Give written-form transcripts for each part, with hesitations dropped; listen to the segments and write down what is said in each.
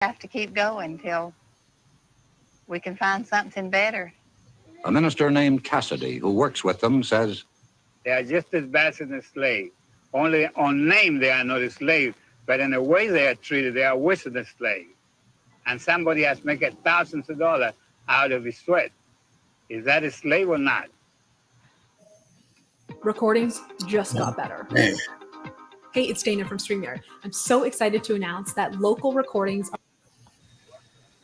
have to keep going till we can find something better. A minister named Cassidy, who works with them, says, they are just as bad as a slave. Only on name they are not a slave, but in the way they are treated, they are worse than a slave. And somebody has made thousands of dollars out of his sweat. Is that a slave or not? Recordings just got better. Man. Hey, it's Dana from StreamYard. I'm so excited to announce that local recordings are...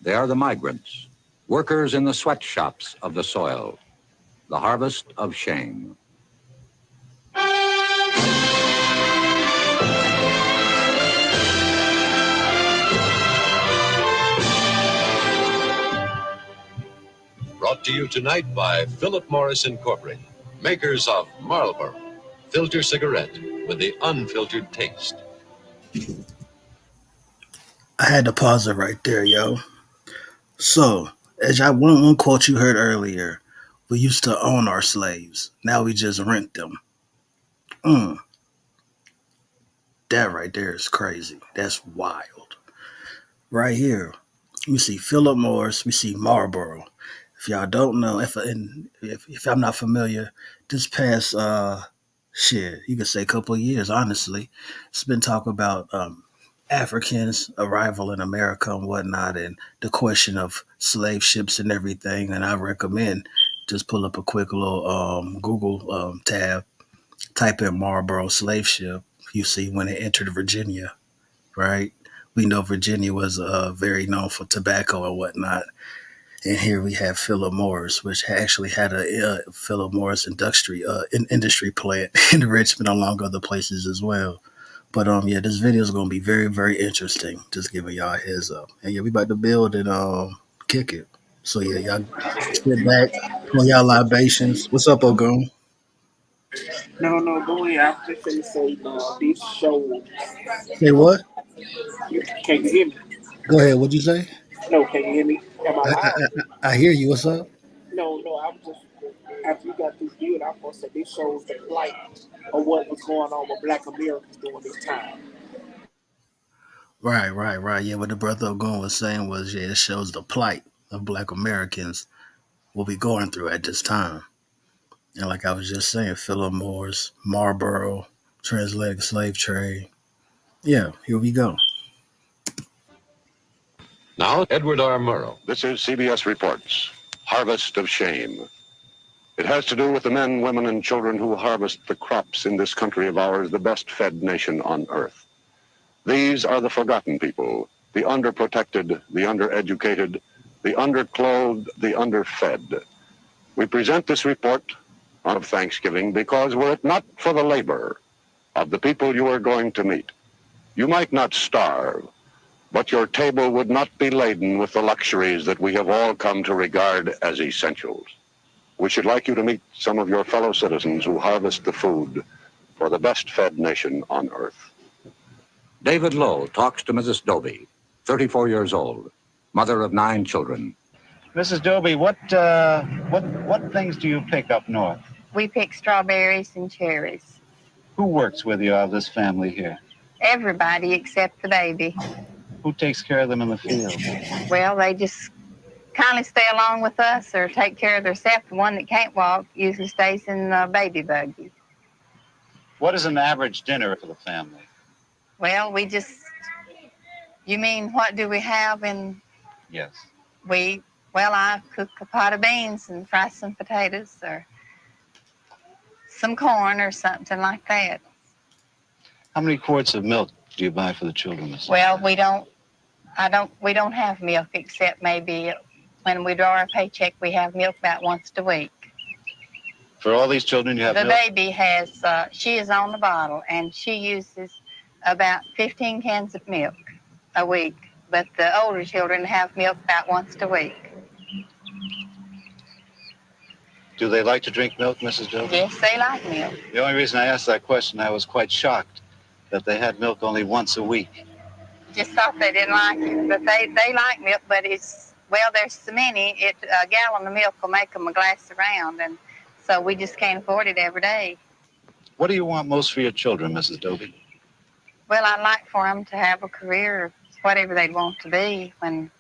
They are the migrants, workers in the sweatshops of the soil, the harvest of shame. Brought to you tonight by Philip Morris Incorporated, makers of Marlboro, filter cigarette with the unfiltered taste. I had to pause it right there, yo. So, as y'all one quote you heard earlier, we used to own our slaves. Now we just rent them. That right there is crazy. That's wild. Right here, we see Philip Morris, we see Marlboro. If y'all don't know, if I'm not familiar, this past you could say a couple of years, honestly, it's been talk about Africans' arrival in America and whatnot, and the question of slave ships and everything. And I recommend just pull up a quick little Google tab, type in Marlboro slave ship. You see when it entered Virginia, right? We know Virginia was very known for tobacco and whatnot. And here we have Philip Morris, which actually had a Philip Morris industry plant in Richmond, along other places as well. But yeah, this video is going to be very, very interesting. Just giving y'all a heads up. And yeah, we about to build and kick it. So yeah, y'all sit back, pour y'all libations. What's up, Ogun? No, go ahead. I'm just going to say this show. Say what? Can you hear me? Go ahead. What'd you say? No, can you hear me? Am I loud? I hear you. What's up? No, I'm just, after you got this build, I'm going to say this shows the plight of what was going on with Black Americans during this time. Right. Yeah, what the brother Ogun was saying was, yeah, it shows the plight of Black Americans, what we going through at this time. And like I was just saying, Philip Morris, Marlboro, transatlantic slave trade. Yeah, here we go. Now, Edward R. Murrow. This is CBS Reports, Harvest of Shame. It has to do with the men, women, and children who harvest the crops in this country of ours, the best fed nation on earth. These are the forgotten people, the underprotected, the undereducated, the underclothed, the underfed. We present this report on Thanksgiving because were it not for the labor of the people you are going to meet, you might not starve, but your table would not be laden with the luxuries that we have all come to regard as essentials. We should like you to meet some of your fellow citizens who harvest the food for the best fed nation on earth. David Lowe talks to Mrs. Doby, 34 years old, mother of 9 children. Mrs. Doby, what things do you pick up north? We pick strawberries and cherries. Who works with you out of this family here? Everybody except the baby. Who takes care of them in the field? Well, they just kindly stay along with us or take care of themselves. The one that can't walk usually stays in the baby buggy. What is an average dinner for the family? Well, you mean what do we have in? Yes. I cook a pot of beans and fry some potatoes or some corn or something like that. How many quarts of milk do you buy for the children, Mrs. Well, we don't have milk except maybe when we draw our paycheck, we have milk about once a week. For all these children, you have milk? The baby she is on the bottle, and she uses about 15 cans of milk a week. But the older children have milk about once a week. Do they like to drink milk, Mrs. Doby? Yes, they like milk. The only reason I asked that question, I was quite shocked that they had milk only once a week. Just thought they didn't like it, but they like milk, but there's so many, a gallon of milk will make them a glass around, and so we just can't afford it every day. What do you want most for your children, Mrs. Doby? Well, I'd like for them to have a career as whatever they'd want to be when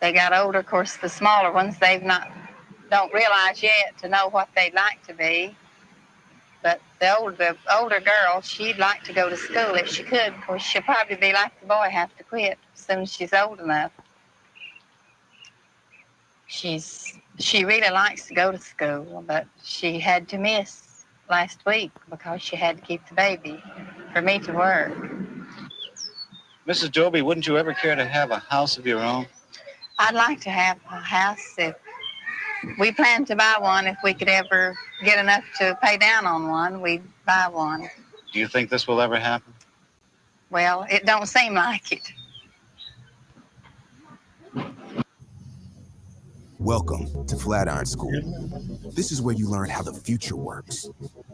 they got older. Of course, the smaller ones, don't realize yet to know what they'd like to be. But the older girl, she'd like to go to school if she could. Of course, she'll probably be like the boy, have to quit as soon as she's old enough. She really likes to go to school, but she had to miss last week because she had to keep the baby for me to work. Mrs. Joby, wouldn't you ever care to have a house of your own? I'd like to have a house. If we plan to buy one, if we could ever get enough to pay down on one, we'd buy one. Do you think this will ever happen? Well, it don't seem like it. Welcome to Flatiron School. This is where you learn how the future works,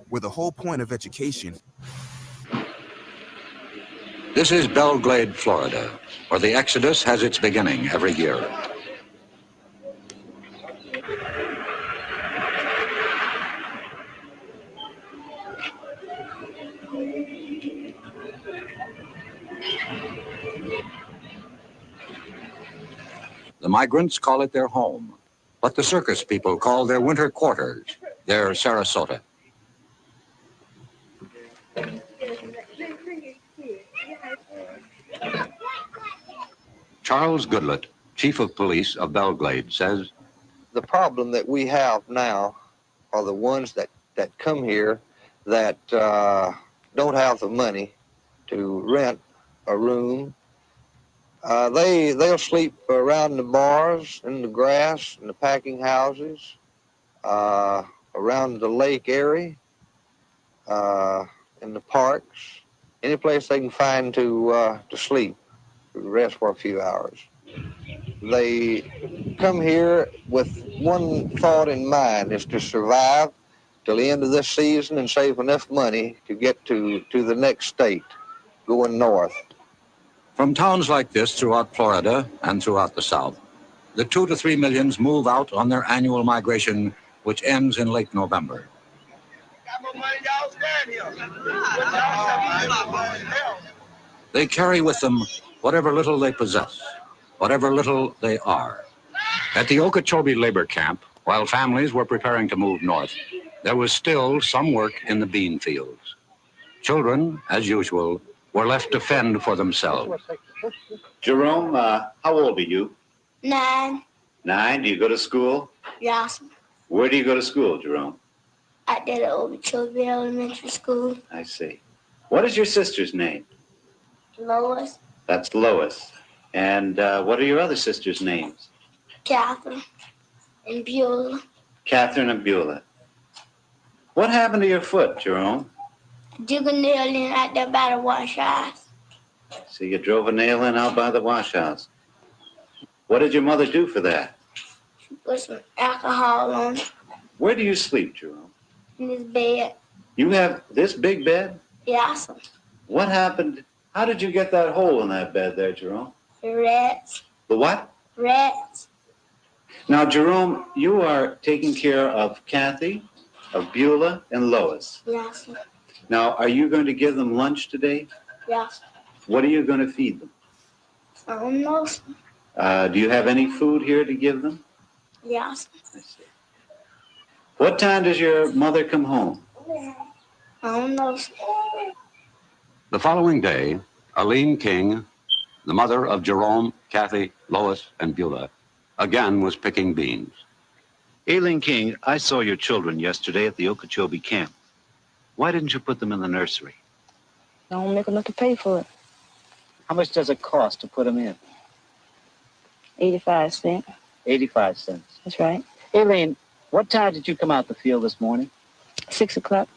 where the whole point of education. This is Belglade, Florida, where the Exodus has its beginning every year. The migrants call it their home, what the circus people call their winter quarters, their Sarasota. Charles Goodlett, chief of police of Belglade, says, the problem that we have now are the ones that come here that don't have the money to rent a room. They'll sleep around the bars, in the grass, in the packing houses, around the lake area, in the parks, any place they can find to sleep, to rest for a few hours. They come here with one thought in mind, is to survive till the end of this season and save enough money to get to the next state, going north. From towns like this throughout Florida and throughout the South, the 2 to 3 millions move out on their annual migration, which ends in late November. They carry with them whatever little they possess, whatever little they are. At the Okeechobee labor camp, while families were preparing to move north, there was still some work in the bean fields. Children, as usual, were left to fend for themselves. Jerome, how old are you? 9. 9. Do you go to school? Yes. Where do you go to school, Jerome? At the Okeechobee Elementary School. I see. What is your sister's name? Lois. That's Lois. And what are your other sisters' names? Catherine and Beulah. Catherine and Beulah. What happened to your foot, Jerome? Dig a nail in out there by the wash house. So you drove a nail in out by the wash house. What did your mother do for that? She put some alcohol on it. Where do you sleep, Jerome? In this bed. You have this big bed? Yes. What happened? How did you get that hole in that bed there, Jerome? The rats. The what? Rats. Now, Jerome, you are taking care of Kathy, of Beulah, and Lois. Yes. Now, are you going to give them lunch today? Yes. What are you going to feed them? I don't know. Do you have any food here to give them? Yes. I see. What time does your mother come home? I don't know. The following day, Aline King, the mother of Jerome, Kathy, Lois, and Beulah, again was picking beans. Aileen King, I saw your children yesterday at the Okeechobee camp. Why didn't you put them in the nursery? I don't make enough to pay for it. How much does it cost to put them in? 85 cents. 85 cents. That's right. Aileen, what time did you come out the field this morning? 6 o'clock.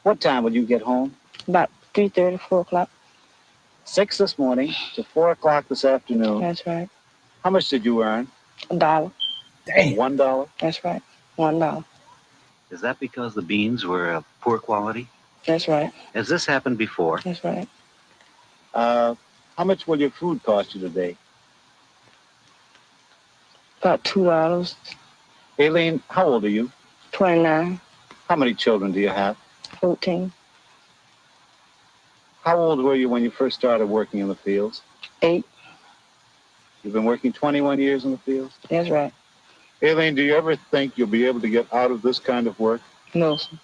What time will you get home? About 3:30, 4 o'clock. 6 this morning to 4 o'clock this afternoon. That's right. How much did you earn? $1. Dang. $1? That's right. $1. Is that because the beans were of poor quality? That's right. Has this happened before? That's right. How much will your food cost you today? About $2. Aileen, how old are you? 29. How many children do you have? 14. How old were you when you first started working in the fields? 8. You've been working 21 years in the fields? That's right. Aileen, do you ever think you'll be able to get out of this kind of work? No, sir.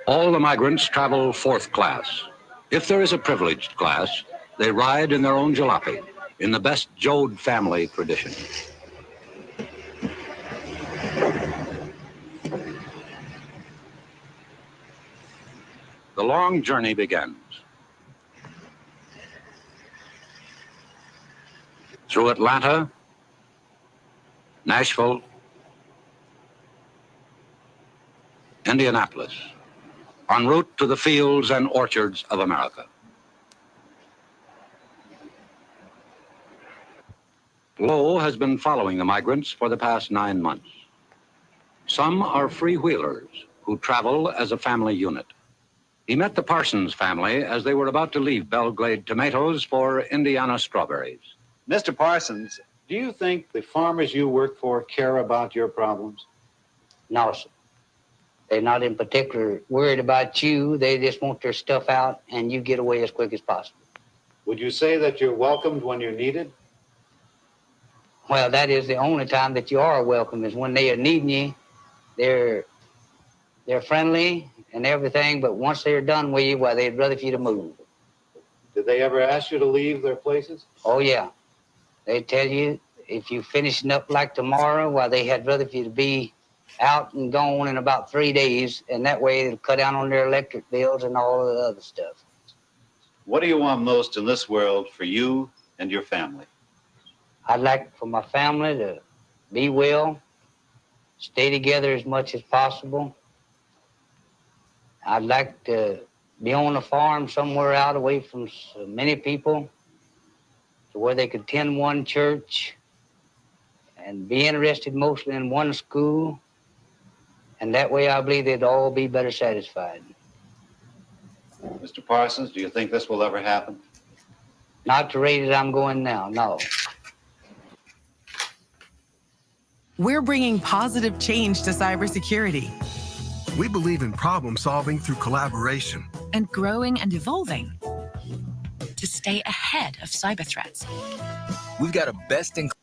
All the migrants travel fourth class. If there is a privileged class, they ride in their own jalopy, in the best Jode family tradition. The long journey begins. Through Atlanta, Nashville, Indianapolis, en route to the fields and orchards of America. Lowe has been following the migrants for the past 9 months. Some are freewheelers who travel as a family unit. He met the Parsons family as they were about to leave Belgrade tomatoes for Indiana strawberries. Mr. Parsons, do you think the farmers you work for care about your problems? No, sir. They're not in particular worried about you. They just want their stuff out and you get away as quick as possible. Would you say that you're welcomed when you're needed? Well, that is the only time that you are welcome is when they are needing you. They're friendly and everything, but once they're done with you, well, they'd rather for you to move. Did they ever ask you to leave their places? Oh, yeah. They tell you if you're finishing up like tomorrow, well, they had rather for you to be out and gone in about 3 days, and that way it'll cut down on their electric bills and all of the other stuff. What do you want most in this world for you and your family? I'd like for my family to be well, stay together as much as possible. I'd like to be on a farm somewhere out away from so many people to where they could attend one church and be interested mostly in one school. And that way I believe they'd all be better satisfied. Mr. Parsons, do you think this will ever happen? Not at the rate that I'm going now, no. We're bringing positive change to cybersecurity. We believe in problem solving through collaboration. And growing and evolving to stay ahead of cyber threats. We've got a best-in-class.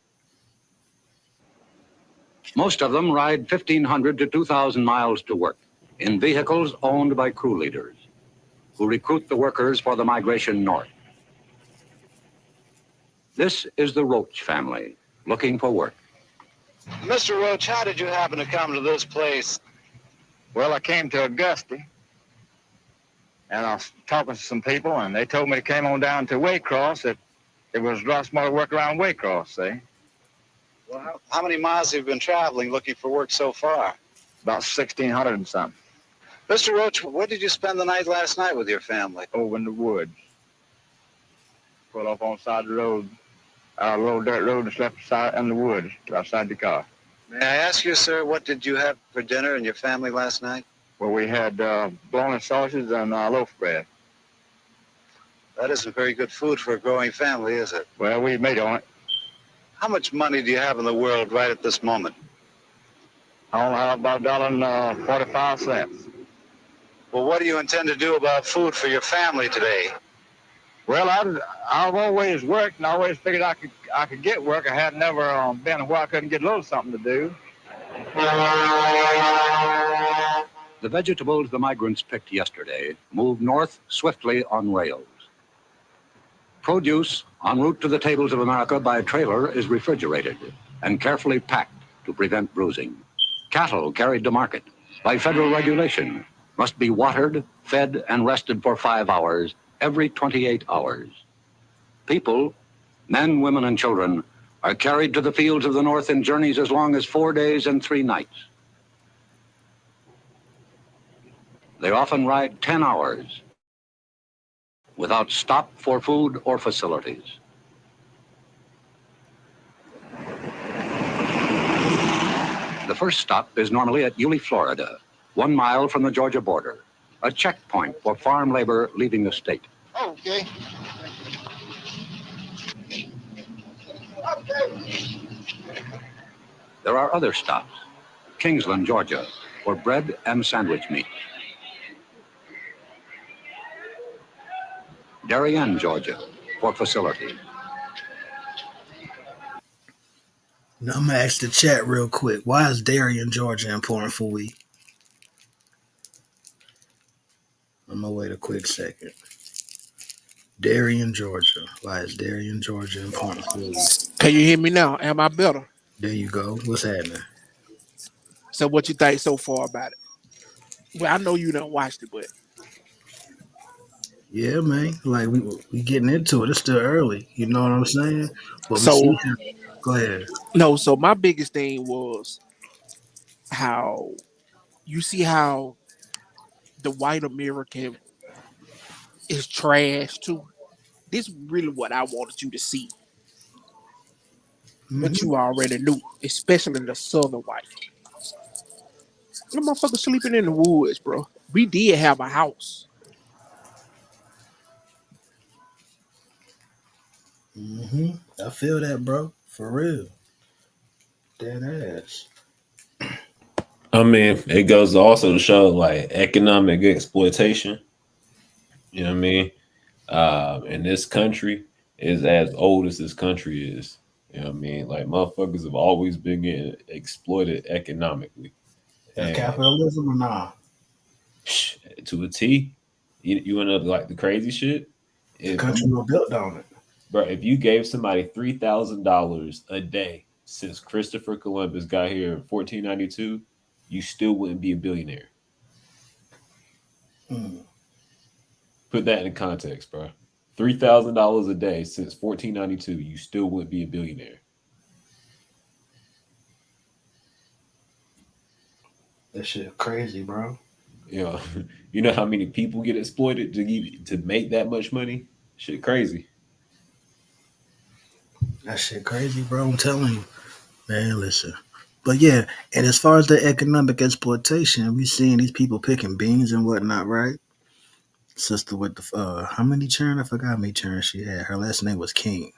Most of them ride 1,500 to 2,000 miles to work in vehicles owned by crew leaders who recruit the workers for the migration north. This is the Roach family looking for work. Mr. Roach, how did you happen to come to this place? Well, I came to Augusta, and I was talking to some people, and they told me to come on down to Waycross, that it was a lot smarter work around Waycross, see? Well, how many miles have you been traveling looking for work so far? About 1,600 and something. Mr. Roach, where did you spend the night last night with your family? Over in the woods. Pulled up on the side of the road, a little dirt road, and slept in the woods outside the car. May I ask you, sir, what did you have for dinner and your family last night? Well, we had bologna sausages and loaf bread. That isn't very good food for a growing family, is it? Well, we made on it. How much money do you have in the world right at this moment? I only have about $1.45. Well, what do you intend to do about food for your family today? Well, I've always worked and I always figured I could get work. I had never been where I couldn't get a little something to do. The vegetables the migrants picked yesterday moved north swiftly on rails. Produce en route to the tables of America by trailer is refrigerated and carefully packed to prevent bruising. Cattle carried to market by federal regulation must be watered, fed, and rested for 5 hours every 28 hours. People, men, women, and children, are carried to the fields of the north in journeys as long as 4 days and 3 nights. They often ride 10 hours without stop for food or facilities. The first stop is normally at Yulee, Florida, 1 mile from the Georgia border, a checkpoint for farm labor leaving the state. Okay. There are other stops, Kingsland, Georgia, for bread and sandwich meat. Darien, Georgia, for facilities. Now I'm gonna ask the chat real quick. Why is Darien, Georgia important for we? I'm gonna wait a quick second. Darien, Georgia. Why is Darien, Georgia important for we? Can you hear me now? Am I better? There you go. What's happening? So what you think so far about it? Well, I know you done watched it, but Yeah, man. Like we getting into it. It's still early. You know what I'm saying? But we so see. Go ahead. no. So my biggest thing was how you see how the white American is trash too. This really what I wanted you to see, but Mm-hmm. you already knew, especially the southern white. The motherfucker sleeping in the woods, bro. We did have a house. Mm-hmm. I feel that, bro. For real. Dead ass. I mean, it goes also to show like economic exploitation. You know what I mean? And this country is as old as this country is. You know what I mean? Like motherfuckers have always been getting exploited economically, That and capitalism or nah? to a T. You want to like the crazy shit? The If country was built on it. bro, if you gave somebody $3,000 a day since Christopher Columbus got here in 1492, you still wouldn't be a billionaire. Mm. Put that in context, bro. $3,000 a day since 1492, you still wouldn't be a billionaire. That shit crazy, bro. You know, you know how many people get exploited to make that much money? Shit, crazy. That shit crazy, bro. I'm telling you. Man, listen. But yeah, and as far as the economic exploitation, we seeing these people picking beans and whatnot, right? Sister with the how many children? I forgot how many children she had. Her last name was King.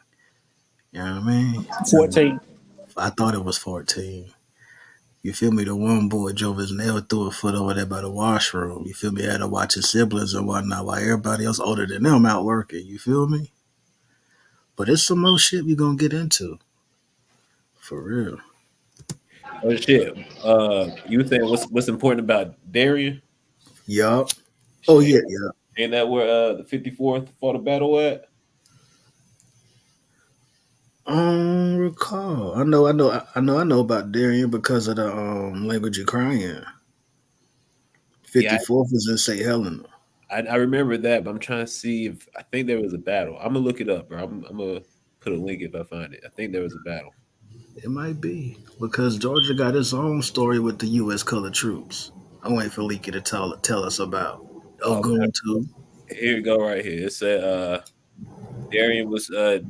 You know what I mean? 14. I thought it was 14. You feel me? The one boy drove his nail through a foot over there by the washroom. You feel me? Had to watch his siblings and whatnot while everybody else older than them out working. You feel me? But it's some more shit we gonna get into. For real. Oh shit. You think what's important about Darien? Yup. Oh Shit, yeah, yeah. ain't that where the 54th fought a battle at? I don't recall. I know about Darien because of the language Ukrainian. Yeah, 54th is in St. Helena. I remember that, but I'm trying to see if I think there was a battle. I'm gonna look it up, bro. I'm gonna put a link if I find it. I think there was a battle. It might be because Georgia got its own story with the U.S. colored troops. I'm waiting for Leaky to tell us about. Oh, Ogun too. here we go, right here. It said Darien was the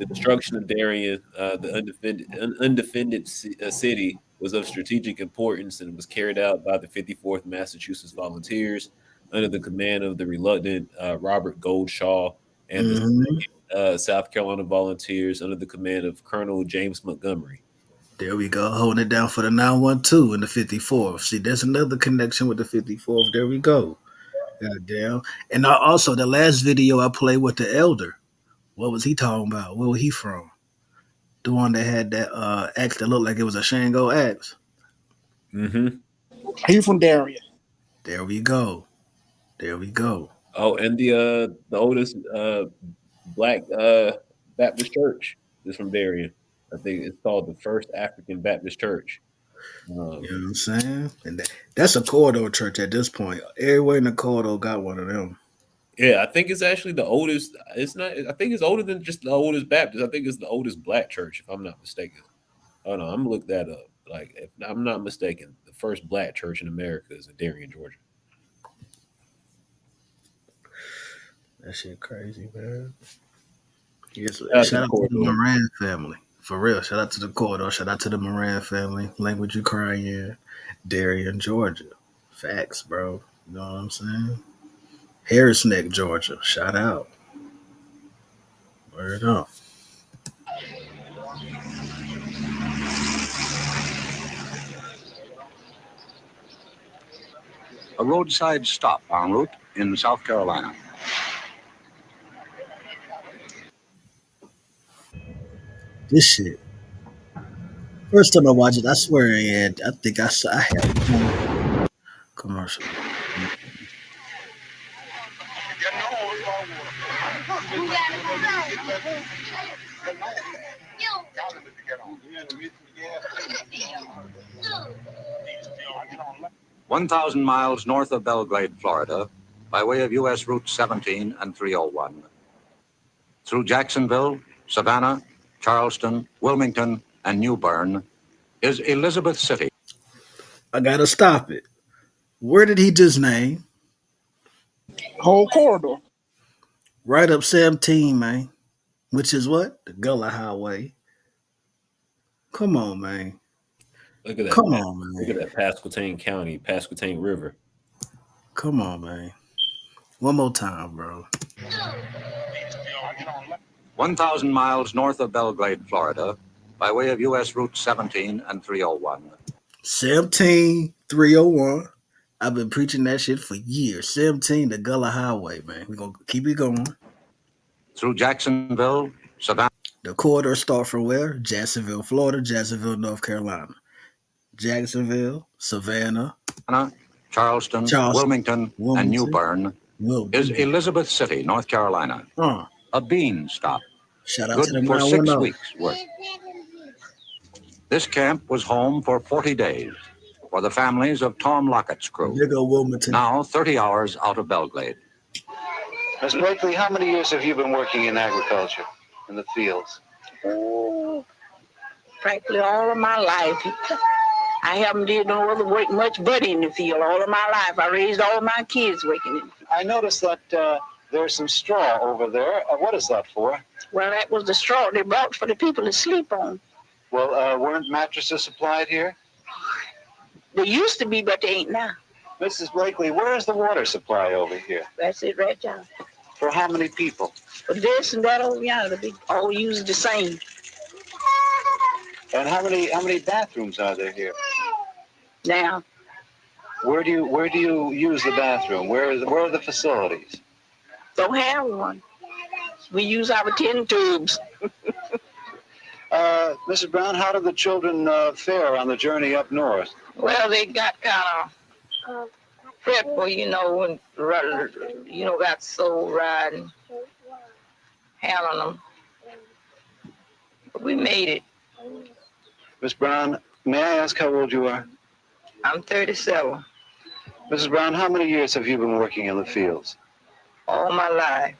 destruction of Darien, the undefended city was of strategic importance and was carried out by the 54th Massachusetts Volunteers under the command of the reluctant Robert Goldshaw and the Mm-hmm. South Carolina Volunteers under the command of Colonel James Montgomery. There we go, holding it down for the 912 and the 54th. See, there's another connection with the 54th. There we go. Goddamn. And also, the last video I played with the elder, what was he talking about? Where was he from? The one that had that axe that looked like it was a Shango axe. Mm-hmm. Are you from Darien? There we go. There we go. Oh, and the oldest black Baptist church is from Darien. I think it's called the First African Baptist Church. You know what I'm saying? And that's a corridor church at this point. Everywhere in the corridor got one of them. Yeah, I think it's actually the oldest. It's not. I think it's older than just the oldest Baptist. I think it's the oldest black church, if I'm not mistaken. Oh no, I'm gonna look that up. Like, if I'm not mistaken, the first black church in America is in Darien, Georgia. That shit crazy, man. Yes, Shout out to shout the out to the corridor. Moran family. For real. Shout out to the corridor. Shout out to the Moran family. Language Ukrainian. Darien, Georgia. Facts, bro. You know what I'm saying? Harris Neck, Georgia. Shout out. Word up. A roadside stop en route in South Carolina. This shit. First time I watched it, I swear I think I had a commercial. "1,000 miles north of Belgrade, Florida, by way of U.S. Route 17 and 301. Through Jacksonville, Savannah, Charleston, Wilmington, and New Bern is Elizabeth City." I gotta stop it. Where did he just name? Whole corridor. Right up 17, man. Which is what? The Gullah Highway. Come on, man. Look at that. Come on, Look man. at that Pasquotank County, Pasquotank River. Come on, man. One more time, bro. 1,000 miles north of Belgrade, Florida, by way of U.S. Route 17 and 301. 17 301. I've been preaching that shit for years. 17, the Gullah Highway, man. We're gonna keep it going. Through Jacksonville, Savannah. The corridor start from where? Jacksonville, Florida, Jacksonville, North Carolina. Jacksonville, Savannah, Charleston, Wilmington, and New Bern is Elizabeth City, North Carolina. A bean stop. Shout out Good to the for 6 910. weeks' work. This camp was home for 40 days for the families of Tom Lockett's crew. Now 30 hours out of Belgrade. Miss Blakely, how many years have you been working in agriculture, in the fields? Oh, frankly, all of my life. I haven't did no other work much but in the field all of my life. I raised all of my kids working in the field. I noticed that there's some straw over there. What is that for? Well, that was the straw they brought for the people to sleep on. Well, weren't mattresses supplied here? They used to be, but they ain't now. Mrs. Blakely, where is the water supply over here? That's it right there. For how many people? For this and that over yonder, they all use the same. And how many bathrooms are there here? Now. Where do you use the bathroom? Where are the facilities? Don't have one. We use our tin tubes. Mrs. Brown, how did the children fare on the journey up north? Well, they got kind of fretful, and got so riding, handling them. But we made it. Miss Brown, may I ask how old you are? I'm 37. Mrs. Brown, how many years have you been working in the fields? All my life.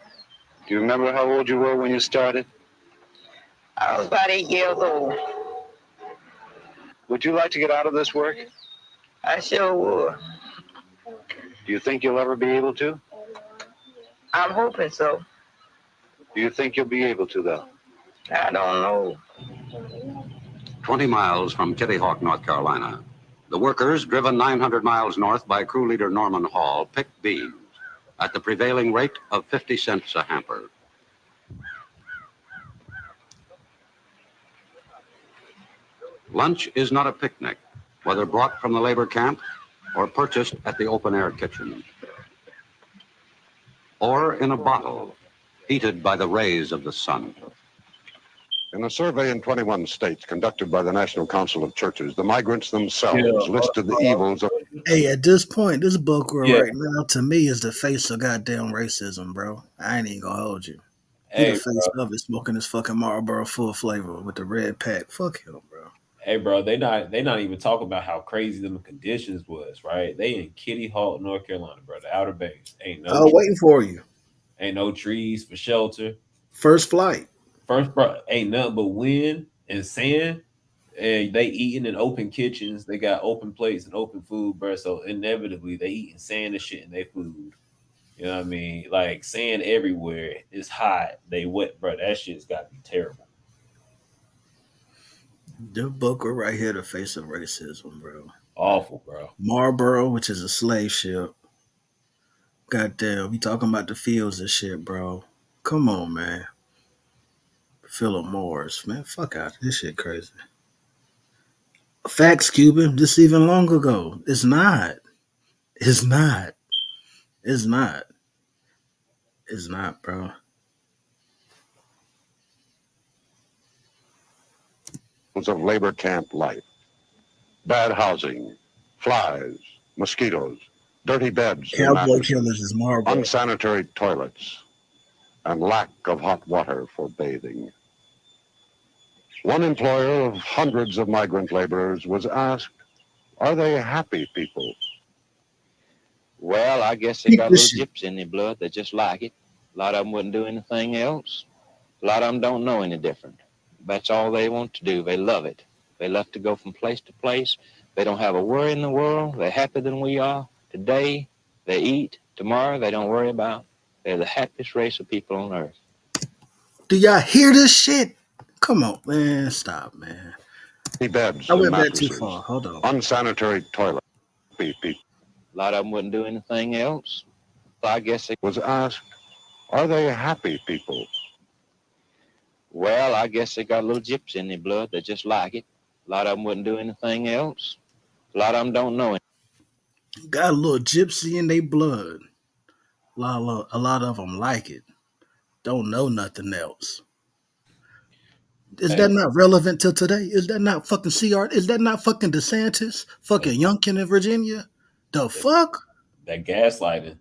Do you remember how old you were when you started? I was about 8 years old. Would you like to get out of this work? I sure would. Do you think you'll ever be able to? I'm hoping so. Do you think you'll be able to, though? I don't know. 20 miles from Kitty Hawk, North Carolina. The workers, driven 900 miles north by crew leader Norman Hall, picked beans at the prevailing rate of 50 cents a hamper. Lunch is not a picnic, whether brought from the labor camp or purchased at the open-air kitchen, or in a bottle, heated by the rays of the sun. In a survey in 21 states conducted by the National Council of Churches, the migrants themselves listed the evils of... Hey, at this point, this book Yeah. right now, to me, is the face of goddamn racism, bro. I ain't even gonna hold you. He Hey, the face of it, smoking his fucking Marlboro full flavor with the red pack. Fuck him, bro. Hey, bro, they not even talking about how crazy them conditions was, right? They in Kitty Hawk, North Carolina, bro. The Outer Banks ain't no Waiting for you. ain't no trees for shelter. First flight. First, bro, ain't nothing but wind and sand. And they eating in open kitchens. They got open plates and open food, bro. So inevitably they eating sand and shit in their food. You know what I mean? Like sand everywhere. It's hot. They wet, bro. That shit's got to be terrible. The book right here, the face of racism, bro. Awful, bro. Marlboro, which is a slave ship. Goddamn, we talking about the fields and shit, bro. Come on, man. Philip Morris, man. Fuck out. This shit crazy. Facts, Cuban. This even long ago. It's not. It's not. It's not. It's not, bro. of labor camp life. Bad housing, flies, mosquitoes, dirty beds and Cowboy Killers mattresses, is Marlboro. unsanitary toilets, and lack of hot water for bathing. One employer of hundreds of migrant laborers was asked, are they happy people? Well, I guess they got a little gypsy in their blood. They just like it. A lot of them wouldn't do anything else. A lot of them don't know any different. That's all they want to do. They love it. They love to go from place to place. They don't have a worry in the world. They're happier than we are. Today, they eat. Tomorrow, they don't worry about. They're the happiest race of people on earth. Do y'all hear this shit? Come on, man. Stop, man. Beds I and went back too mattresses, far. Hold on. unsanitary toilets. A lot of them wouldn't do anything else. So I guess they was asked, are they happy people? Well, I guess they got a little gypsy in their blood. They just like it. A lot of them wouldn't do anything else. A lot of them don't know it. Got a little gypsy in their blood. A lot of them like it. Don't know nothing else. Is that not relevant to today? Is that not fucking CR? Is that not fucking DeSantis? Fucking Youngkin in Virginia? The fuck? That gaslighting.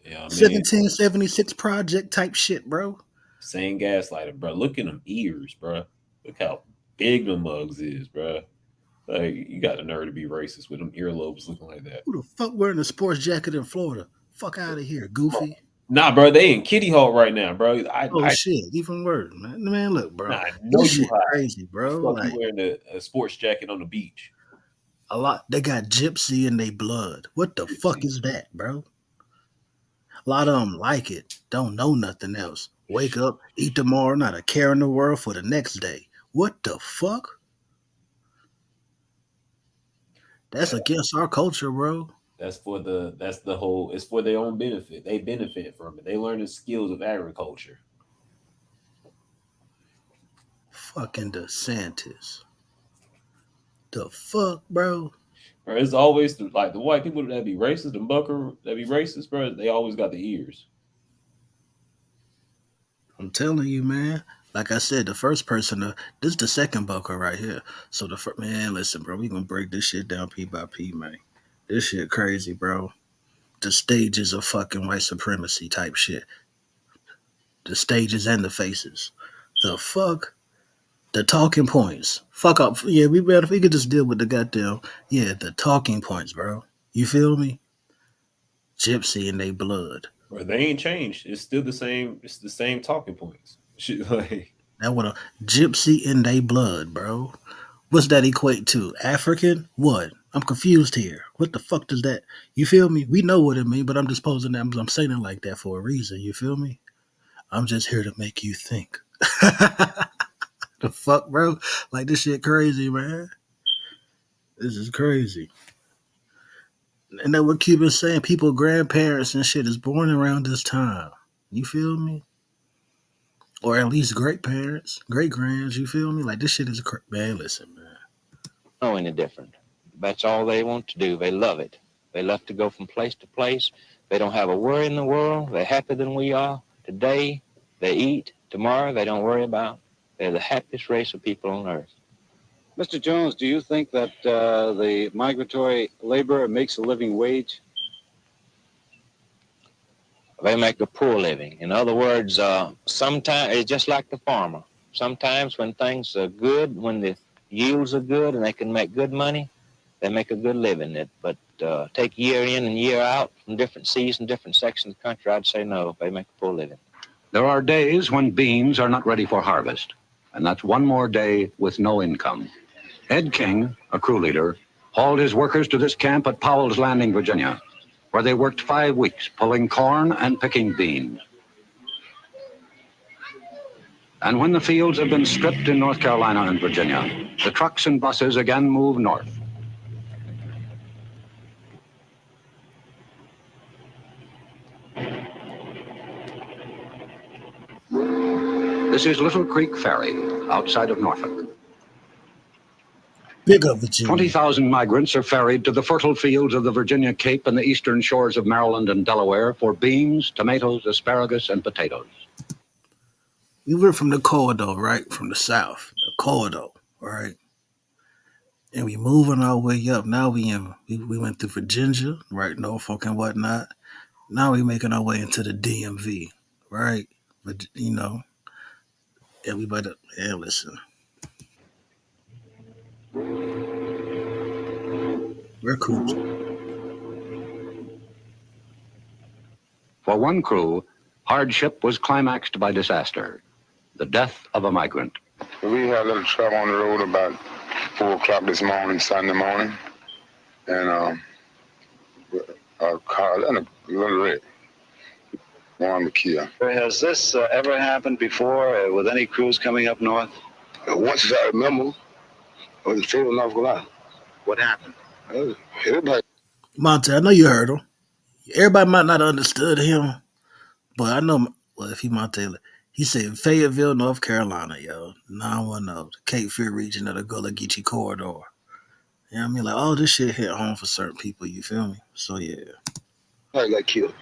You know what I mean? 1776 project type shit, bro. Same gaslighting, bro. Look at them ears, bro. Look how big them mugs is, bro. Like, you got a nerve to be racist with them earlobes looking like that. Who the fuck wearing a sports jacket in Florida? Fuck out of here, goofy. Nah, bro, they in Kitty Hawk right now, bro. Shit, even worse, man. Man, look, bro. Nah, I know this you shit high. crazy, bro. Fuck Like, you wearing a sports jacket on the beach. a lot. They got gypsy in their blood. What the fuck is that, bro? A lot of them like it. Don't know nothing else. Wake up, eat tomorrow, not a care in the world for the next day. What the fuck? That's against our culture, bro. That's the whole. It's for their own benefit. They benefit from it. They learn the skills of agriculture. Fucking DeSantis. The fuck, bro? Bro, it's always the white people that be racist, the bucker that be racist, bro. They always got the ears. I'm telling you, man. Like I said, the first person this is the second bucker right here. So the first, man, listen, bro, we gonna break this shit down P by P, man. This shit crazy, bro. The stages of fucking white supremacy type shit. The stages and the faces. The fuck? The talking points. Fuck up. Yeah, we could just deal with the goddamn, the talking points, bro. You feel me? Gypsy in they blood. Bro, they ain't changed. It's still the same. It's the same talking points. Shit, like that what a gypsy in they blood, bro. What's that equate to? African? What? I'm confused here. What the fuck does that? You feel me? We know what it means, but I'm just posing that. I'm saying it like that for a reason. You feel me? I'm just here to make you think. The fuck, bro? Like, this shit crazy, man. This is crazy. And that what Cuban's saying, people, grandparents and shit is born around this time. You feel me? Or at least great parents, great grands, you feel me? Like, this shit is man, listen, man. Know any different. That's all they want to do. They love it. They love to go from place to place. They don't have a worry in the world. They're happier than we are. Today, they eat. Tomorrow, they don't worry about. They're the happiest race of people on earth. Mr. Jones, do you think that the migratory laborer makes a living wage? They make a poor living. In other words, sometimes it's just like the farmer. Sometimes when things are good, when the yields are good and they can make good money, they make a good living. But take year in and year out from different seasons, different sections of the country, I'd say no, they make a poor living. There are days when beans are not ready for harvest, and that's one more day with no income. Ed King, a crew leader, hauled his workers to this camp at Powell's Landing, Virginia, where they worked 5 weeks pulling corn and picking beans. And when the fields have been stripped in North Carolina and Virginia, the trucks and buses again move north. This is Little Creek Ferry, outside of Norfolk. Big up Virginia. 20,000 migrants are ferried to the fertile fields of the Virginia Cape and the eastern shores of Maryland and Delaware for beans, tomatoes, asparagus, and potatoes. We were from the corridor, right? From the south. The corridor, right? and we moving our way up. Now we went through Virginia, right, Norfolk and whatnot. Now we making our way into the DMV, right? But everybody, listen, we're cool. For one crew, hardship was climaxed by disaster, the death of a migrant. We had a little trouble on the road about 4 o'clock this morning, Sunday morning, and a car, and a little wreck. One to kill. Has this ever happened before with any crews coming up north? Once I remember, I was in state of North Carolina. What happened? Everybody. Monte, I know you heard him. Everybody might not have understood him, but I know. Well, if he Monte, he said Fayetteville, North Carolina, yo, 910, the Cape Fear region of the Gullah Geechee corridor. You know what I mean? Like, all this shit hit home for certain people. You feel me? So yeah. I got killed.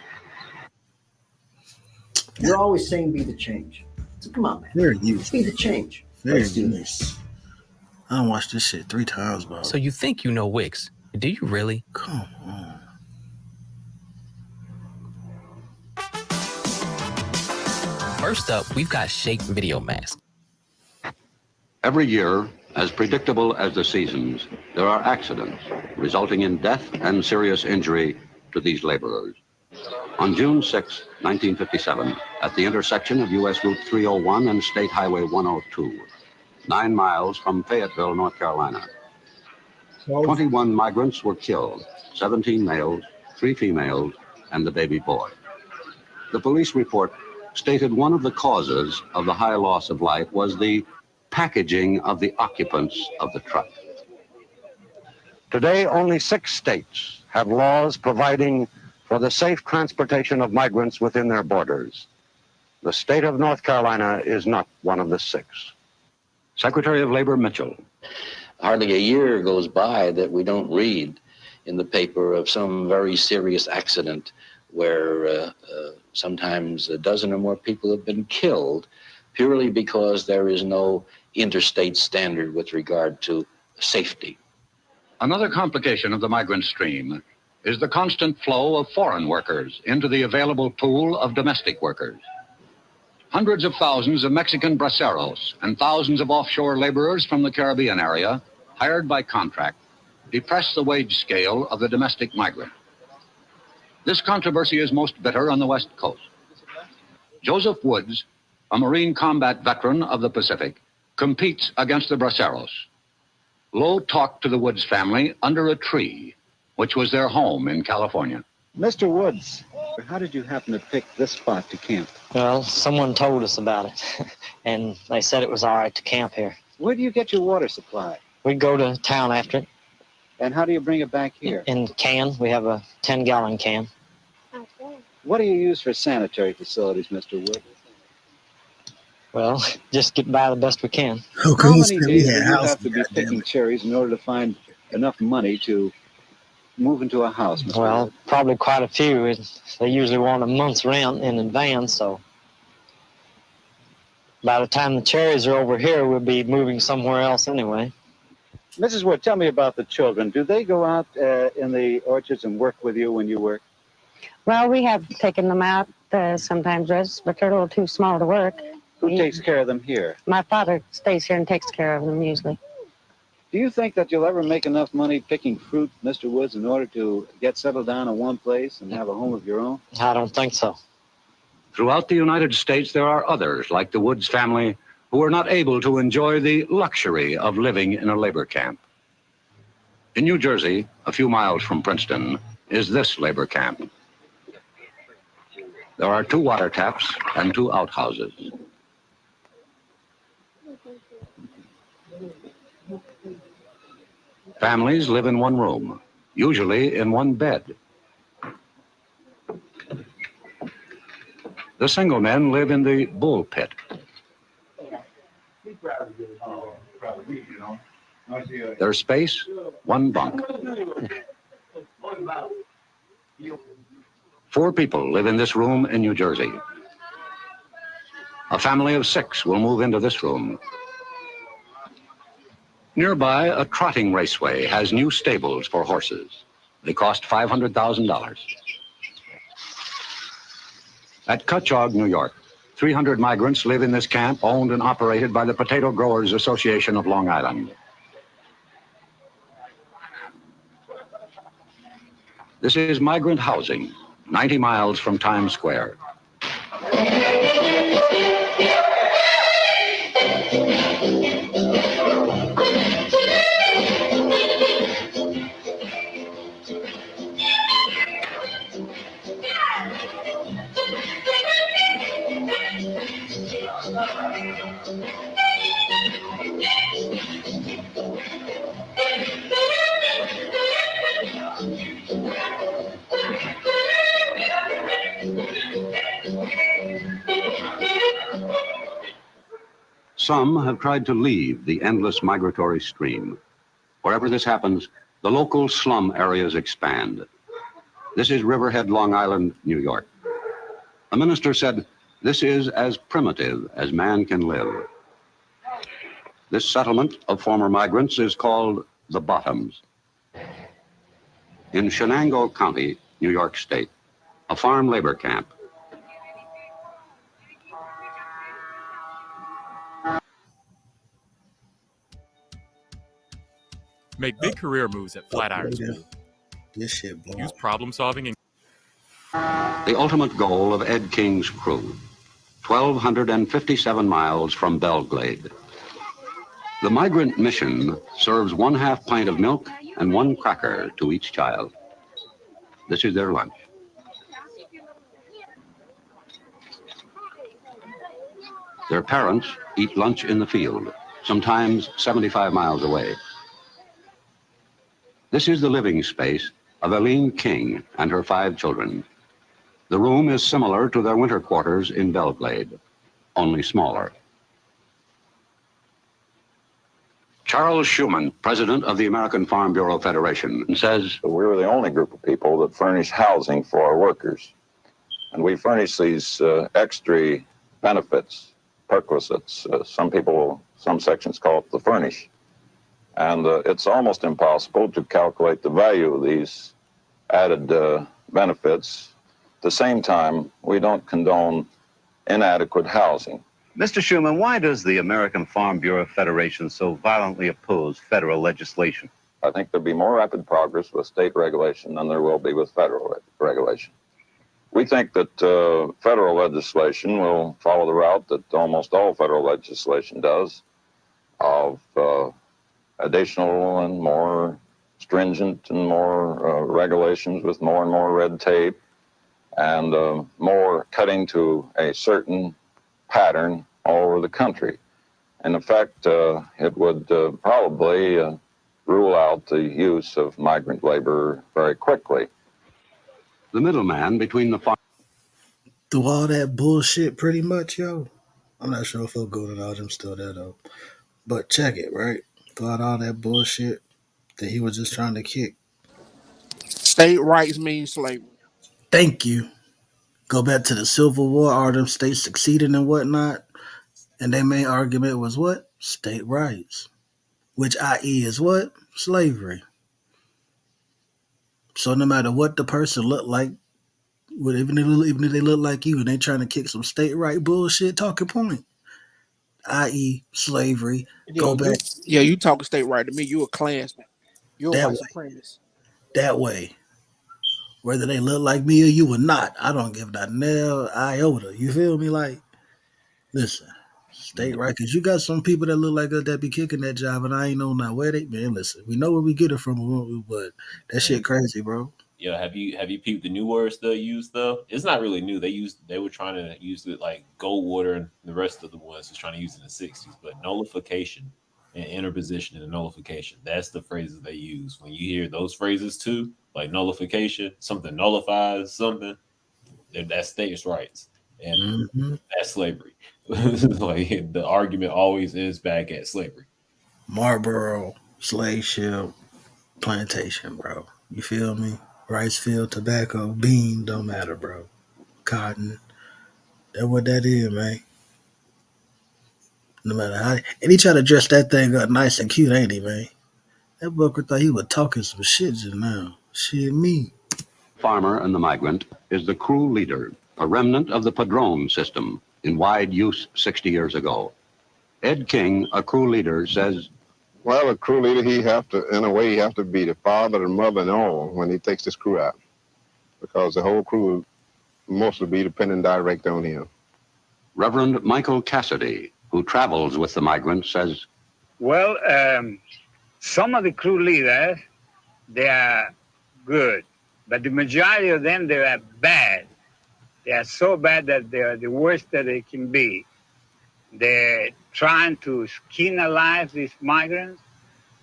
You're always saying be the change. So come on, man. Very used. Be the change. Very Let's do used. this. I done watched this shit 3 times, bro. So you think you know Wix. Do you really? Come on. First up, we've got Shake Video Mask. Every year, as predictable as the seasons, there are accidents resulting in death and serious injury to these laborers. On June 6, 1957, at the intersection of U.S. Route 301 and State Highway 102, 9 miles from Fayetteville, North Carolina, 21 migrants were killed, 17 males, 3 females, and the baby boy. The police report stated one of the causes of the high loss of life was the packaging of the occupants of the truck. Today, only 6 states have laws providing for the safe transportation of migrants within their borders. The state of North Carolina is not one of the 6. Secretary of Labor Mitchell. Hardly a year goes by that we don't read in the paper of some very serious accident where sometimes a dozen or more people have been killed purely because there is no interstate standard with regard to safety. Another complication of the migrant stream is the constant flow of foreign workers into the available pool of domestic workers. Hundreds of thousands of Mexican braceros and thousands of offshore laborers from the Caribbean area, hired by contract, depress the wage scale of the domestic migrant. This controversy is most bitter on the West Coast. Joseph Woods, a Marine combat veteran of the Pacific, competes against the braceros. Lowe talked to the Woods family under a tree, which was their home in California. Mr. Woods, how did you happen to pick this spot to camp? Well, someone told us about it, and they said it was all right to camp here. Where do you get your water supply? We go to town after it. And how do you bring it back here? In can. We have a 10-gallon can. What do you use for sanitary facilities, Mr. Woods? Well, just get by the best we can. How many days do you have to be picking cherries in order to find enough money to move into a house, Mr. Well, Woods? probably quite a few. They usually want a month's rent in advance, so by the time the cherries are over here, we'll be moving somewhere else anyway. Mrs. Wood, tell me about the children. Do they go out in the orchards and work with you when you work? Well, we have taken them out sometimes, but they're a little too small to work. Who takes care of them here? My father stays here and takes care of them usually. Do you think that you'll ever make enough money picking fruit, Mr. Woods, in order to get settled down in one place and have a home of your own? I don't think so. Throughout the United States, there are others, like the Woods family, who are not able to enjoy the luxury of living in a labor camp. In New Jersey, a few miles from Princeton, is this labor camp. There are 2 water taps and 2 outhouses. Families live in one room, usually in one bed. The single men live in the bull pit. Their space, 1 bunk. 4 people live in this room in New Jersey. A family of 6 will move into this room. Nearby, a trotting raceway has new stables for horses. They cost $500,000. At Cutchogue, New York, 300 migrants live in this camp owned and operated by the Potato Growers Association of Long Island. This is migrant housing, 90 miles from Times Square. Some have tried to leave the endless migratory stream. Wherever this happens, the local slum areas expand. This is Riverhead, Long Island, New York. A minister said, "This is as primitive as man can live." This settlement of former migrants is called the Bottoms. In Shenango County, New York State, a farm labor camp. Make big career moves at Flatiron School. This shit blows. Use problem solving and The ultimate goal of Ed King's crew, 1,257 miles from Belglade. The migrant mission serves 1/2 pint of milk and 1 cracker to each child. This is their lunch. Their parents eat lunch in the field, sometimes 75 miles away. This is the living space of Eileen King and her 5 children. The room is similar to their winter quarters in Belglade, only smaller. Charles Schumann, president of the American Farm Bureau Federation, says, "We were the only group of people that furnish housing for our workers. And we furnish these extra benefits, perquisites. Some sections call it the furnish. And it's almost impossible to calculate the value of these added benefits. At the same time, we don't condone inadequate housing." Mr. Schumann, why does the American Farm Bureau Federation so violently oppose federal legislation? I think there'll be more rapid progress with state regulation than there will be with federal regulation. We think that federal legislation will follow the route that almost all federal legislation does, of additional and more stringent and more regulations with more and more red tape, and more cutting to a certain pattern all over the country. In effect, it would probably rule out the use of migrant labor very quickly. The middleman between the farm. Through all that bullshit, pretty much, yo. I'm not sure if Phil Gould and all them still there, though. But check it, right? Throughout all that bullshit that he was just trying to kick. State rights mean slavery. Thank you. Go back to the Civil War, all them states succeeding and whatnot. And their main argument was what? State rights. Which, i.e., is what? Slavery. So no matter what the person looked like, even if they look like you and they trying to kick some state right bullshit, talking point, i.e., slavery, go back. You talking state right to me. You a clansman. You're a That white way. supremacist. That way. Whether they look like me or you or not, I don't give that nail iota. You feel me? Like, listen, state right, because you got some people that look like us that be kicking that job, and I ain't know now where they, man, listen, we know where we get it from, but that shit crazy, bro. Yeah, have you peeped the new words they use though? It's not really new. They were trying to use it like Goldwater and the rest of the ones was trying to use it in the 60s, but nullification and interposition and nullification. That's the phrases they use. When you hear those phrases too, like nullification, something nullifies something, that's states' rights. And that's slavery. Like the argument always is back at slavery. Marlboro, slave ship, plantation, bro. You feel me? Rice field, tobacco, bean, don't matter, bro. Cotton. That's what that is, man. No matter how, and he tried to dress that thing up nice and cute, ain't he, man? That booker thought he was talking some shit just now. Shit, me. Farmer and the migrant is the crew leader, a remnant of the padrone system in wide use 60 years ago. Ed King, a crew leader, says, well, a crew leader, he have to, in a way, he have to be the father and mother and all when he takes this crew out, because the whole crew will mostly be dependent direct on him. Reverend Michael Cassidy, who travels with the migrants, says, well, some of the crew leaders, they are good, but the majority of them, they are bad. They are so bad that they are the worst that they can be. They're trying to skin alive these migrants.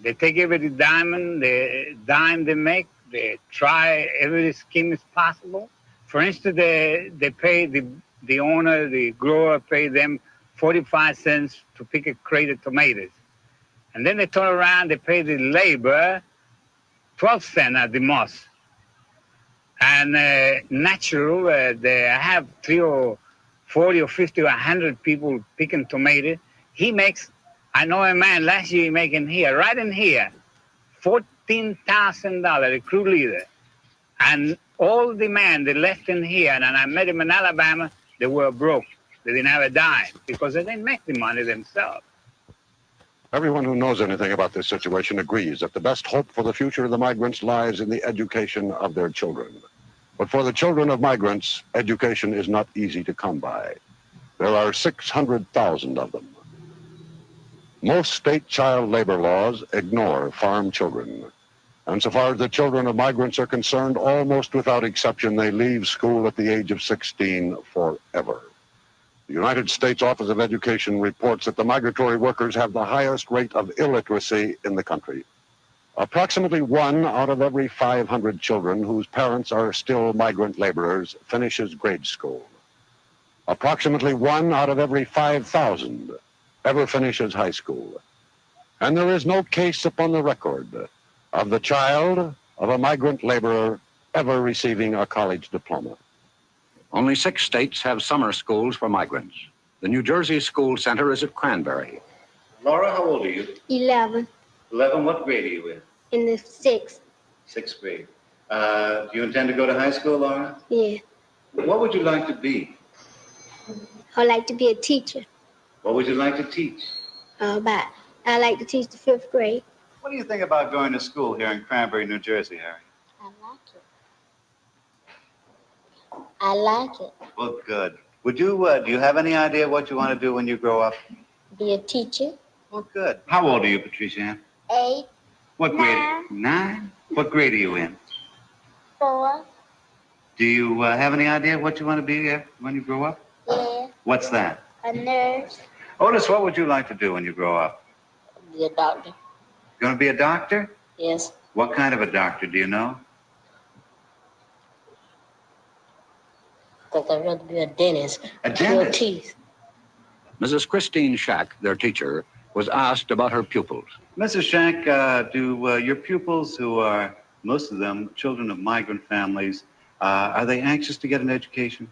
They take every dime they make. They try every scheme is possible. For instance, they pay the owner, the grower, pay them 45 cents to pick a crate of tomatoes. And then they turn around, they pay the labor 12 cents at the most. And natural, they have 3 or 40 or 50 or 100 people picking tomatoes. He makes, I know a man last year making here, right in here, $14,000, a crew leader. And all the men they left in here, and I met him in Alabama, they were broke. They didn't have a dime because they didn't make the money themselves. Everyone who knows anything about this situation agrees that the best hope for the future of the migrants lies in the education of their children. But for the children of migrants, education is not easy to come by. There are 600,000 of them. Most state child labor laws ignore farm children. And so far as the children of migrants are concerned, almost without exception, they leave school at the age of 16 forever. The United States Office of Education reports that the migratory workers have the highest rate of illiteracy in the country. Approximately 1 out of every 500 children whose parents are still migrant laborers finishes grade school. Approximately 1 out of every 5,000 ever finishes high school. And there is no case upon the record of the child of a migrant laborer ever receiving a college diploma. Only 6 states have summer schools for migrants. The New Jersey School Center is at Cranberry. Laura, how old are you? 11, 11. What grade are you in? in the 6th. 6th grade. Do you intend to go to high school, Laura? Yeah. What would you like to be? I like to be a teacher. What would you like to teach? But I like to teach the 5th grade. What do you think about going to school here in Cranberry, New Jersey, Harry? I like it. I like it. Well, good. Would you, do you have any idea what you want to do when you grow up? Be a teacher. Well, good. How old are you, Patricia Ann? 8. What grade? 9. What grade are you in? 4. Do you have any idea what you want to be when you grow up? Yeah. What's that? A nurse. Otis, what would you like to do when you grow up? Be a doctor. You going to be a doctor? Yes. What kind of a doctor, do you know? Because I'd rather be a dentist. A dentist? Teeth. Mrs. Christine Shack, their teacher, was asked about her pupils. Mrs. Shack, do your pupils, who are, most of them, children of migrant families, are they anxious to get an education?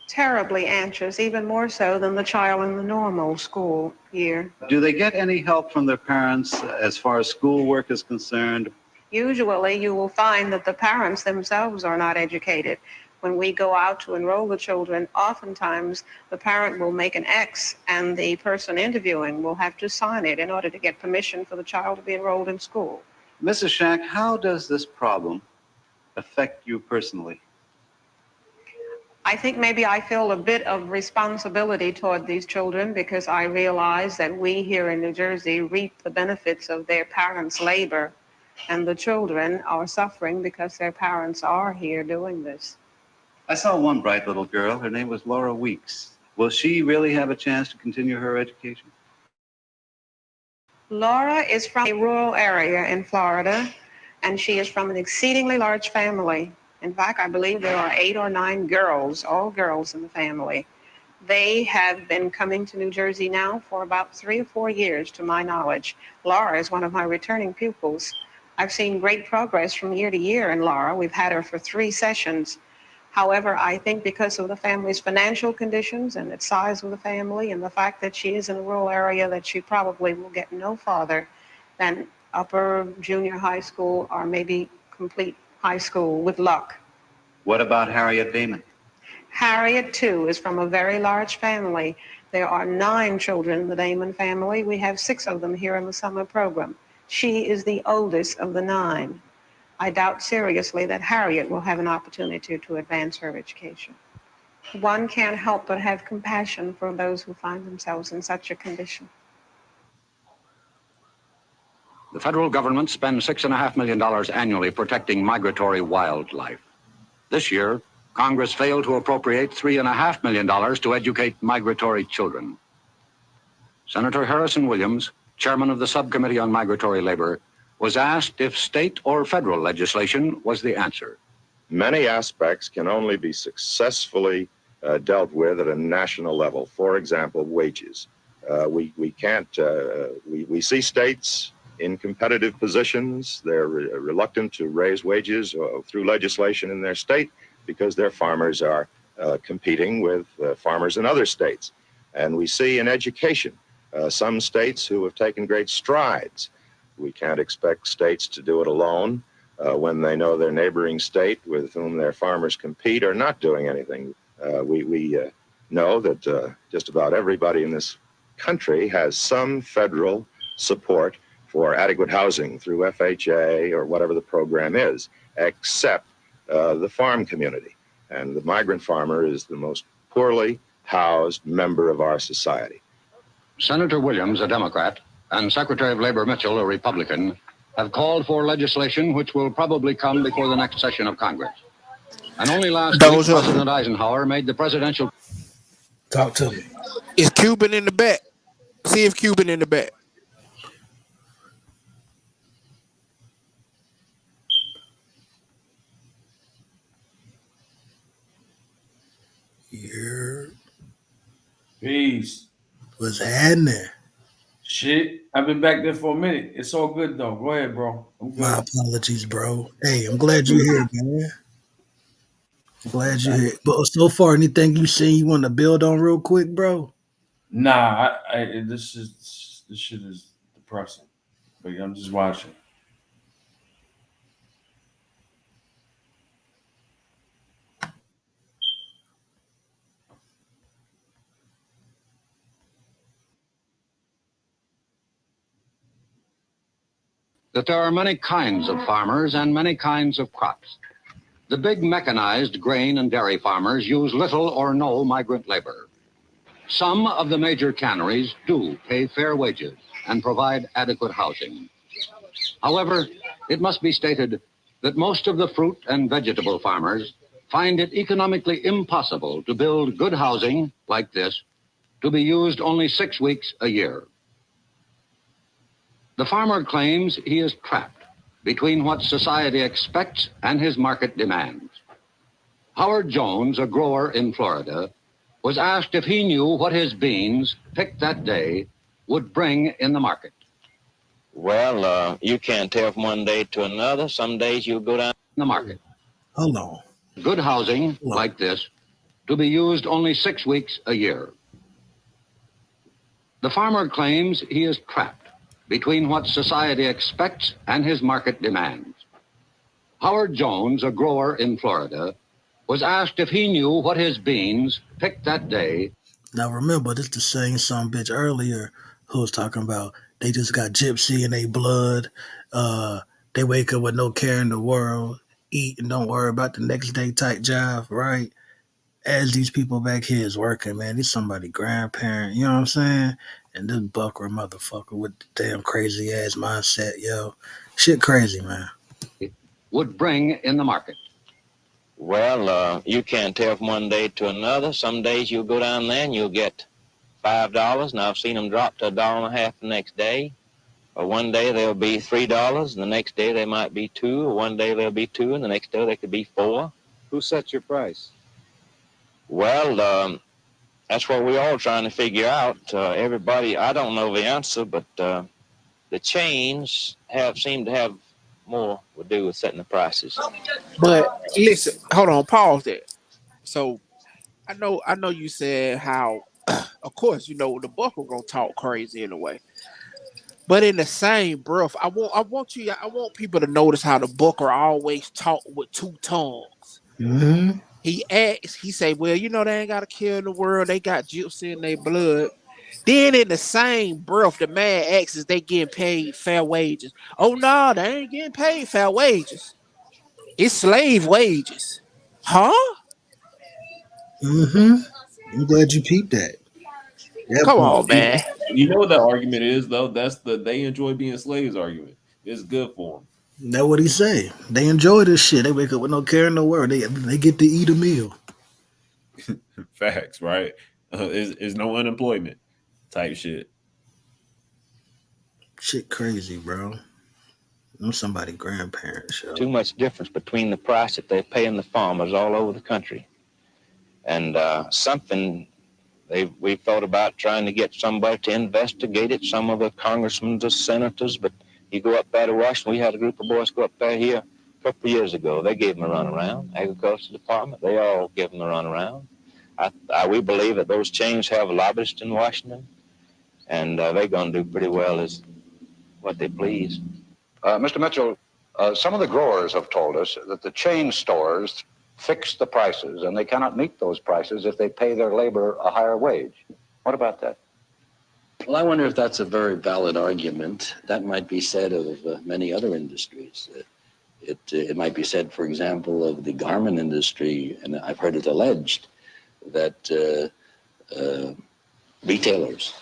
Terribly anxious, even more so than the child in the normal school year. Do they get any help from their parents as far as schoolwork is concerned? Usually you will find that the parents themselves are not educated. When we go out to enroll the children, oftentimes the parent will make an X and the person interviewing will have to sign it in order to get permission for the child to be enrolled in school. Mrs. Shack, how does this problem affect you personally? I think maybe I feel a bit of responsibility toward these children because I realize that we here in New Jersey reap the benefits of their parents' labor, and the children are suffering because their parents are here doing this. I saw one bright little girl. Her name was Laura Weeks. Will she really have a chance to continue her education? Laura is from a rural area in Florida, and she is from an exceedingly large family. In fact, I believe there are 8 or 9 girls, all girls in the family. They have been coming to New Jersey now for about 3 or 4 years, to my knowledge. Laura is one of my returning pupils. I've seen great progress from year to year in Laura. We've had her for 3 sessions. However, I think because of the family's financial conditions and the size of the family and the fact that she is in a rural area, that she probably will get no farther than upper junior high school or maybe complete high school with luck. What about Harriet Damon? Harriet, too, is from a very large family. There are 9 children in the Damon family. We have 6 of them here in the summer program. She is the oldest of the 9. I doubt seriously that Harriet will have an opportunity to advance her education. One can't help but have compassion for those who find themselves in such a condition. The federal government spends $6.5 million annually protecting migratory wildlife. This year, Congress failed to appropriate $3.5 million to educate migratory children. Senator Harrison Williams, chairman of the Subcommittee on Migratory Labor, was asked if state or federal legislation was the answer. Many aspects can only be successfully dealt with at a national level. For example, wages. We see states in competitive positions. They're reluctant to raise wages through legislation in their state because their farmers are competing with farmers in other states. And we see in education some states who have taken great strides. We can't expect states to do it alone when they know their neighboring state with whom their farmers compete are not doing anything. We know that just about everybody in this country has some federal support for adequate housing through FHA or whatever the program is, except the farm community. And the migrant farmer is the most poorly housed member of our society. Senator Williams, a Democrat, and Secretary of Labor Mitchell, a Republican, have called for legislation which will probably come before the next session of Congress. And only last week, President Eisenhower made the presidential... Talk to me. Is Cuban in the back? See if Cuban in the back. Yeah. Peace. What's happening? Shit, I've been back there for a minute. It's all good though. Go ahead, bro. I'm good. My apologies, bro. Hey, I'm glad you're here, man. I'm glad you're here. But so far, anything you seen you want to build on real quick, bro? Nah, this shit is depressing. But I'm just watching. that there are many kinds of farmers and many kinds of crops. The big mechanized grain and dairy farmers use little or no migrant labor. Some of the major canneries do pay fair wages and provide adequate housing. However, it must be stated that most of the fruit and vegetable farmers find it economically impossible to build good housing like this to be used only 6 weeks a year. The farmer claims he is trapped between what society expects and his market demands. Howard Jones, a grower in Florida, was asked if he knew what his beans, picked that day, would bring in the market. Well, you can't tell from one day to another. Some days you'll go down the market. Hold on. Good housing like this to be used only 6 weeks a year. The farmer claims he is trapped between what society expects and his market demands. Howard Jones, a grower in Florida, was asked if he knew what his beans, picked that day. Now remember, this the same son bitch earlier who was talking about they just got gypsy in their blood. They wake up with no care in the world, eat and don't worry about the next day type job, right? As these people back here is working, man, he's somebody's grandparent, you know what I'm saying? And this bucker motherfucker with the damn crazy ass mindset, yo. Shit crazy, man. Would bring in the market. Well, you can't tell from one day to another. Some days you'll go down there and you'll get $5. Now I've seen them drop to $1.50 the next day. Or one day they'll be $3, and the next day they might be $2. Or one day they'll be $2, and the next day they could be $4. Who sets your price? Well, that's what we're all trying to figure out. Everybody, I don't know the answer, but the chains seem to have more to do with setting the prices. But listen, hold on, pause there. So I know you said how of course, the Buck will gonna talk crazy anyway. But in the same breath, I want people to notice how the Booker always talk with two tongues. Mm-hmm. He say, well, they ain't got a care in the world. They got gypsy in their blood. Then in the same breath, the man asks, is they getting paid fair wages? Oh no, they ain't getting paid fair wages. It's slave wages. Huh? Mm-hmm. I'm glad you peeped that. That Come part. on, man. You know what that argument is though? That's the they enjoy being slaves argument. It's good for That's what he say. They enjoy this shit. They wake up with no care in the world. They get to eat a meal. them. Facts, right? Is no unemployment type shit. Shit crazy, bro. I'm somebody grandparents, Too yo. much difference between the price that they're paying the farmers all over the country. And something we thought about trying to get somebody to investigate it, some of the congressmen, the senators, but you go up there to Washington, we had a group of boys go up there here a couple of years ago. They gave them a runaround. Agriculture Department, they all give them a runaround. We believe that those chains have lobbyists in Washington, and they're going to do pretty well as what they please. Mr. Mitchell, some of the growers have told us that the chain stores fix the prices and they cannot meet those prices if they pay their labor a higher wage. What about that? Well, I wonder if that's a very valid argument. That might be said of many other industries. It might be said, for example, of the garment industry, and I've heard it alleged that retailers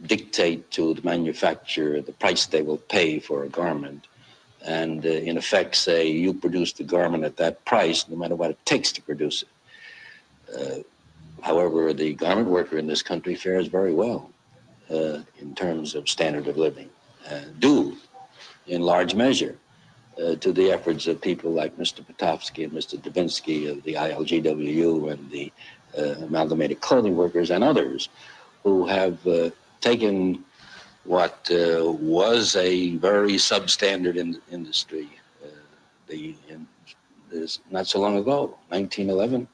dictate to the manufacturer the price they will pay for a garment, and in effect say, you produce the garment at that price, no matter what it takes to produce it. However, the garment worker in this country fares very well in terms of standard of living, due in large measure to the efforts of people like Mr. Potofsky and Mr. Davinsky of the ILGWU and the Amalgamated Clothing Workers and others who have taken what was a very substandard industry not so long ago, 1911,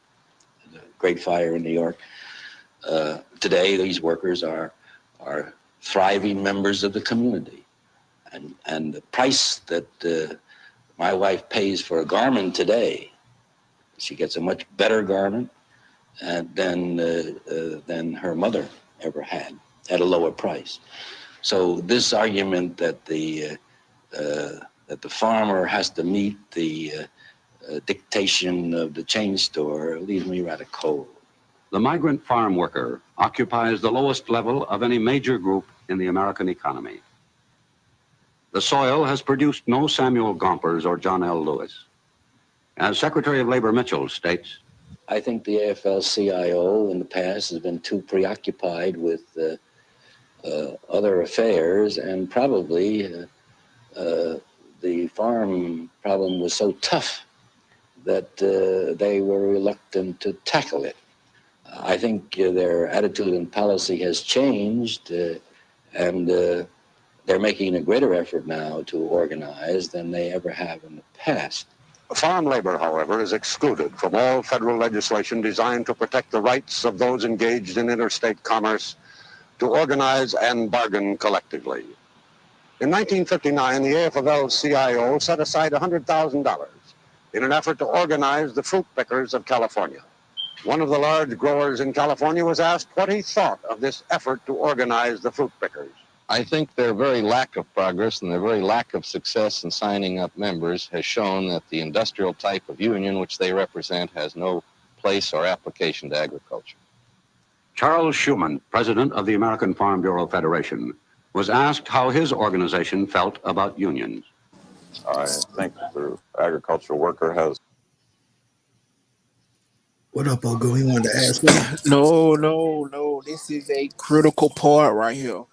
the Great Fire in New York. Today, these workers are thriving members of the community. And the price that my wife pays for a garment today, she gets a much better garment than her mother ever had at a lower price. So this argument that the farmer has to meet the dictation of the chain store leaves me rather cold. The migrant farm worker occupies the lowest level of any major group in the American economy. The soil has produced no Samuel Gompers or John L. Lewis. As Secretary of Labor Mitchell states, I think the AFL-CIO in the past has been too preoccupied with other affairs, and probably the farm problem was so tough that they were reluctant to tackle it. I think their attitude and policy has changed, and they're making a greater effort now to organize than they ever have in the past. Farm labor, however, is excluded from all federal legislation designed to protect the rights of those engaged in interstate commerce to organize and bargain collectively. In 1959, the AFL-CIO set aside $100,000 in an effort to organize the fruit pickers of California. One of the large growers in California was asked what he thought of this effort to organize the fruit pickers. I think their very lack of progress and their very lack of success in signing up members has shown that the industrial type of union which they represent has no place or application to agriculture. Charles Schumann, president of the American Farm Bureau Federation, was asked how his organization felt about unions. I think the agricultural worker has. What up, Ogo? He wanted to ask something. No. This is a critical part right here.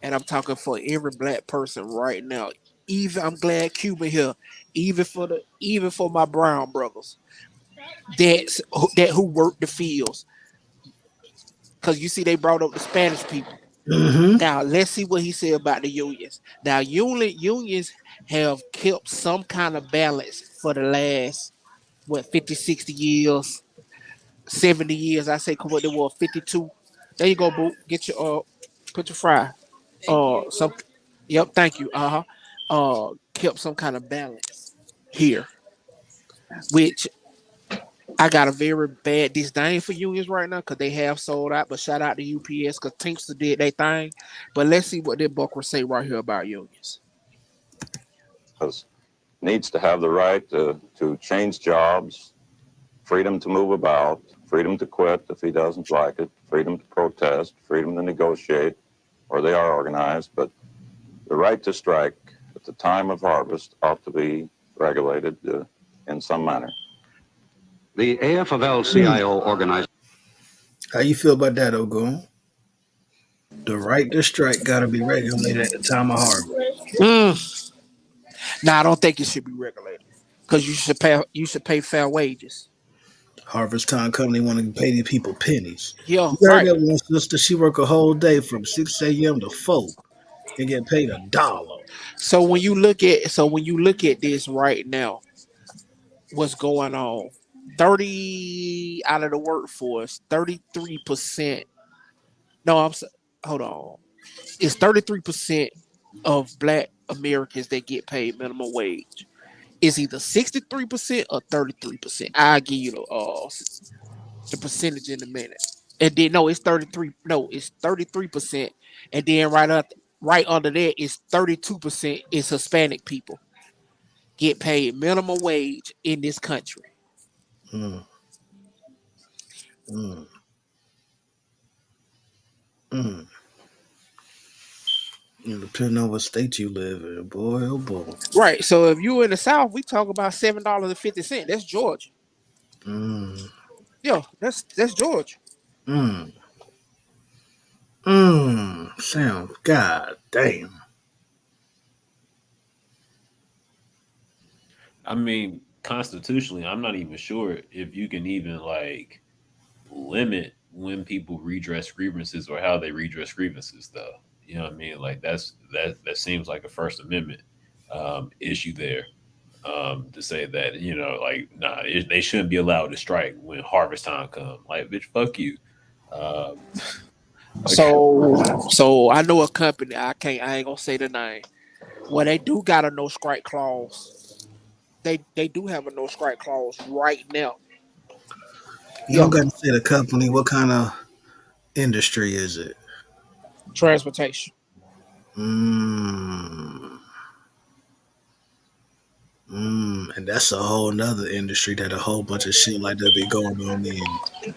And I'm talking for every black person right now. Even I'm glad Cuban here, even for my brown brothers that who work the fields. Cause you see they brought up the Spanish people. Mm-hmm. Now let's see what he said about the unions. Now unions have kept some kind of balance for the last 50, 60 years. 70 years. I say, come what they were 52. There you go, boo. Get your put your fry. Some. Yep, thank you. Kept some kind of balance here, which I got a very bad disdain for unions right now because they have sold out. But shout out to UPS because Teamster did their thing. But let's see what that Buckler say right here about unions. Needs to have the right to change jobs, freedom to move about, freedom to quit if he doesn't like it, freedom to protest, freedom to negotiate, or they are organized. But the right to strike at the time of harvest ought to be regulated in some manner. The AFL-CIO organized. How you feel about that, Ogun? The right to strike got to be regulated at the time of harvest. Nah, I don't think it should be regulated because you should pay fair wages. Harvest time coming, they want to pay these people pennies. Yeah, you heard right. that one sister? She work a whole day from 6 a.m. to 4 and get paid $1. So when you look at this right now, what's going on? 30 out of the workforce, 33%. No, hold on. It's 33% of Black Americans that get paid minimum wage. It's either 63% or 33%. I'll give you the percentage in a minute. And then no, it's 33. No, it's 33%. And then right under that is 32% is Hispanic people get paid minimum wage in this country. Mm. Depending on what state you live in, boy, oh boy. Right. So if you in the South, we talk about $7.50. That's Georgia. Yeah, that's Georgia. Sam, god damn. I mean, constitutionally, I'm not even sure if you can even like limit when people redress grievances or how they redress grievances, though. You know what I mean? Like that seems like a First Amendment issue there. To say that, like, nah, they shouldn't be allowed to strike when harvest time comes. Like, bitch, fuck you. So I know a company. I ain't gonna say the name. Well, they do got a no strike clause. They do have a no strike clause right now. You don't got to say the company. What kind of industry is it? Transportation. And that's a whole nother industry that a whole bunch of shit like that be going on in.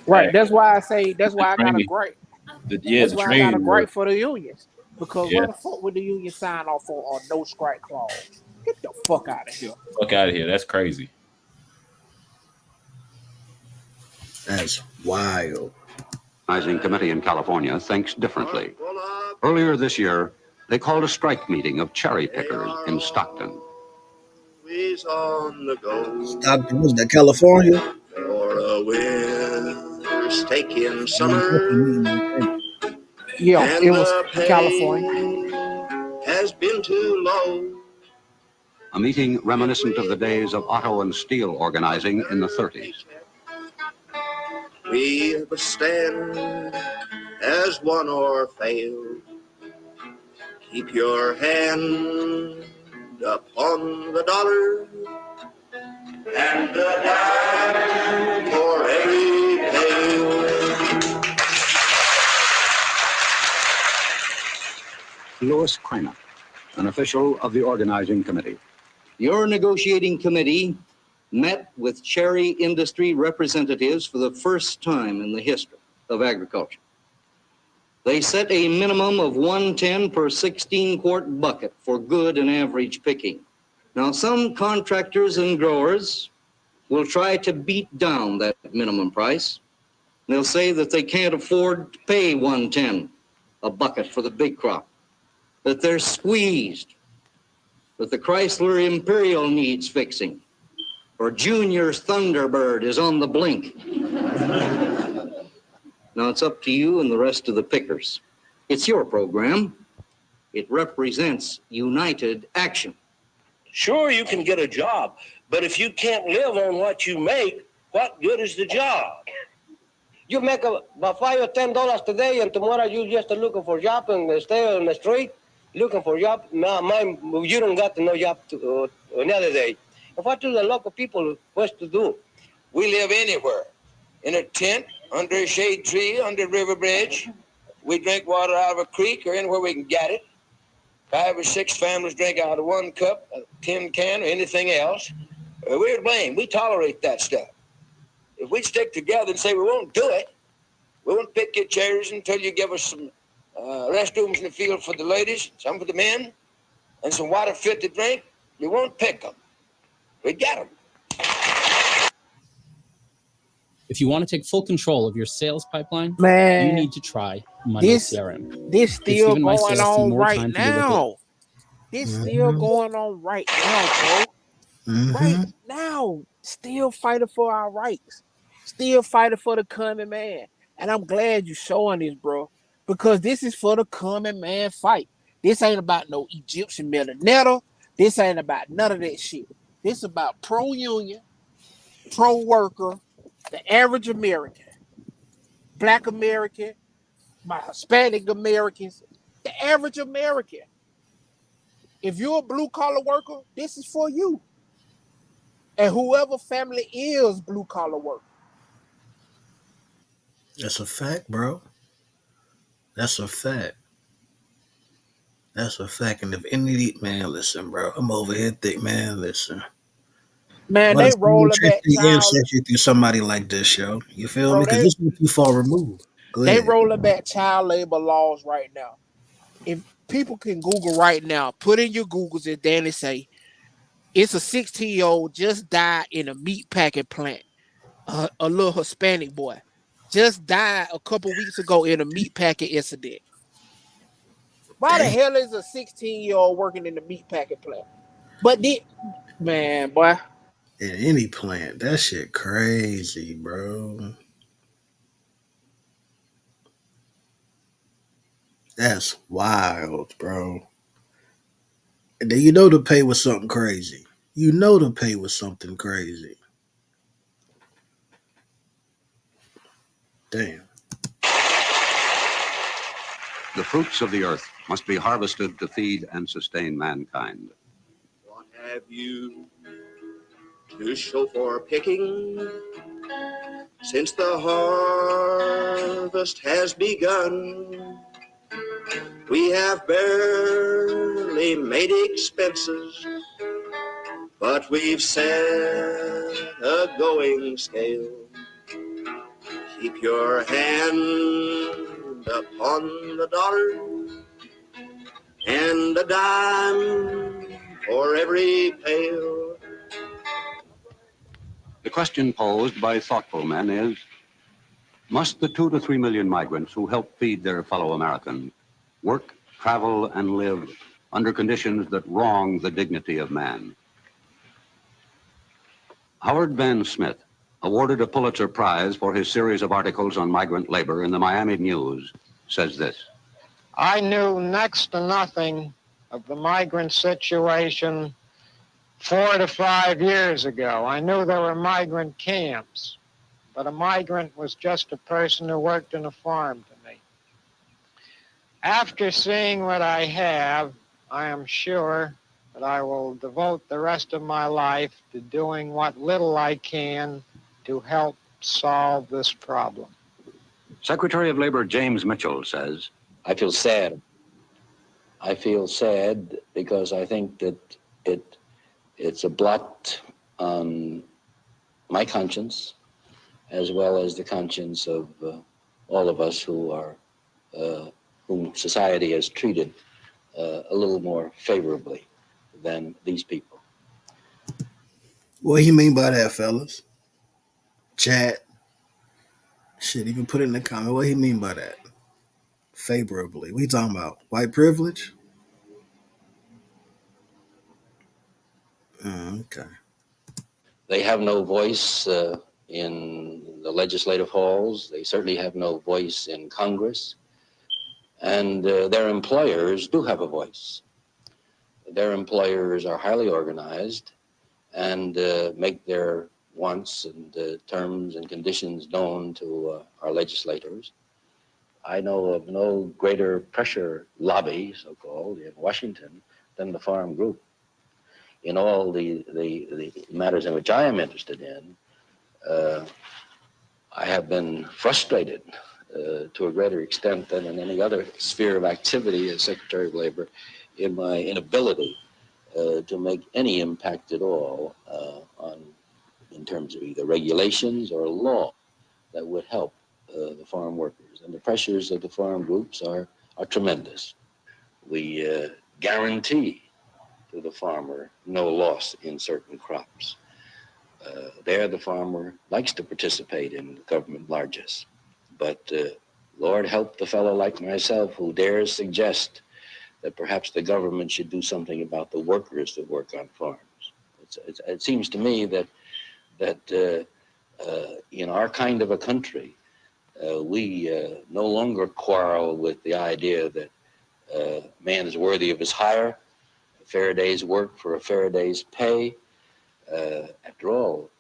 Right. That's why I say. That's why I got a gripe. That's why I got a gripe for the unions. Because why the fuck would the union sign off on no strike clause? Get the fuck out of here. Fuck out of here. That's crazy. That's wild. Organizing committee in California thinks differently. Earlier this year, they called a strike meeting of cherry pickers in Stockton. On the go. Stockton, was that California? For a winter's taking summer. Yeah, and it was the California. Has been too low. A meeting reminiscent of the days of auto and steel organizing in the 30s. We stand as one or fail. Keep your hand upon the dollar and the dime for every pail. Louis Kramer, an official of the organizing committee. Your negotiating committee met with cherry industry representatives for the first time in the history of agriculture. They set a minimum of 110 per 16-quart bucket for good and average picking. Now, some contractors and growers will try to beat down that minimum price. They'll say that they can't afford to pay 110 a bucket for the big crop, that they're squeezed, that the Chrysler Imperial needs fixing, or Junior's Thunderbird is on the blink. Now it's up to you and the rest of the pickers. It's your program. It represents united action. Sure, you can get a job, but if you can't live on what you make, what good is the job? You make about $5 or $10 today, and tomorrow you just looking for job and stay on the street looking for job. You don't got no job another day. And what do the local people supposed to do? We live anywhere, in a tent, under a shade tree, under a river bridge. We drink water out of a creek or anywhere we can get it. 5 or 6 families drink out of one cup, a tin can, or anything else. We're to blame. We tolerate that stuff. If we stick together and say we won't do it, we won't pick your chairs until you give us some restrooms in the field for the ladies, some for the men, and some water fit to drink, we won't pick them. We get them. If you want to take full control of your sales pipeline, you Man, need to try Monday this CRM. this It's still given my going sales team on more right time to do what they now. This still going on right now, bro. Right now, still fighting for our rights, still fighting for the common man. And I'm glad you showing this, bro, because this is for the common man fight. This ain't about no Egyptian millionaire. This ain't about none of that shit. This about pro-union, pro-worker, the average American, Black American, my Hispanic Americans, the average American. If you're a blue-collar worker, this is for you. And whoever family is blue-collar worker. That's a fact, bro. That's a fact. That's a fact. And if any man, listen, bro, I'm over here thick, man. Listen. Man, What they if someone rolling takes back the child, ancestry through somebody like this, yo? You feel me? bro. Because this is too far removed. Go They ahead. rolling back child labor laws right now. If people can Google right now, put in your Googles and Danny say, it's a 16-year-old just died in a meat packing plant. A little Hispanic boy just died a couple weeks ago in a meat packing incident. Why the Damn. hell is a 16-year-old working in the meat packing plant? But man, boy. In any plant. That shit crazy, bro. That's wild, bro. And then you know the pay was something crazy. You know the pay was something crazy. Damn. The fruits of the earth must be harvested to feed and sustain mankind. What have you to show for picking since the harvest has begun? We have barely made expenses, but we've set a going scale. Keep your hand upon the dollar and a dime for every pail. The question posed by thoughtful men is, must the 2 to 3 million migrants who help feed their fellow Americans work, travel, and live under conditions that wrong the dignity of man? Howard Van Smith, awarded a Pulitzer Prize for his series of articles on migrant labor in the Miami News, says this. I knew next to nothing of the migrant situation 4 to 5 years ago. I knew there were migrant camps, but a migrant was just a person who worked in a farm to me. After seeing what I have, I am sure that I will devote the rest of my life to doing what little I can to help solve this problem. Secretary of Labor James Mitchell says, I feel sad. I feel sad because I think that it's a blot on my conscience as well as the conscience of all of us who are whom society has treated a little more favorably than these people. What do you mean by that, fellas? Chat. Shit, even put it in the comment. What do you mean by that? Favorably. What you talking about? White privilege? Okay. They have no voice in the legislative halls. They certainly have no voice in Congress. And their employers do have a voice. Their employers are highly organized and make their wants and terms and conditions known to our legislators. I know of no greater pressure lobby, so-called, in Washington than the farm group. In all the matters in which I am interested in, I have been frustrated to a greater extent than in any other sphere of activity as Secretary of Labor in my inability to make any impact at all in terms of either regulations or law that would help the farm workers. And the pressures of the farm groups are tremendous. We guarantee to the farmer no loss in certain crops. There, the farmer likes to participate in government largesse. But Lord help the fellow like myself who dares suggest that perhaps the government should do something about the workers that work on farms. It seems to me that in our kind of a country, we no longer quarrel with the idea that man is worthy of his hire, a fair day's work for a fair day's pay. After all,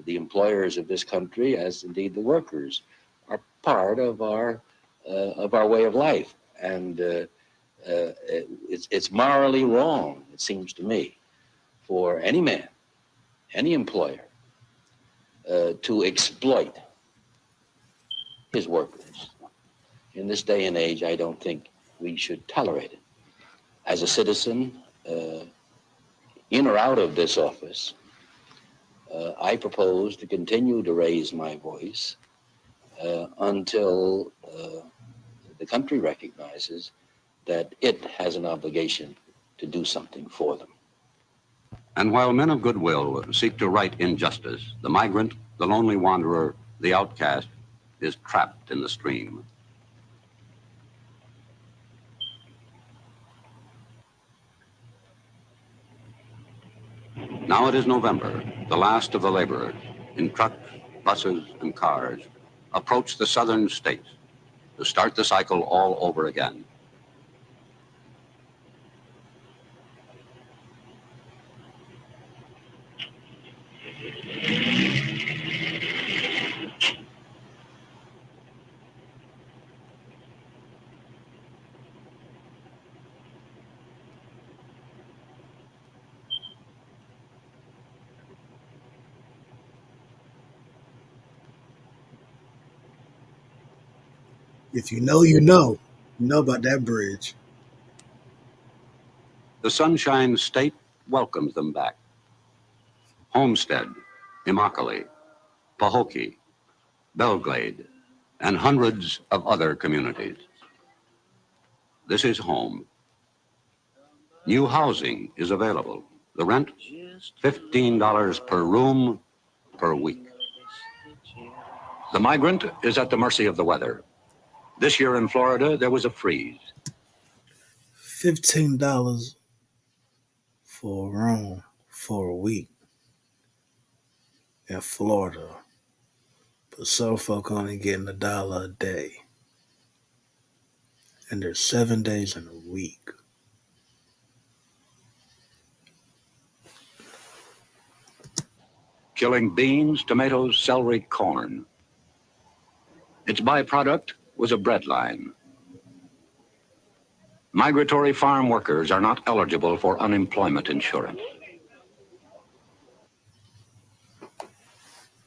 the employers of this country, as indeed the workers, are part of our way of life, and it's morally wrong, it seems to me, for any man, any employer, to exploit his workers. In this day and age, I don't think we should tolerate it. As a citizen, in or out of this office, I propose to continue to raise my voice until the country recognizes that it has an obligation to do something for them. And while men of goodwill seek to right injustice, the migrant, the lonely wanderer, the outcast, is trapped in the stream. Now it is November. The last of the laborers, in trucks, buses, and cars, approach the southern states to start the cycle all over again. If you know, you know. You know about that bridge. The Sunshine State welcomes them back. Homestead, Immokalee, Pahokee, Belglade, and hundreds of other communities. This is home. New housing is available. The rent, $15 per room per week. The migrant is at the mercy of the weather. This year in Florida, there was a freeze. $15 for a room for a week in Florida. But some folk only getting $1 a day. And there's 7 days in a week. Killing beans, tomatoes, celery, corn. Its byproduct was a bread line. Migratory farm workers are not eligible for unemployment insurance.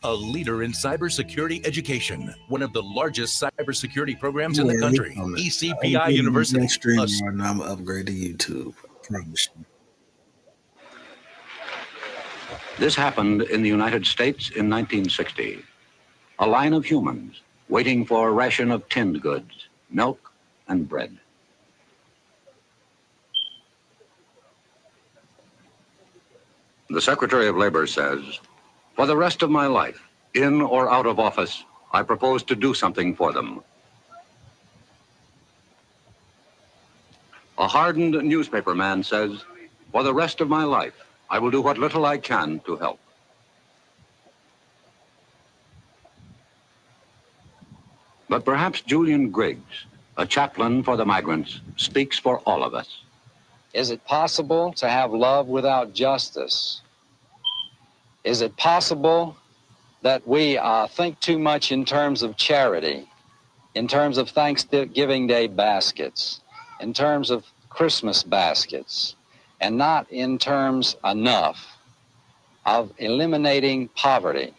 A leader in cybersecurity education, one of the largest cybersecurity programs in the country, ECPI University. Right now, I'm going to upgrade to YouTube. I promise you. This happened in the United States in 1960. A line of humans waiting for a ration of tinned goods, milk and bread. The Secretary of Labor says, for the rest of my life, in or out of office, I propose to do something for them. A hardened newspaper man says, for the rest of my life, I will do what little I can to help. But perhaps Julian Griggs, a chaplain for the migrants, speaks for all of us. Is it possible to have love without justice? Is it possible that we think too much in terms of charity, in terms of Thanksgiving Day baskets, in terms of Christmas baskets, and not in terms enough of eliminating poverty?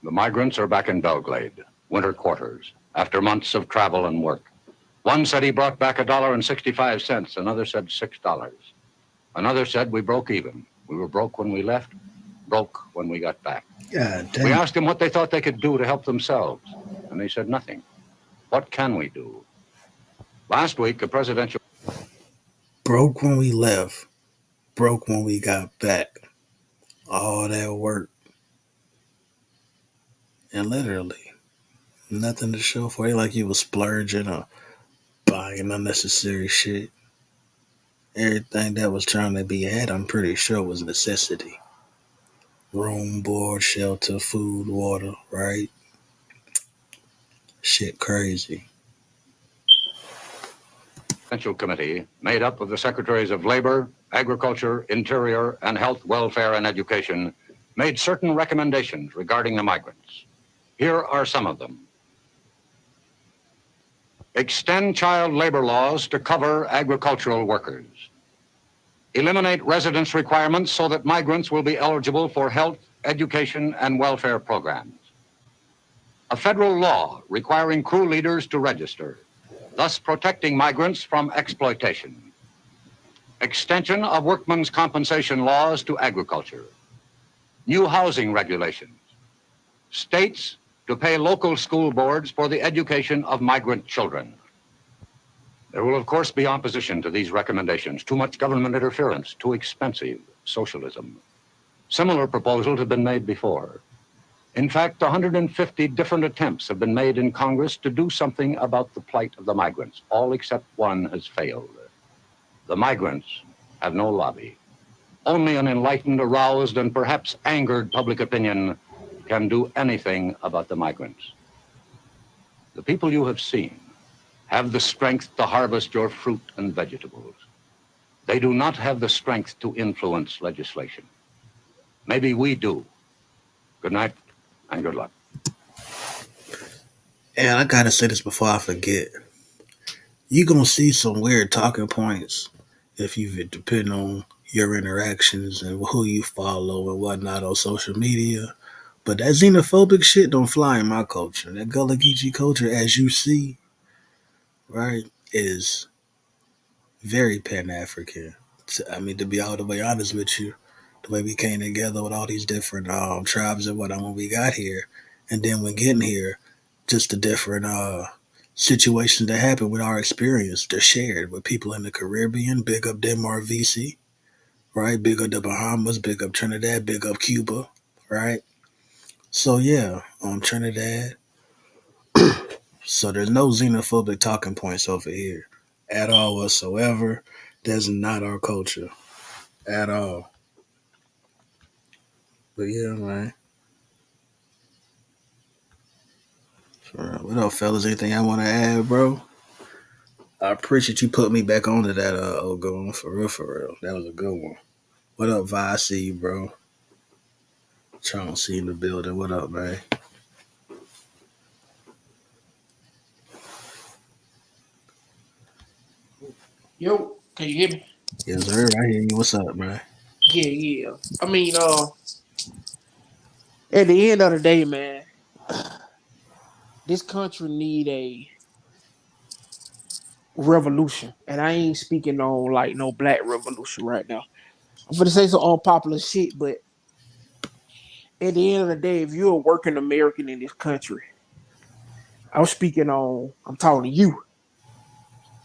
The migrants are back in Belgrade, winter quarters, after months of travel and work. One said he brought back $1.65. Another said $6. Another said we broke even. We were broke when we left, broke when we got back. God damn. We asked them what they thought they could do to help themselves, and they said nothing. What can we do? Last week, a presidential... Broke when we left, broke when we got back. All that work. And literally, nothing to show for it. Like you was splurging or buying unnecessary shit. Everything that was trying to be had, I'm pretty sure, was necessity. Room, board, shelter, food, water, right? Shit crazy. Presidential Committee, made up of the Secretaries of Labor, Agriculture, Interior, and Health, Welfare, and Education, made certain recommendations regarding the migrants. Here are some of them. Extend child labor laws to cover agricultural workers. Eliminate residence requirements so that migrants will be eligible for health, education, and welfare programs. A federal law requiring crew leaders to register, thus protecting migrants from exploitation. Extension of workmen's compensation laws to agriculture. New housing regulations. States to pay local school boards for the education of migrant children. There will, of course, be opposition to these recommendations. Too much government interference, too expensive, socialism. Similar proposals have been made before. In fact, 150 different attempts have been made in Congress to do something about the plight of the migrants. All except one has failed. The migrants have no lobby. Only an enlightened, aroused, and perhaps angered public opinion can do anything about the migrants. The people you have seen have the strength to harvest your fruit and vegetables. They do not have the strength to influence legislation. Maybe we do. Good night and good luck. And I gotta say this before I forget. You're gonna see some weird talking points if you depend on your interactions and who you follow and whatnot on social media. But that xenophobic shit don't fly in my culture. That Gullah Geechee culture, as you see, right, is very Pan-African. I mean, to be all the way honest with you, the way we came together with all these different tribes and whatnot when we got here, and then when getting here, just the different situations that happen with our experience, they're shared with people in the Caribbean. Big up Denmark, VC, right? Big up the Bahamas, big up Trinidad, big up Cuba, right? So yeah, Trinidad. So there's no xenophobic talking points over here at all whatsoever. That's not our culture at all. But yeah, man. What up, fellas? Anything I want to add, bro? I appreciate you putting me back onto that Ogun, for real, for real. That was a good one. What up, Vi? I see you, bro. Trying to see in the building. What up, man? Yo, can you hear me? Yes, sir. I hear you. What's up, man? Yeah. I mean, at the end of the day, man, this country need a revolution. And I ain't speaking on like no black revolution right now. I'm gonna say some unpopular shit, but at the end of the day, if you're a working American in this country, I'm talking to you.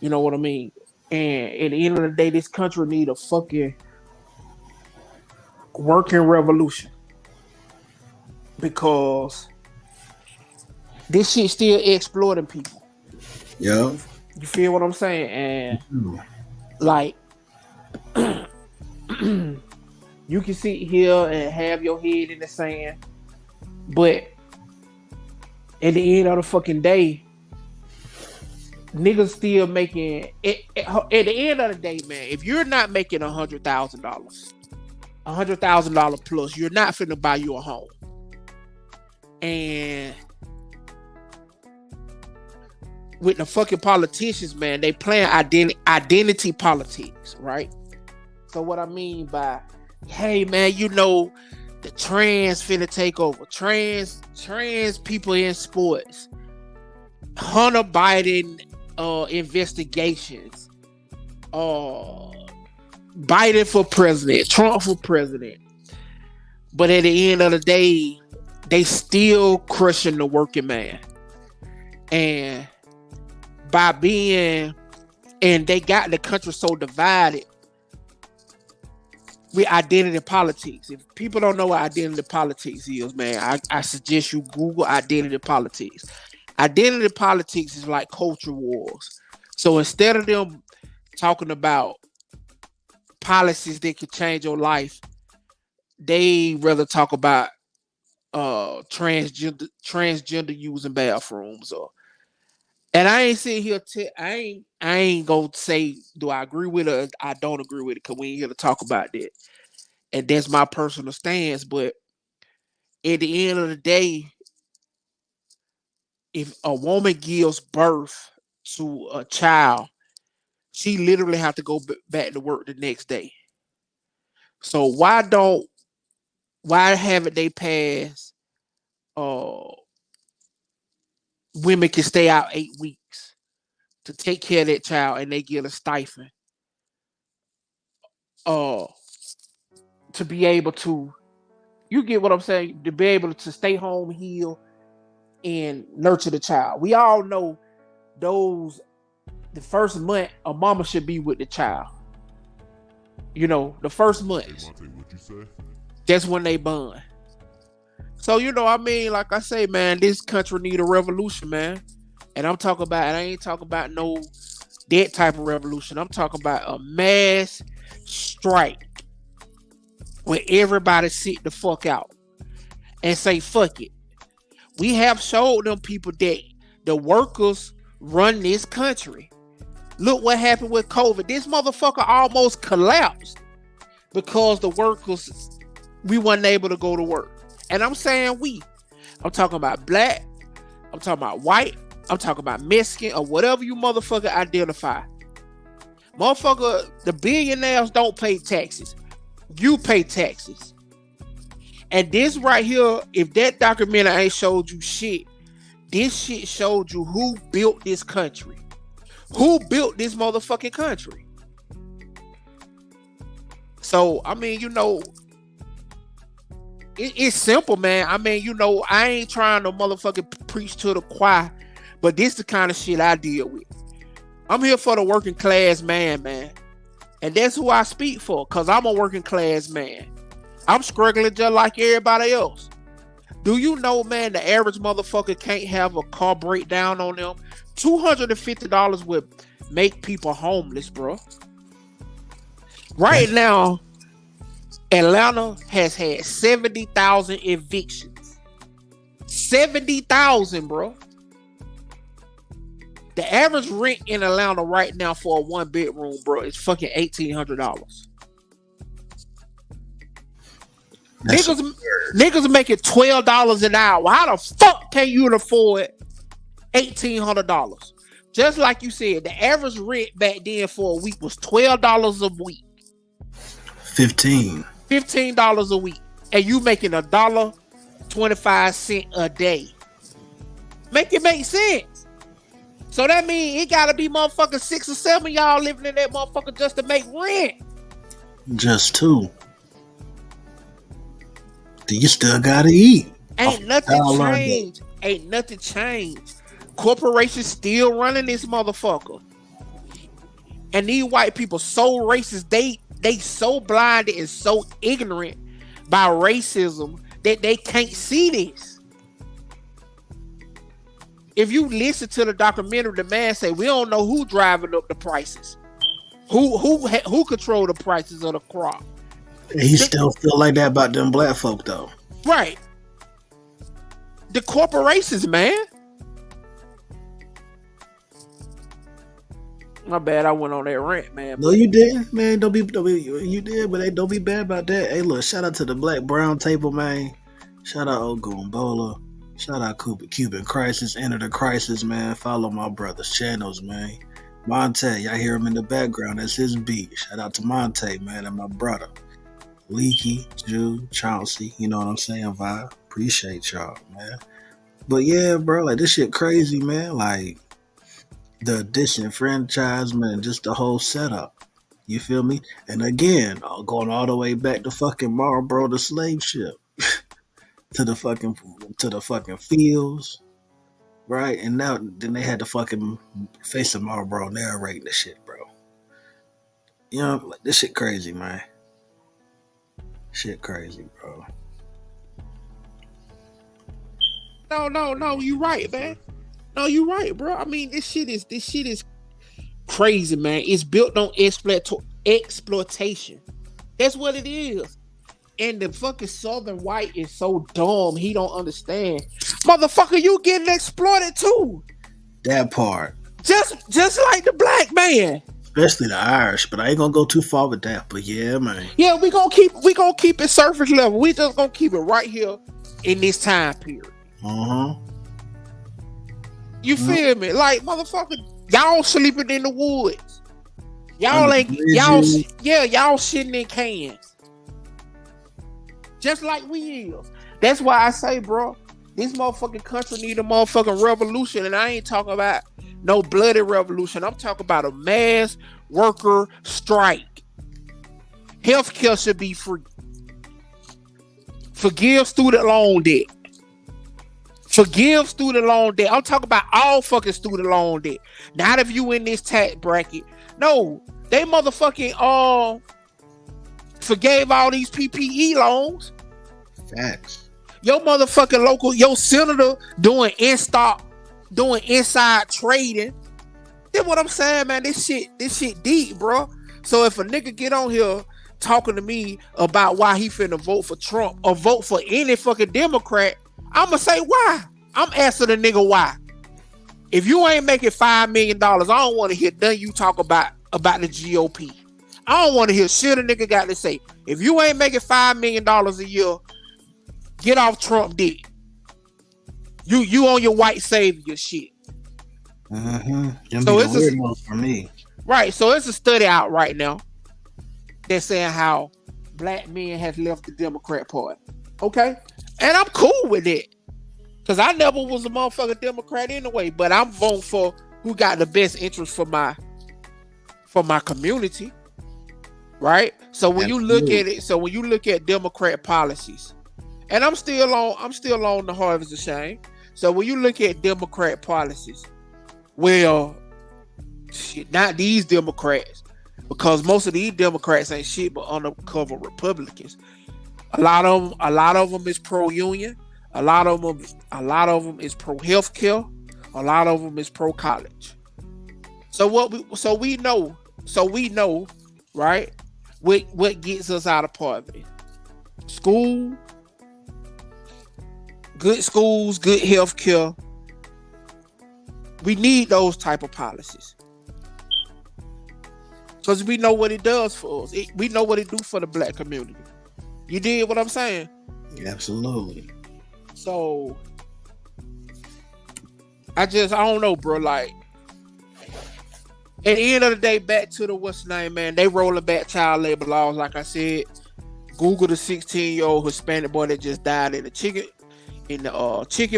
You know what I mean? And at the end of the day, this country need a fucking working revolution. Because this shit still exploiting people. Yeah. You feel what I'm saying? And like you can sit here and have your head in the sand, but at the end of the fucking day, niggas still making it. At the end of the day, man, if you're not making $100,000 $100,000 plus, you're not finna buy you a home. And with the fucking politicians, man, they playing identity politics, right? So what I mean by, hey man, you know, the trans finna take over. Trans people in sports. Hunter Biden investigations. Biden for president, Trump for president. But at the end of the day, they still crushing the working man. And by being, and they got the country so divided with identity politics. If people don't know what identity politics is, man, I suggest you Google identity politics. Identity politics is like culture wars. So instead of them talking about policies that could change your life, they rather talk about transgender using bathrooms. And I ain't sitting here I ain't gonna say do I agree with it or I don't agree with it, because we ain't here to talk about that. And that's my personal stance. But at the end of the day, if a woman gives birth to a child, she literally have to go back to work the next day. So why haven't they passed women can stay out 8 weeks to take care of that child and they get a stipend to be able to, you get what I'm saying, to be able to stay home, heal, and nurture the child. We all know the first month a mama should be with the child. You know, the first month. That's when they bond. So, you know, I mean, like I say, man, this country need a revolution, man. And I ain't talking about no that type of revolution. I'm talking about a mass strike where everybody sit the fuck out and say, fuck it. We have showed them people that the workers run this country. Look what happened with COVID. This motherfucker almost collapsed because the workers, we weren't able to go to work. And I'm saying we. I'm talking about black. I'm talking about white. I'm talking about Mexican or whatever you motherfucker identify. Motherfucker, the billionaires don't pay taxes. You pay taxes. And this right here, if that documentary ain't showed you shit, this shit showed you who built this country. Who built this motherfucking country? So, I mean, you know, it's simple, man. I mean, you know, I ain't trying to motherfucking preach to the choir, but this the kind of shit I deal with. I'm here for the working class man. And that's who I speak for, because I'm a working class man. I'm struggling just like everybody else. Do you know, man, the average motherfucker can't have a car breakdown on them? $250 would make people homeless, bro. Right now, Atlanta has had 70,000 evictions. 70,000, bro. The average rent in Atlanta right now for a 1-bedroom, bro, is fucking $1,800. Niggas making $12 an hour. How the fuck can you afford $1,800? Just like you said, the average rent back then for a week was $12 a week. $15 a week. And you making $1.25 a day. Make it make sense. So that means it gotta be motherfucking 6 or 7 y'all living in that motherfucker just to make rent. Just 2. You still gotta eat. Ain't nothing changed. Ain't nothing changed. Corporations still running this motherfucker. And these white people so racist, they so blinded and so ignorant by racism that they can't see this. If you listen to the documentary, the man say, we don't know who driving up the prices. Who control the prices of the crop. He still feel like that about them black folk, though. Right. The corporations, man. My bad, I went on that rant, man. No, you didn't, man. Don't be you did, but don't be bad about that. Hey, look, shout out to the Black Brown Table, man. Shout out Ogumbola. Shout out Cuban Crisis, Enter the Crisis, man. Follow my brother's channels, man. Monte, y'all hear him in the background. That's his beat. Shout out to Monte, man, and my brother. Leaky, Jew, Chauncey, you know what I'm saying, Vibe? Appreciate y'all, man. But yeah, bro, like this shit crazy, man. Like the disenfranchisement and just the whole setup. You feel me? And again, going all the way back to fucking Marlboro, the slave ship, to the fucking fields, right? And now then they had to fucking face of Marlboro narrating the shit, bro. You know, like this shit crazy, man. Shit crazy, bro. No, you right, man. No, you right, bro. I mean, this shit is crazy, man. It's built on exploitation. That's what it is. And the fucking Southern white is so dumb, he don't understand. Motherfucker, you getting exploited too. That part. Just like the black man. Especially the Irish, but I ain't gonna go too far with that. But yeah, man. Yeah, we gonna keep it surface level. We just gonna keep it right here in this time period. You feel me? Like, motherfucker, y'all sleeping in the woods. Y'all shitting in cans. Just like we is. That's why I say, bro, this motherfucking country need a motherfucking revolution, and I ain't talking about no bloody revolution. I'm talking about a mass worker strike. Healthcare should be free. Forgive student loan debt. Forgive student loan debt. I'm talking about all fucking student loan debt. Not if you in this tax bracket. No, they motherfucking forgave all these PPE loans. Facts. Your motherfucking your senator doing inside trading. That's what I'm saying, man. This shit deep, bro. So if a nigga get on here talking to me about why he finna vote for Trump or vote for any fucking Democrat, I'ma say why. I'm asking the nigga why. If you ain't making $5 million, I don't want to hear nothing you talk about the GOP. I don't want to hear shit a nigga got to say. If you ain't making $5 million a year, get off Trump dick. You on your white savior shit. So it's for me. Right. So it's a study out right now. They're saying how black men has left the Democrat Party. Okay. And I'm cool with it. Because I never was a motherfucking Democrat anyway. But I'm voting for who got the best interest for my community. Right? So when you look at it, when you look at Democrat policies, and I'm still on the harvest of shame. So when you look at Democrat policies, well, shit, not these Democrats, because most of these Democrats ain't shit but undercover Republicans. A lot of them is pro-union. A lot of them is pro-healthcare. A lot of them is pro-college. So we know, right? What gets us out of poverty? School, good schools, good healthcare. We need those type of policies. Because we know what it does for us. We know what it do for the black community. You did what I'm saying? Absolutely. So I don't know, bro. Like, at the end of the day, back to the what's the name, man. They rolling back child labor laws, like I said. Google the 16-year-old Hispanic boy that just died in the chicken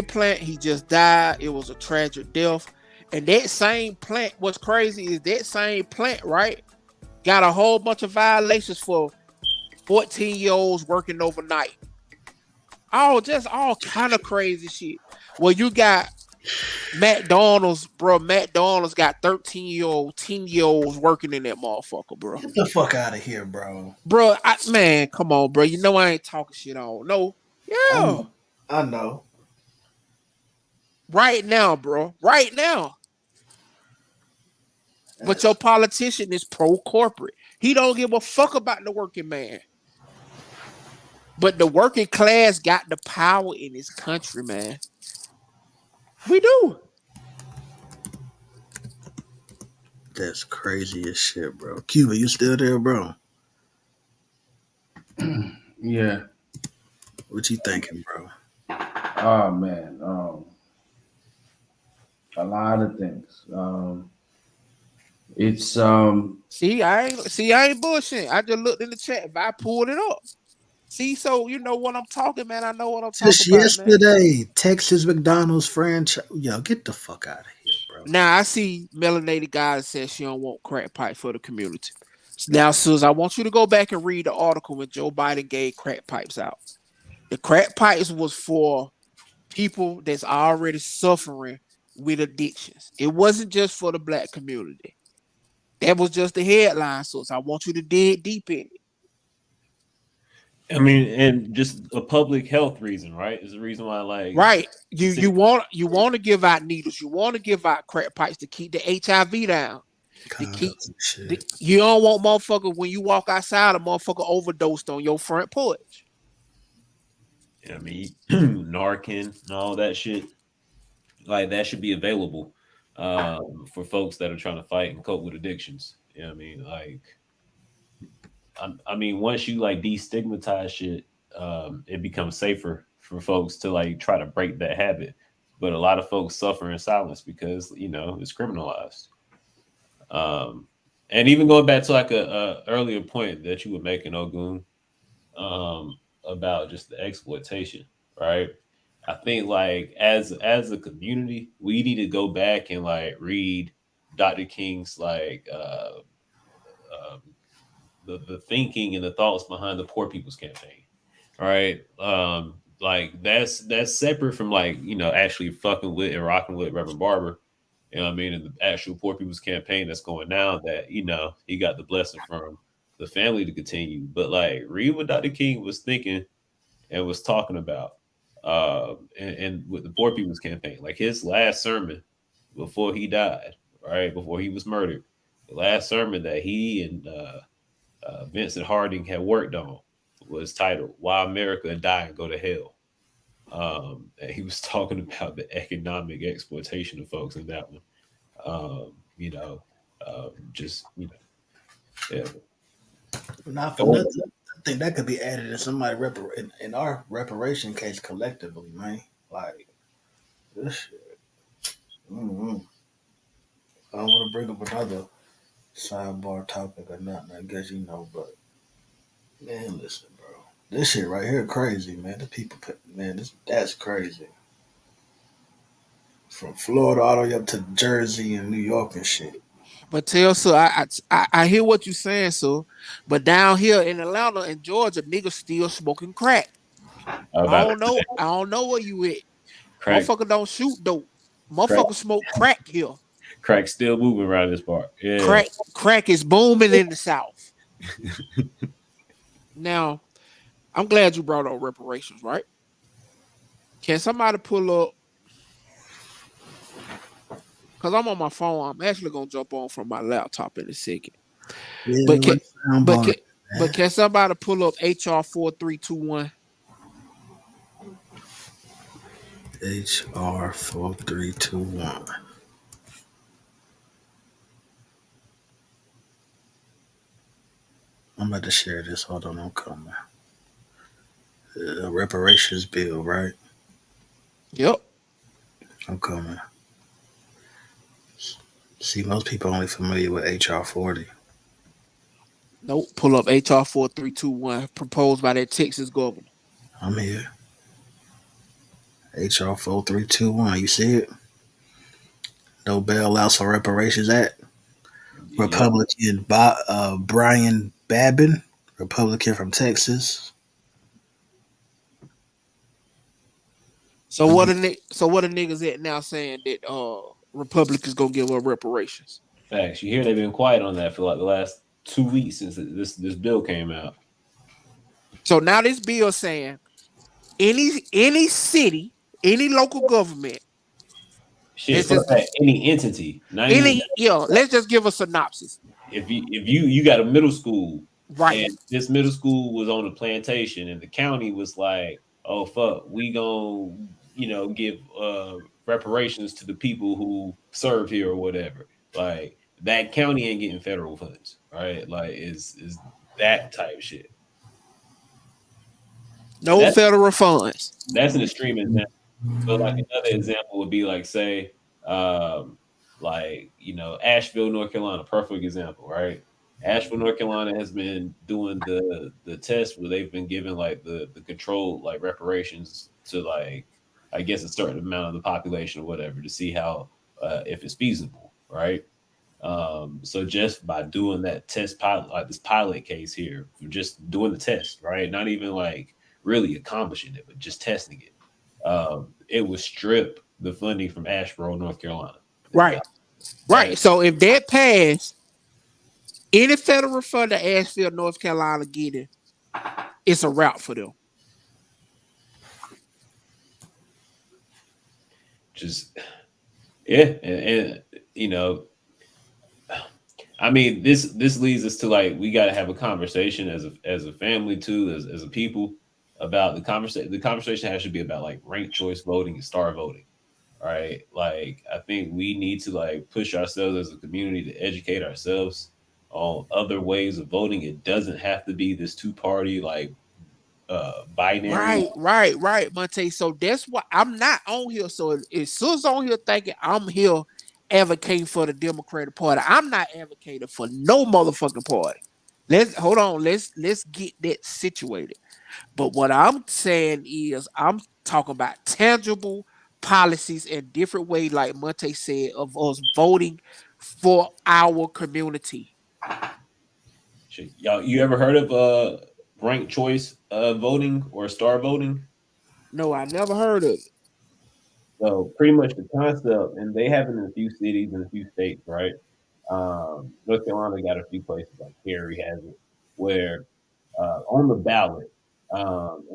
plant. He just died. It was a tragic death. And that same plant, what's crazy is that same plant, right, got a whole bunch of violations for 14-year-olds working overnight. All kind of crazy shit. Well, you got McDonald's, bro. McDonald's got 13-year-old, 10-year-olds working in that motherfucker, bro. Get the fuck out of here, bro. Bro, man, come on, bro. You know I ain't talking shit on. No. Yeah. I know. Right now, bro. Right now. But your politician is pro-corporate. He don't give a fuck about the working man. But the working class got the power in this country, man. We do. That's crazy as shit, bro. Cuba, you still there, bro? Yeah. What you thinking, bro? Oh man. A lot of things. It's See, I ain't bullshit. I just looked in the chat, but I pulled it up. See, so you know what I'm talking, man. I know what I'm talking Just about, man. yesterday, Texas McDonald's franchise. Yo, get the fuck out of here, bro. Now I see melanated guys says she don't want crack pipe for the community. Now, Susan, I want you to go back and read the article when Joe Biden gave crack pipes out. The crack pipes was for people that's already suffering with addictions. It wasn't just for the black community. That was just the headline, so I want you to dig deep in it. I mean, and just a public health reason, right? Is the reason why, like, Right. You want to give out needles. You want to give out crack pipes to keep the HIV down. To keep you don't want motherfucker when you walk outside, a motherfucker overdosed on your front porch. I mean, Narcan and all that shit, like that should be available for folks that are trying to fight and cope with addictions. You know what I mean? Like, I mean, once you like destigmatize shit, it becomes safer for folks to like try to break that habit. But a lot of folks suffer in silence because it's criminalized. Um, and even going back to like a earlier point that you were making, Ogun, about just the exploitation, right? I think like as a community, we need to go back and like read Dr. King's like um, the thinking and the thoughts behind the Poor People's Campaign, right? Like that's separate from like actually fucking with and rocking with Reverend Barber. You know what I mean? And the actual Poor People's Campaign that's going now that he got the blessing from the family to continue. But like read what Dr. King was thinking and was talking about and with the Poor People's Campaign. Like his last sermon before he died, right? Before he was murdered. The last sermon that he and Vincent Harding had worked on was titled "Why America Die and Go to Hell." And he was talking about the economic exploitation of folks in that one. Just yeah. Not for nothing. I think that could be added in somebody in our reparation case collectively, man. Like this shit. Mm-hmm. I don't want to bring up another sidebar topic or nothing. I guess but man, listen, bro. This shit right here crazy, man. The people, man, that's crazy. From Florida all the way up to Jersey and New York and shit. But tell so I hear what you're saying, so but down here in Atlanta and Georgia, niggas still smoking crack. I don't know. I don't know where you at. Crack. Motherfucker don't shoot dope. Motherfucker smoke crack here. Crack still moving around this part. Yeah. Crack is booming in the South. Now, I'm glad you brought up reparations, right? Can somebody pull up? Because I'm on my phone. I'm actually gonna jump on from my laptop in a second. Yeah, but can somebody pull up HR 4321? HR 4321. I'm about to share this. Hold on, I'm coming. Reparations bill, right? Yep. I'm coming. See, most people only familiar with HR 40. Nope. Pull up HR 4321 proposed by that Texas governor. I'm here. HR 4321. You see it? No Bailouts or Reparations Act. Yep. Republican Brian Babin, Republican from Texas. So what are niggas at now saying that Republicans gonna give up reparations? Facts. You hear they've been quiet on that for like the last 2 weeks since this bill came out. So now this bill saying any city, any local government, shit, any entity, let's just give a synopsis. If you got a middle school, right, and this middle school was on a plantation, and the county was like, "Oh fuck, we gonna give reparations to the people who served here or whatever." Like that county ain't getting federal funds, right? Like is that type of shit. No federal funds. That's an extreme example. So like another example would be like say, like Asheville, North Carolina, perfect example, right? Asheville, North Carolina has been doing the test where they've been giving like the controlled like reparations to like I guess a certain amount of the population or whatever to see how if it's feasible, right? So just by doing that test pilot, like this pilot case here, just doing the test, right? Not even like really accomplishing it, but just testing it. It would strip the funding from Asheboro, North Carolina. Right. Right. So if that passed, any federal fund that Asheville, North Carolina getting, it's a route for them. Just and I mean this leads us to like we got to have a conversation as a family too, as a people about the conversation. The conversation has to be about like ranked choice voting and star voting. Right. Like I think we need to like push ourselves as a community to educate ourselves on other ways of voting. It doesn't have to be this two-party like binary. Right, Monte. So that's why I'm not on here. So if Sus on here thinking I'm here advocating for the Democratic Party, I'm not advocating for no motherfucking party. Let's hold on. Let's get that situated. But what I'm saying is I'm talking about tangible policies and different ways, like Monte said, of us voting for our community. Y'all, you ever heard of ranked choice voting or star voting? No, I never heard of it. So pretty much the concept, and they have it in a few cities and a few states, right? North Carolina got a few places like Cary has it, where on the ballot,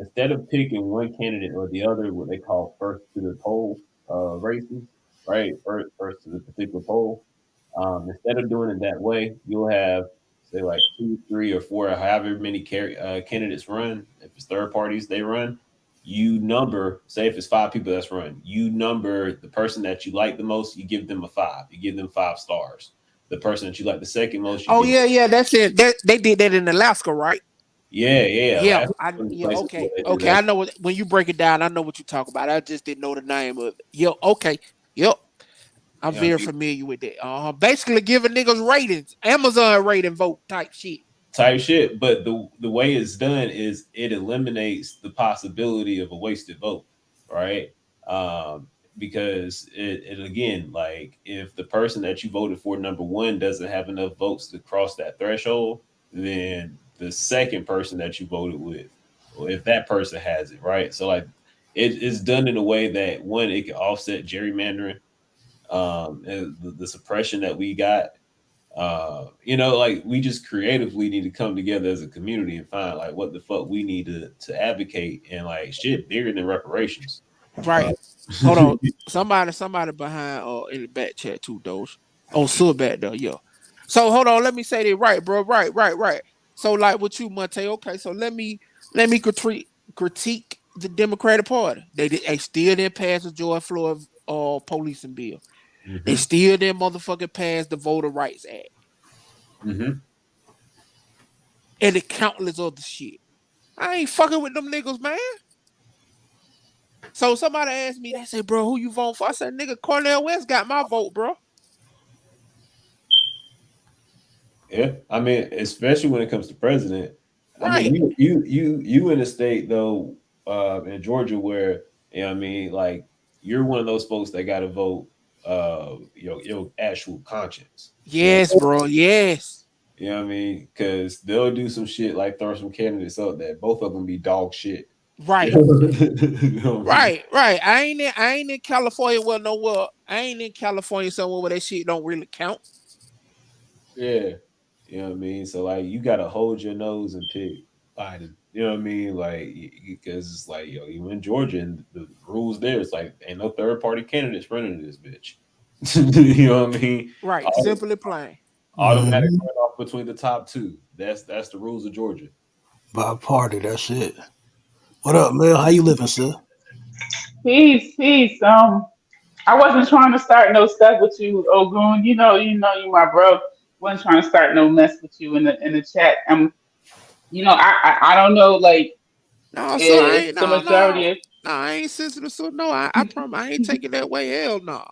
instead of picking one candidate or the other, what they call first to the poll races, right? First to the particular poll. Instead of doing it that way, you'll have say like 2, 3, or 4, or however many candidates run. If it's third parties they run, you number. Say if it's 5 people that's run, you number the person that you like the most. You give them a 5. You give them 5 stars. The person that you like the second most. Yeah, that's it. They did that in Alaska, right? Yeah. Yeah, okay. I know when you break it down, I know what you talk about. I just didn't know the name of it. Yep. I'm very familiar with that. Basically giving niggas ratings, Amazon rating vote type shit. But the way it's done is it eliminates the possibility of a wasted vote, right? Because it again, like if the person that you voted for number 1 doesn't have enough votes to cross that threshold, then the second person that you voted with, or if that person has it, right? So like it's done in a way that one, it can offset gerrymandering, and the suppression that we got. Like we just creatively need to come together as a community and find like what the fuck we need to advocate and like shit bigger than reparations. Right. Hold on. Somebody behind in the back chat too, those. Oh, so back there, yeah. So hold on, let me say that right, bro. Right. So like with you, Monte, okay, so let me critique the Democratic Party. They still didn't pass the George Floyd policing bill. Mm-hmm. They still didn't motherfucking pass the Voter Rights Act. Mm-hmm. And the countless other shit. I ain't fucking with them niggas, man. So somebody asked me, they say, bro, who you vote for? I said, nigga, Cornel West got my vote, bro. Yeah, I mean, especially when it comes to president. Right. I mean, you in a state though, in Georgia where like you're one of those folks that got to vote, your actual conscience. Yes, bro. Yes. You know what I mean? Because they'll do some shit like throw some candidates up that both of them be dog shit. Right. Right. I ain't in California. I ain't in California somewhere where that shit don't really count. Yeah. You know what I mean? So like you gotta hold your nose and pick Biden. You know what I mean? Like because it's like, you in Georgia and the rules there, it's like ain't no third party candidates running this bitch. You know what I mean? Right. Simply plain. Automatic runoff between the top 2. That's the rules of Georgia. By party, that's it. What up, Mel? How you living, sir? Peace. I wasn't trying to start no stuff with you, Ogun. You my bro. Wasn't trying to start no mess with you in the chat. I don't know, like No, so I if ain't the majority of no, I ain't sensitive. So no, I promise I ain't taking that way. Hell no.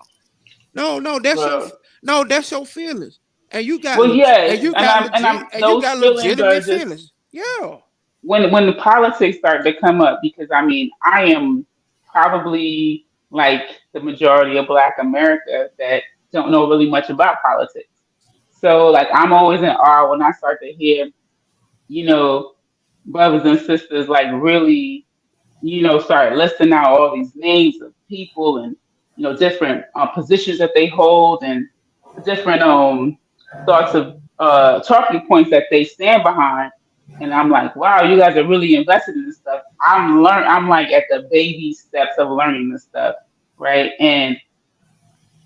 No, that's your well, that's your feelings. And you got well, yes, legit and you those got feelings are legitimate just feelings. Yeah. when the politics start to come up, because I am probably like the majority of Black America that don't know really much about politics. So like I'm always in awe when I start to hear, you know, brothers and sisters like really, start listing out all these names of people and different positions that they hold and different thoughts of talking points that they stand behind. And I'm like, wow, you guys are really invested in this stuff. I'm like at the baby steps of learning this stuff, right? And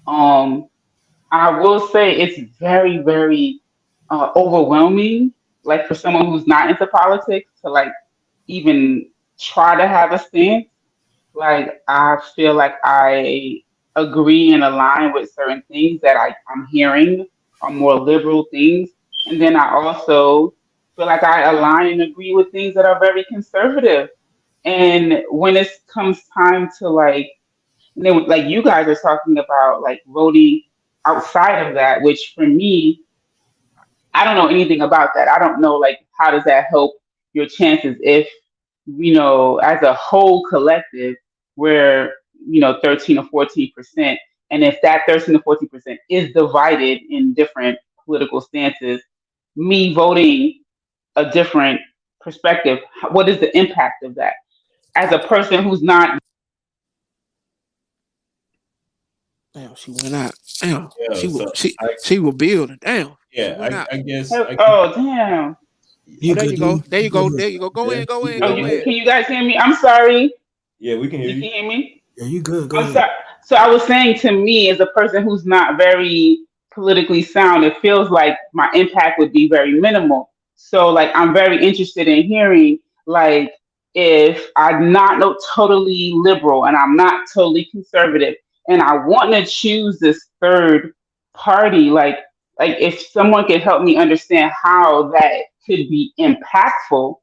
um I will say it's very, very overwhelming, like for someone who's not into politics to like even try to have a stance. Like I feel like I agree and align with certain things that I'm hearing are more liberal things. And then I also feel like I align and agree with things that are very conservative. And when it comes time to like you guys are talking about like voting outside of that, which for me, I don't know anything about that. I don't know like how does that help your chances if as a whole collective we're 13 or 14%, and if that 13 or 14% is divided in different political stances, me voting a different perspective, what is the impact of that as a person who's not. Damn, she went out. Damn. Yeah, so She was building. Damn. She yeah, went out. I guess I can. Oh damn. Oh, there you go. There you go. There you go. Go Yeah, in. Go in. Oh, Go in. can you guys hear me? I'm sorry. yeah, we can hear You you. can hear me? Yeah, you good. Go I'm ahead. sorry. So I was saying, to me, as a person who's not very politically sound, it feels like my impact would be very minimal. So like I'm very interested in hearing like if I'm not no totally liberal and I'm not totally conservative and I want to choose this third party, like if someone could help me understand how that could be impactful,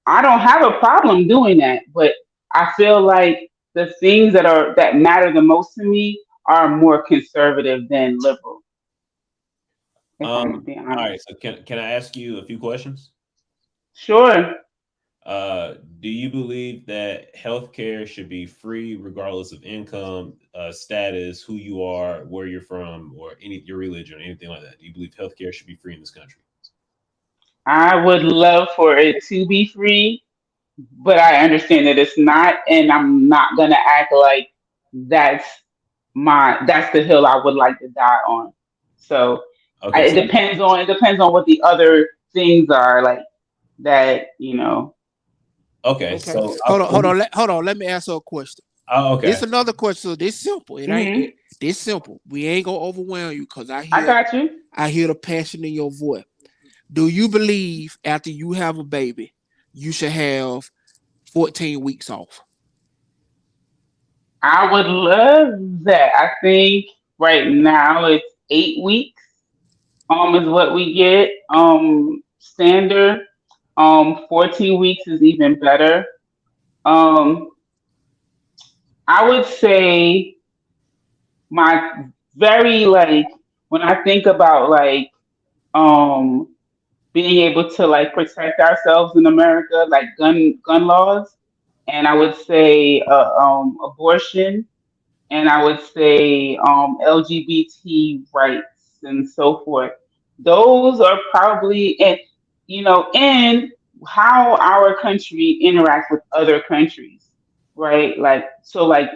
I don't have a problem doing that. But I feel like the things that matter the most to me are more conservative than liberal. If I'm being All honest. right. So can I ask you a few questions? Sure. Do you believe that healthcare should be free regardless of income, status, who you are, where you're from, or your religion, or anything like that? Do you believe healthcare should be free in this country? I would love for it to be free, but I understand that it's not, and I'm not gonna act like that's that's the hill I would like to die on. So Okay. it depends on what the other things are like that. Okay. Okay. So Hold on. Let me ask her a question. oh, okay. This another question. So this simple. It ain't Hmm. this simple. We ain't gonna overwhelm you because I got you. I hear the passion in your voice. Do you believe after you have a baby, you should have 14 weeks off? I would love that. I think right now it's 8 weeks. Is what we get. Standard. 14 weeks is even better. Um, I would say my very like when I think about like um being able to like protect ourselves in America, like gun laws, and I would say abortion, and I would say LGBT rights and so forth. Those are probably and how our country interacts with other countries, right? Like so, like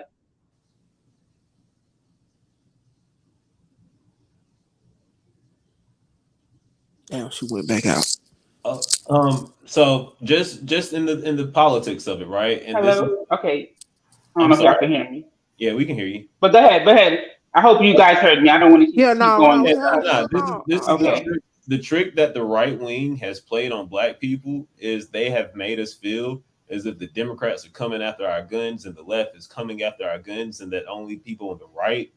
Damn, she went back out. So just in the politics of it, right? And this is hello. Okay, I don't I'm know if sorry. y'all can hear me, Yeah, we can hear you. but go ahead, go ahead. I hope you guys heard me. I don't want to Yeah, keep no, going we this heard you. No, No. this is Okay. the trick that the right wing has played on black people is they have made us feel as if the Democrats are coming after our guns and the left is coming after our guns, and that only people on the right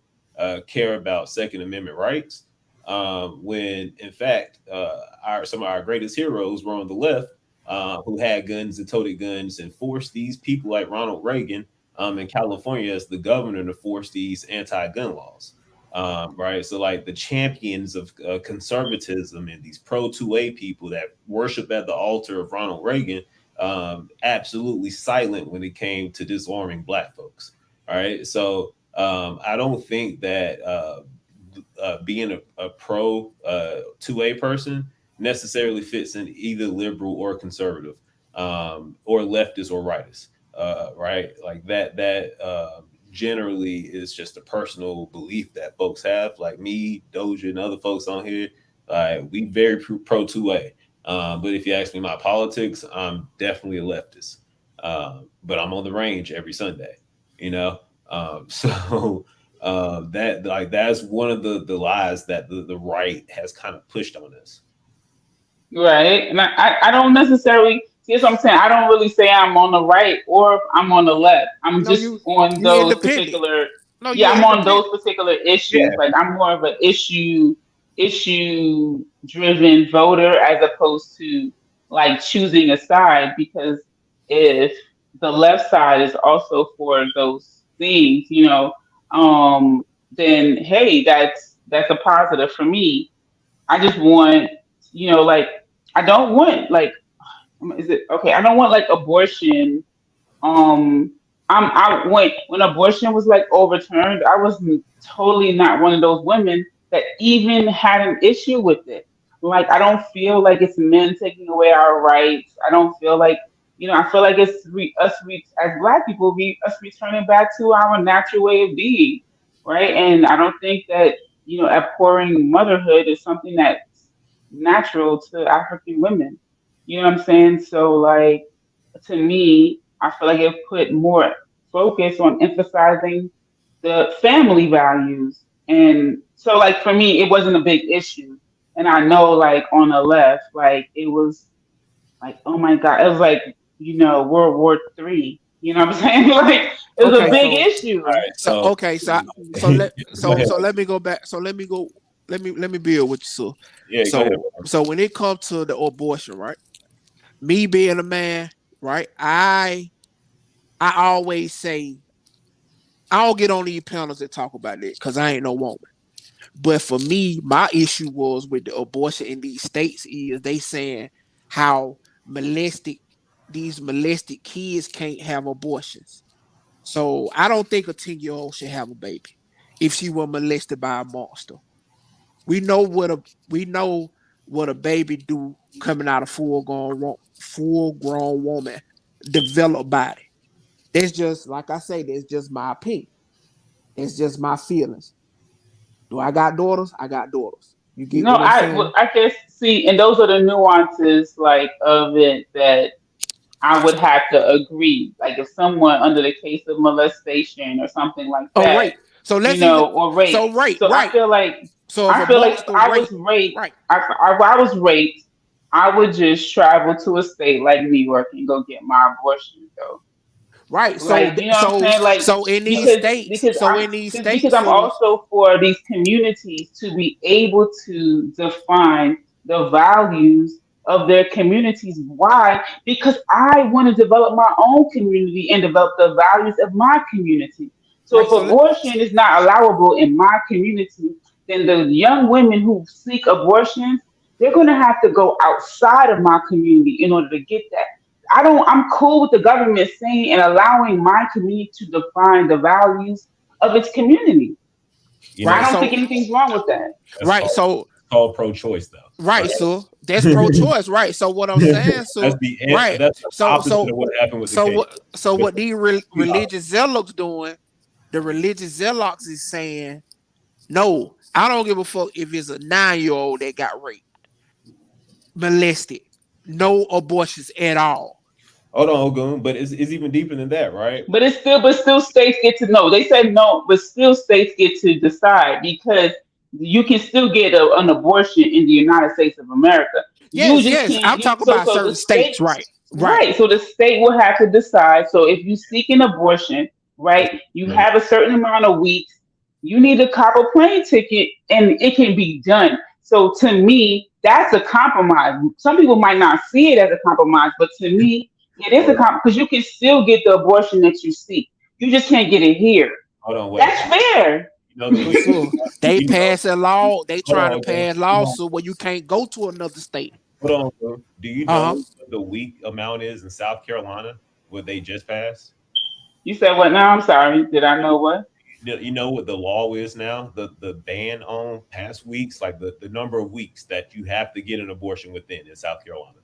care about Second Amendment rights, when in fact some of our greatest heroes were on the left, who had guns and toted guns and forced these people like Ronald Reagan in California as the governor to force these anti-gun laws. Right. So like the champions of conservatism and these pro 2A people that worship at the altar of Ronald Reagan, absolutely silent when it came to disarming Black folks. All right. So I don't think that being a pro 2A person necessarily fits in either liberal or conservative, or leftist or rightist. Right. Like that generally is just a personal belief that folks have, like me, Doja, and other folks on here. We very pro 2A. But if you ask me my politics, I'm definitely a leftist. But I'm on the range every Sunday, you know? So that like that's one of the lies that the right has kind of pushed on us. Right. And I don't necessarily see what I'm saying. I don't really say I'm on the right or I'm on the left. I'm No, just on you those independent. particular No, yeah, you're I'm on those independent. particular issues. Yeah. Like I'm more of an issue driven voter as opposed to like choosing a side, because if the left side is also for those things, then hey, that's a positive for me. I just want, like I don't want like is it okay? I don't want like abortion. um I went when abortion was like overturned. I was totally not one of those women that even had an issue with it. Like I don't feel like it's men taking away our rights. I don't feel like, I feel like it's as Black people, us returning back to our natural way of being, right? And I don't think that, abhorring motherhood is something that's natural to African women. You know what I'm saying? So like, to me, I feel like it put more focus on emphasizing the family values. And so like for me, it wasn't a big issue. And I know like on the left, like it was like, oh my God, it was like, World War III. You know what I'm saying? Like it was a Okay, big so issue. All right. so So okay, so go ahead. so let me go back. So let me build with you. Yeah, go ahead. So when it comes to the abortion, right? Me being a man, right? I always say I don't get on these panels that talk about it because I ain't no woman. But for me, my issue was with the abortion in these states is they saying how molested these molested kids can't have abortions. So I don't think a 10-year-old should have a baby if she was molested by a monster. We know what a baby do coming out of full grown woman developed body. That's just like I say. That's just my opinion. It's just my feelings. Do I got daughters? I got daughters. You get No, what I'm well, saying? I guess see, and those are the nuances like of it that I would have to agree. Like if someone under the case of molestation or something like Oh, that, right. So let's even. or rape. So right, So right. So if I a feel like if monster I was rape, raped, right, if I was raped, I would just travel to a state like New York and go get my abortion though. right. Like, you know what I'm saying? Like, So in these because states, because so I'm in these because states, I'm so also for these communities to be able to define the values of their communities. Why? Because I want to develop my own community and develop the values of my community. So right. if abortion is not allowable in my community, then the young women who seek abortions, they're going to have to go outside of my community in order to get that. I'm cool with the government saying and allowing my community to define the values of its community. You I know, Right. don't think So anything's wrong with that. that's right. So called pro-choice, though. right. Right. So that's pro-choice. Right. So what I'm saying. That's So right. that's the So opposite so of what happened with the so case. what these religious zealots doing? The religious zealots is saying, no, I don't give a fuck if it's a 9-year-old that got raped, molested, no abortions at all. Hold on, Ogun, but it's even deeper than that, right? But still states get to know. They said no, but still states get to decide because you can still get an abortion in the United States of America. You Yes, just yes. can't. I'm talking So about so the certain states, state, right? Right. right? So the state will have to decide. So if you seek an abortion, right, you have a certain amount of weeks. You need to cop a plane ticket and it can be done. So to me, that's a compromise. Some people might not see it as a compromise, but to me, it is a compromise because you can still get the abortion that you seek. You just can't get it here. Hold on, wait. That's fair. You know But so they you know, pass a law. They hold trying to on, bro. pass laws where you can't go to another state. Hold on, bro. Do you Uh know huh. what the week amount is in South Carolina? What they just passed? You said what now? I'm sorry. Did I know what? You know what the law is now? The ban on past weeks, like the number of weeks that you have to get an abortion within in South Carolina.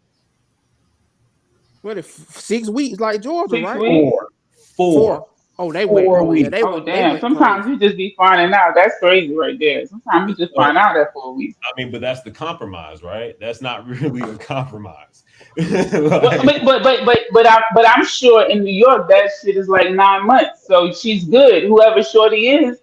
What if 6 weeks like Georgia, 6 right? weeks? Four. Oh, they went. Oh yeah, they Oh went. They damn! went crazy. Sometimes you just be finding out. That's crazy right there. Sometimes you just So, find out at 4 weeks. I mean, but that's the compromise, right? That's not really a compromise. But I'm sure in New York that shit is like 9 months. So she's good. Whoever Shorty is,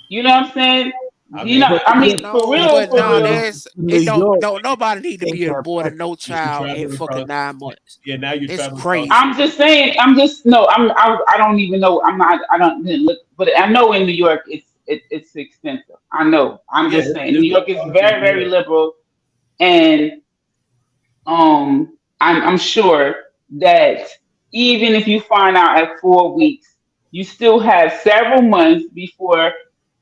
you know what I'm saying? I You mean, know, I mean, for real, But for no, real. that's New it. Don't York, don't nobody need to think be that aborted no you're child at traveling fucking across. 9 months. Yeah, now you're It's traveling across. crazy. I'm just saying. I'm just no. I don't even know. I'm not. I don't didn't look. But I know in New York it's extensive. I know. I'm Yeah, just saying. New it's York is across the very very board. liberal, and I'm sure that even if you find out at 4 weeks, you still have several months before,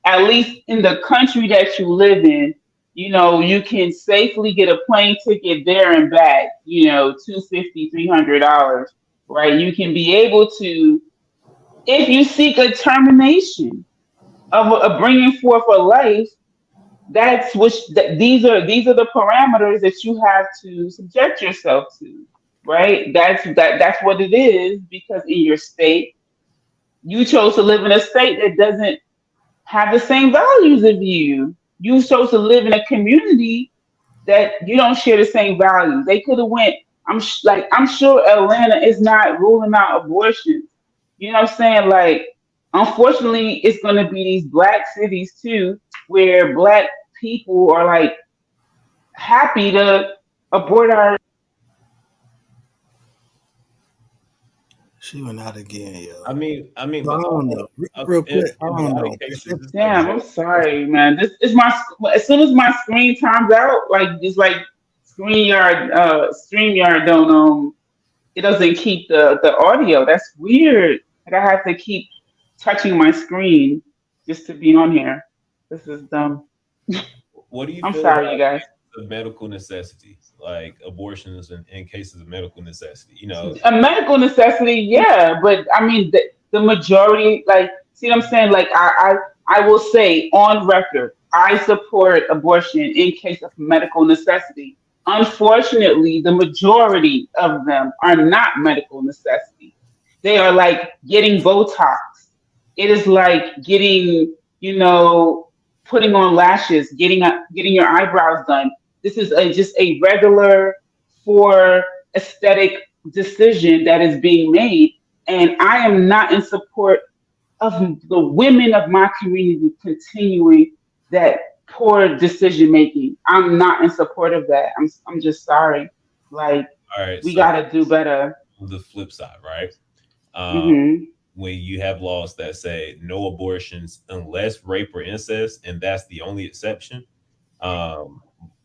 at least in the country that you live in, you can safely get a plane ticket there and back, $250, $300, right? You can be able to, if you seek a termination of a bringing forth a life, these are the parameters that you have to subject yourself to, right? That's what it is, because in your state you chose to live in a state that doesn't have the same values of you. You chose to live in a community that you don't share the same values. They could have went. I'm sure Atlanta is not ruling out abortions. You know what I'm saying? Like, unfortunately, it's going to be these black cities too, where black people are like happy to abort our. she went out again, yo. I mean, I but don't know. Real in, quick, I in a don't lot know. of cases, If like Damn, I'm sorry, man. This is my. As soon as my screen times out, like it's like StreamYard don't it doesn't keep the audio. That's weird. Like I have to keep touching my screen just to be on here. This is dumb. what do you I'm feel sorry, you about guys. the medical necessity, like abortions in cases of medical necessity? You know, A medical necessity, yeah, but I mean the majority, like, see what I'm saying? Like I will say on record, I support abortion in case of medical necessity. Unfortunately, the majority of them are not medical necessity. They are like getting Botox. It is like getting, putting on lashes, getting your eyebrows done. This is just a regular for aesthetic decision that is being made. And I am not in support of the women of my community continuing that poor decision making. I'm not in support of that. I'm just sorry. Like, all right. we So gotta do better. on the flip side, right? Um, Hmm. when you have laws that say no abortions unless rape or incest, and that's the only exception. Um,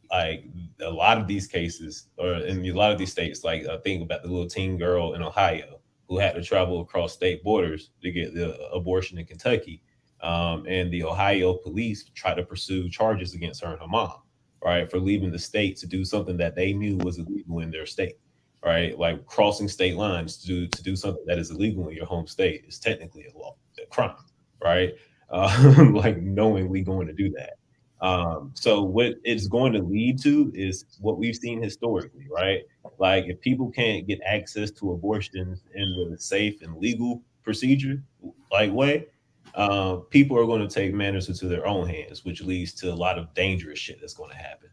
like a lot of these cases, or in a lot of these states, like I think about the little teen girl in Ohio who had to travel across state borders to get the abortion in Kentucky, and the Ohio police tried to pursue charges against her and her mom, right, for leaving the state to do something that they knew was illegal in their state, right? Like crossing state lines to do something that is illegal in your home state is technically a law, a crime, right? Like knowingly going to do that. So what it's going to lead to is what we've seen historically, right? Like if people can't get access to abortions in the safe and legal procedure, like way, people are going to take matters into their own hands, which leads to a lot of dangerous shit that's going to happen,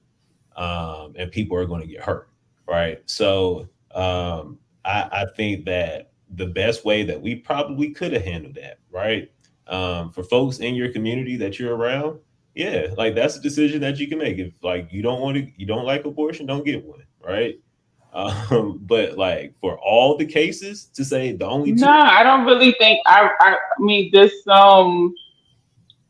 and people are going to get hurt, right? So I think that the best way that we probably could have handled that, right? For folks in your community that you're around, yeah, like that's a decision that you can make. If like you don't like abortion, don't get one, right? But like for all the cases to say the only two, Nah, I don't really think I mean this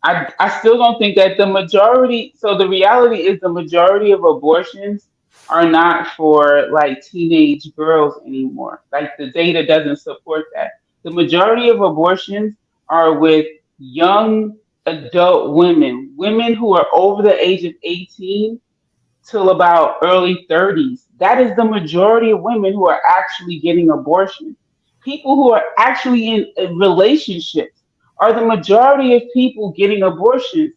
I still don't think that the majority, so the reality is the majority of abortions are not for like teenage girls anymore. Like the data doesn't support that. The majority of abortions are with young adult women, women who are over the age of 18 till about early 30s. That is the majority of women who are actually getting abortions. People who are actually in relationships are the majority of people getting abortions.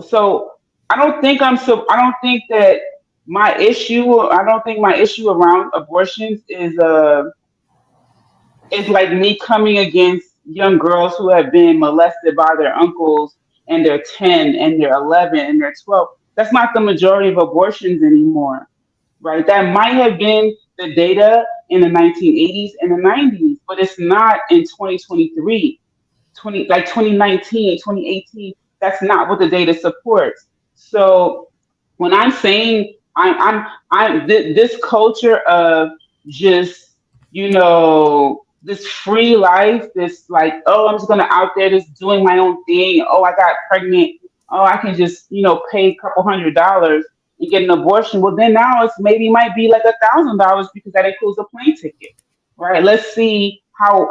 So I don't think that I don't think my issue around abortions is like me coming against young girls who have been molested by their uncles and they're 10 and they're 11 and they're 12. That's not the majority of abortions anymore, right? That might have been the data in the 1980s and the 90s, but it's not in 2023, 2019, 2018. That's not what the data supports. So when I'm saying this culture of just, this free life, this like, oh, I'm just gonna out there just doing my own thing. Oh, I got pregnant. Oh, I can just, pay a couple $100s and get an abortion. Well, then now it's maybe might be like $1,000 because that includes a plane ticket, right? Let's see how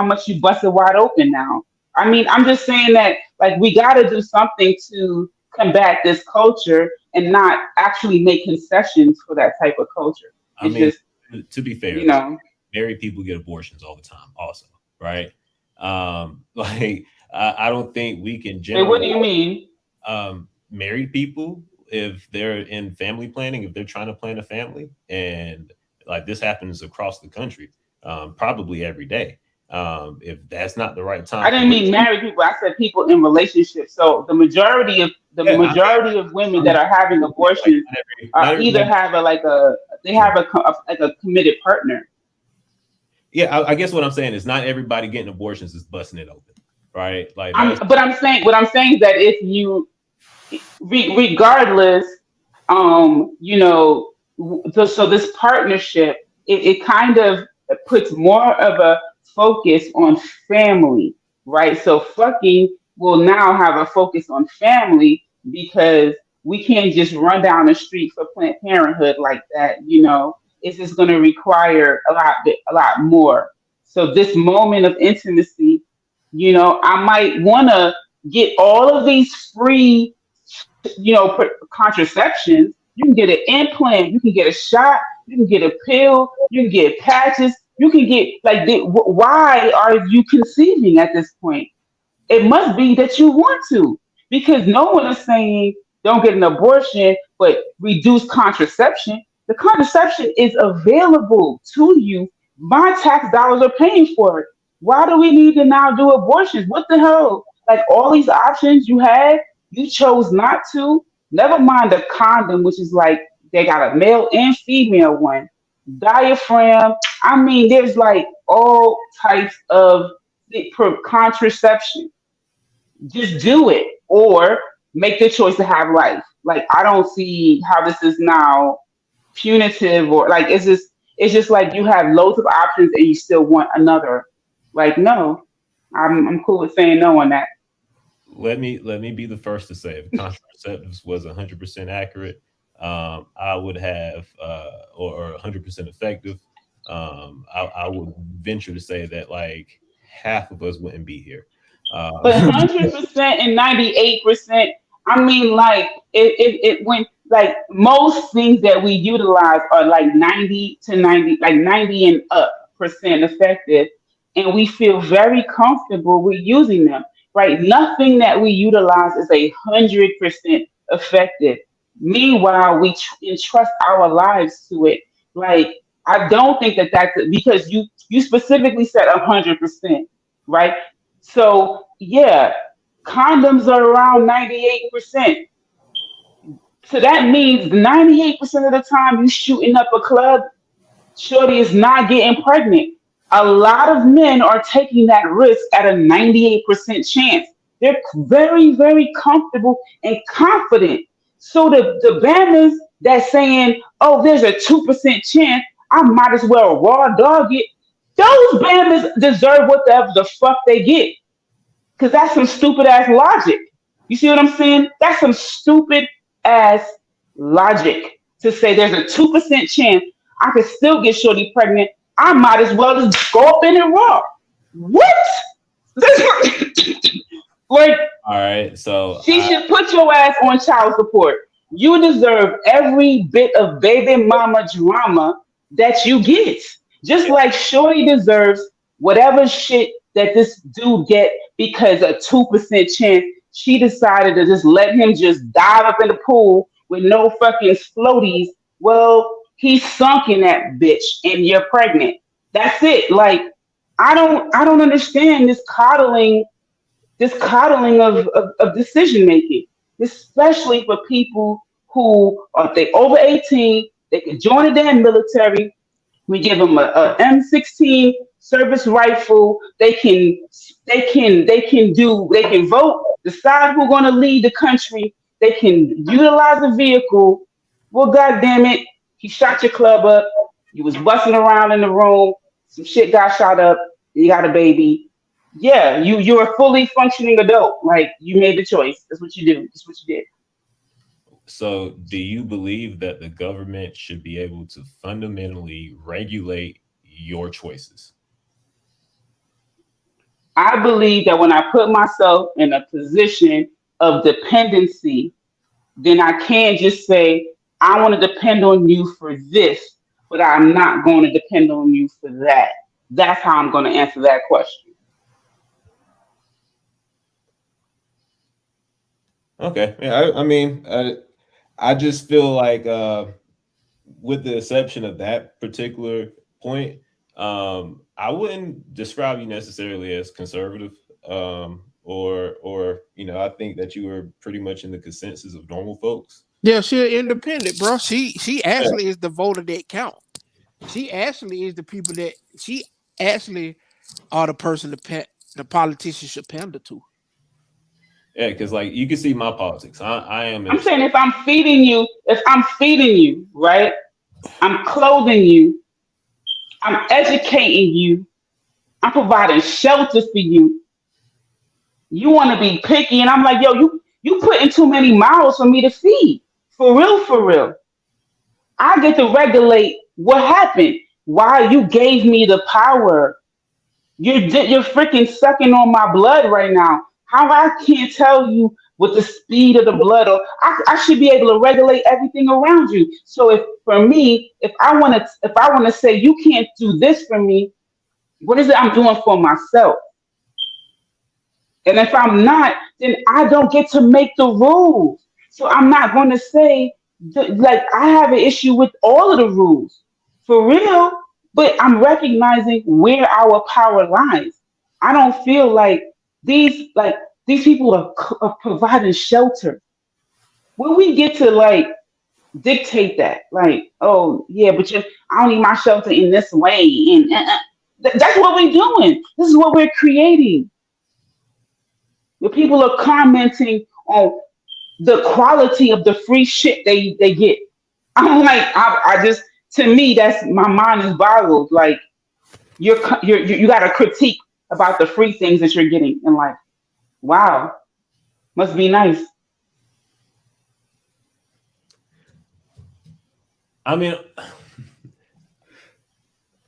much you busted wide open now. I mean, I'm just saying that like we got to do something to combat this culture and not actually make concessions for that type of culture. I It's mean, just, to be fair, married people get abortions all the time, also, right? Like I don't think we can wait, what do generalize. you mean? Married people, if they're in family planning, if they're trying to plan a family, and like this happens across the country, probably every day. If that's not the right time I for didn't mean married people. I said people in relationships. So yeah, I majority of women that are having like abortions not either everybody. have they have like a committed partner. Yeah, I guess what I'm saying is not everybody getting abortions is busting it open, right? Like that's But what I'm saying is that if you regardless, so this partnership, it kind of puts more of a focus on family, right? So fucking will now have a focus on family because we can't just run down the street for Planned Parenthood like that. It's just going to require a lot more. So this moment of intimacy, I might want to get all of these free contraceptions. You can get an implant, you can get a shot, you can get a pill, you can get patches, you can get like. Why are you conceiving at this point? It must be that you want to, because no one is saying don't get an abortion, but reduce contraception. The contraception is available to you. My tax dollars are paying for it. Why do we need to now do abortions? What the hell? Like all these options you had, you chose not to. Never mind the condom, which is like they got a male and female one. Diaphragm. I mean, there's like all types of contraception. Just do it or make the choice to have life. Like I don't see how this is now punitive or like it's just like you have loads of options and you still want another. Like no, I'm cool with saying no on that. let me be the first to say if contraceptives was 100% accurate, I would have or 100% effective. I would venture to say that like half of us wouldn't be here. But 100% and 98%, I mean, like it when like most things that we utilize are like 90 to 90, like 90 and up percent effective, and we feel very comfortable with using them. Right? Nothing that we utilize is 100% effective. Meanwhile, we entrust our lives to it. Like I don't think that that's because you specifically said 100%, right? So yeah, condoms are around 98%. So that means 98% of the time you shooting up a club, shorty is not getting pregnant. A lot of men are taking that risk at a 98% chance. They're very, very comfortable and confident. So the bammers that's saying, oh, there's a 2% chance, I might as well raw dog it. Those bammers deserve whatever the fuck they get. Because that's some stupid ass logic. You see what I'm saying? That's some stupid ass logic to say there's a 2% chance I could still get Shorty pregnant. I might as well just go up in it raw. What? Like, All right, so she should put your ass on child support. You deserve every bit of baby mama drama that you get. Just like Shorty deserves whatever shit that this dude get because a 2% chance she decided to just let him just dive up in the pool with no fucking floaties. Well, he's sunk in that bitch and you're pregnant. That's it. Like, I don't understand this coddling of decision making, especially for people who are they over 18, they can join the damn military. We give them a M16 service rifle. They can vote, decide who's going to lead the country. They can utilize a vehicle. Well, goddamn it, he shot your club up. You was busting around in the room. Some shit got shot up. You got a baby. Yeah, you're a fully functioning adult. Like, you made the choice. That's what you do. That's what you did. So, do you believe that the government should be able to fundamentally regulate your choices? I believe that when I put myself in a position of dependency, then I can't just say, I want to depend on you for this, but I'm not going to depend on you for that. That's how I'm going to answer that question. Okay. Yeah, I mean, I just feel like, with the exception of that particular point, I wouldn't describe you necessarily as conservative, or I think that you were pretty much in the consensus of normal folks. Yeah, she's independent, bro. She actually is the voter that count. She actually is the people that she actually are the person the politicians should pander to. Yeah, because like you can see my politics. I am in I'm saying if I'm feeding you, right? I'm clothing you, I'm educating you, I'm providing shelter for you. You want to be picky, and I'm like, yo, you putting too many mouths for me to feed. For real, for real. I get to regulate what happened. Why you gave me the power. You're freaking sucking on my blood right now. How I can't tell you with the speed of the blood, or I should be able to regulate everything around you. So if I want to say you can't do this for me, what is it I'm doing for myself? And if I'm not, then I don't get to make the rules. So I'm not going to say like I have an issue with all of the rules for real, but I'm recognizing where our power lies. I don't feel these people are providing shelter. When we get to like dictate that, like, oh yeah, but I don't need my shelter in this way, and that's what we're doing. This is what we're creating. The people are commenting on the quality of the free shit they get. I'm like, I just, to me, that's, my mind is boggled. Like, you got a critique about the free things that you're getting in life. Wow, must be nice. I mean,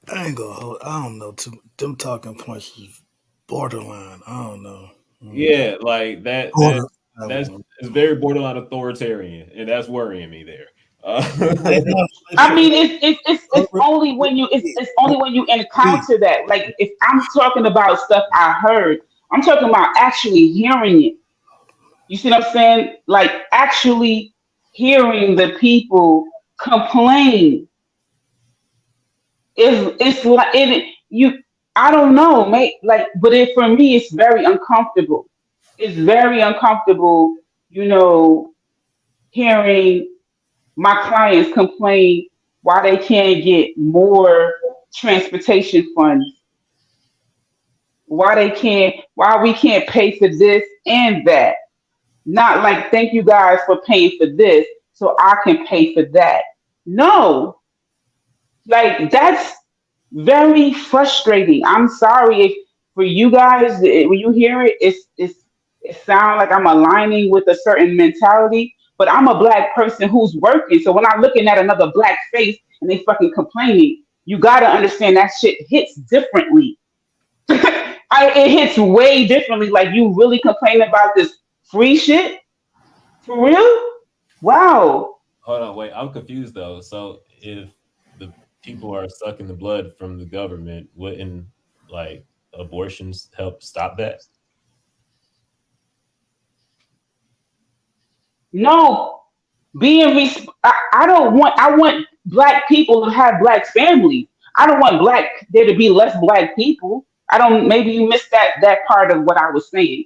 I ain't gonna hold. I don't know. Them talking points is borderline. I don't know. yeah, like that's it's very borderline authoritarian, and that's worrying me there. I mean, it's only when it's only when you encounter that. Like, if I'm talking about stuff I heard, I'm talking about actually hearing it. You see what I'm saying? Like, actually hearing the people complain. It's like I don't know, mate. Like, but for me, it's very uncomfortable. It's very uncomfortable, hearing my clients complain why they can't get more transportation funds, why we can't pay for this and that. Not like, thank you guys for paying for this so I can pay for that. No, like, that's very frustrating. I'm sorry if for you guys when you hear it, it sounds like I'm aligning with a certain mentality, but I'm a black person who's working. So when I'm looking at another black face and they fucking complaining, you gotta understand that shit hits differently. It hits way differently. Like you really complain about this free shit for real? Wow. Hold on, wait. I'm confused though. So if the people are sucking the blood from the government, wouldn't like abortions help stop that? No, I don't want. I want black people to have black families. I don't want there to be less black people. I don't. Maybe you missed that part of what I was saying.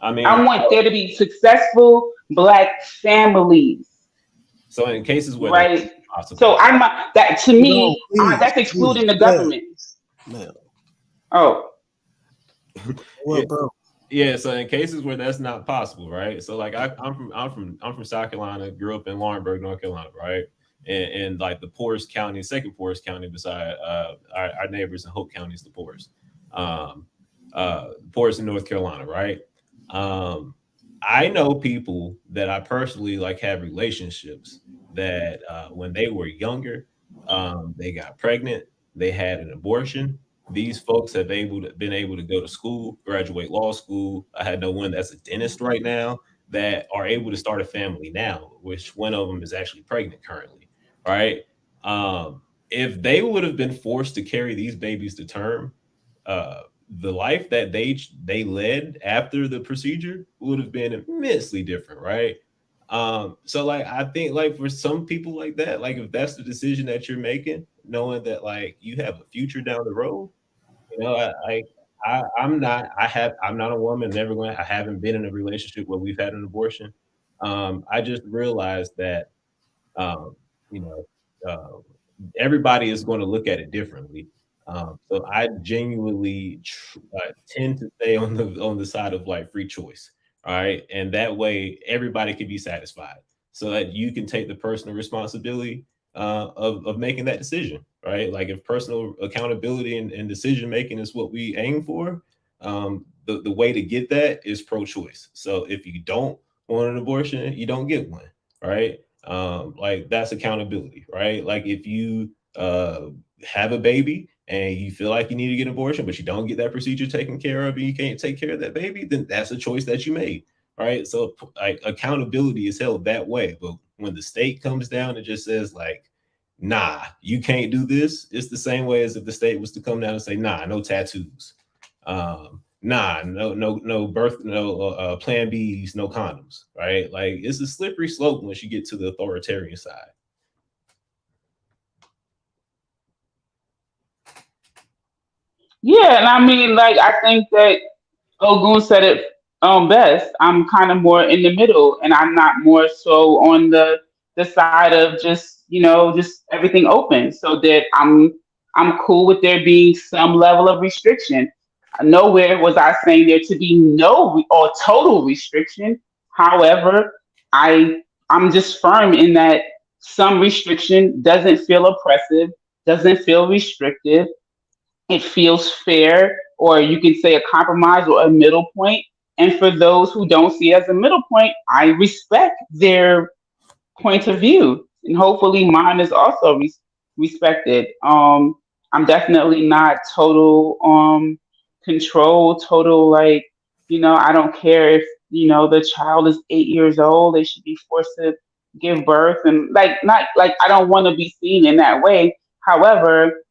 I I mean, want there to be successful black families, so in cases where that's right? So possible. I'm that to No, me. please, That's excluding please, the government. man. Oh, Yeah, What, bro? yeah. So in cases where that's not possible, right? So like I'm from South Carolina, grew up in Lawrenceburg, North Carolina, right? And like the poorest county, second poorest county beside our neighbors in Hope County is the poorest. Um, poorest in North Carolina, right? Um, I know people that I personally like have relationships that when they were younger, they got pregnant, they had an abortion. These folks have been able to go to school, graduate law school. I had no one that's a dentist right now that are able to start a family now, which one of them is actually pregnant currently, right? If they would have been forced to carry these babies to term, uh, the life that they led after the procedure would have been immensely different, right? So like I think like for some people like that, like if that's the decision that you're making, knowing that like you have a future down the road, you know, I'm not a woman, never going. I haven't been in a relationship where we've had an abortion. I just realized that um, you know, everybody is going to look at it differently. So I genuinely tend to stay on the side of like free choice, all right, and that way everybody can be satisfied, so that you can take the personal responsibility of making that decision, right? Like if personal accountability and decision making is what we aim for, the way to get that is pro-choice. So if you don't want an abortion, you don't get one, right? Like that's accountability, right? Like if you have a baby and you feel like you need to get an abortion, but you don't get that procedure taken care of and you can't take care of that baby, then that's a choice that you made, right? So like accountability is held that way. But when the state comes down and just says like, nah, you can't do this, it's the same way as if the state was to come down and say, nah, no tattoos. Nah, no birth, no plan B's, no condoms, right? Like it's a slippery slope once you get to the authoritarian side. yeah, and I mean, like I think that Ogun said it best. I'm kind of more in the middle, and I'm not more so on the side of just just everything open, so that I'm cool with there being some level of restriction. Nowhere was I saying there to be no or total restriction. However, I'm just firm in that some restriction doesn't feel oppressive, doesn't feel restrictive, it feels fair, or you can say a compromise or a middle point. And for those who don't see it as a middle point, I respect their point of view, and hopefully mine is also respected. I'm definitely not total control, total like I don't care if the child is 8 years old, they should be forced to give birth, and like not like I don't want to be seen in that way. However,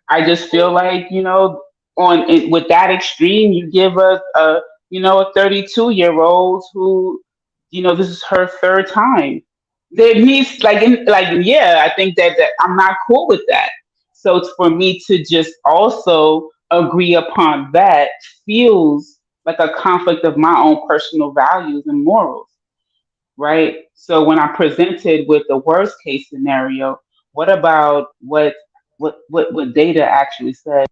I just feel like with that extreme, you give a 32-year-old who this is her third time. There needs yeah, I think that I'm not cool with that. So it's for me to just also agree upon that feels like a conflict of my own personal values and morals, right? So when I'm presented with the worst case scenario, what about what data actually says?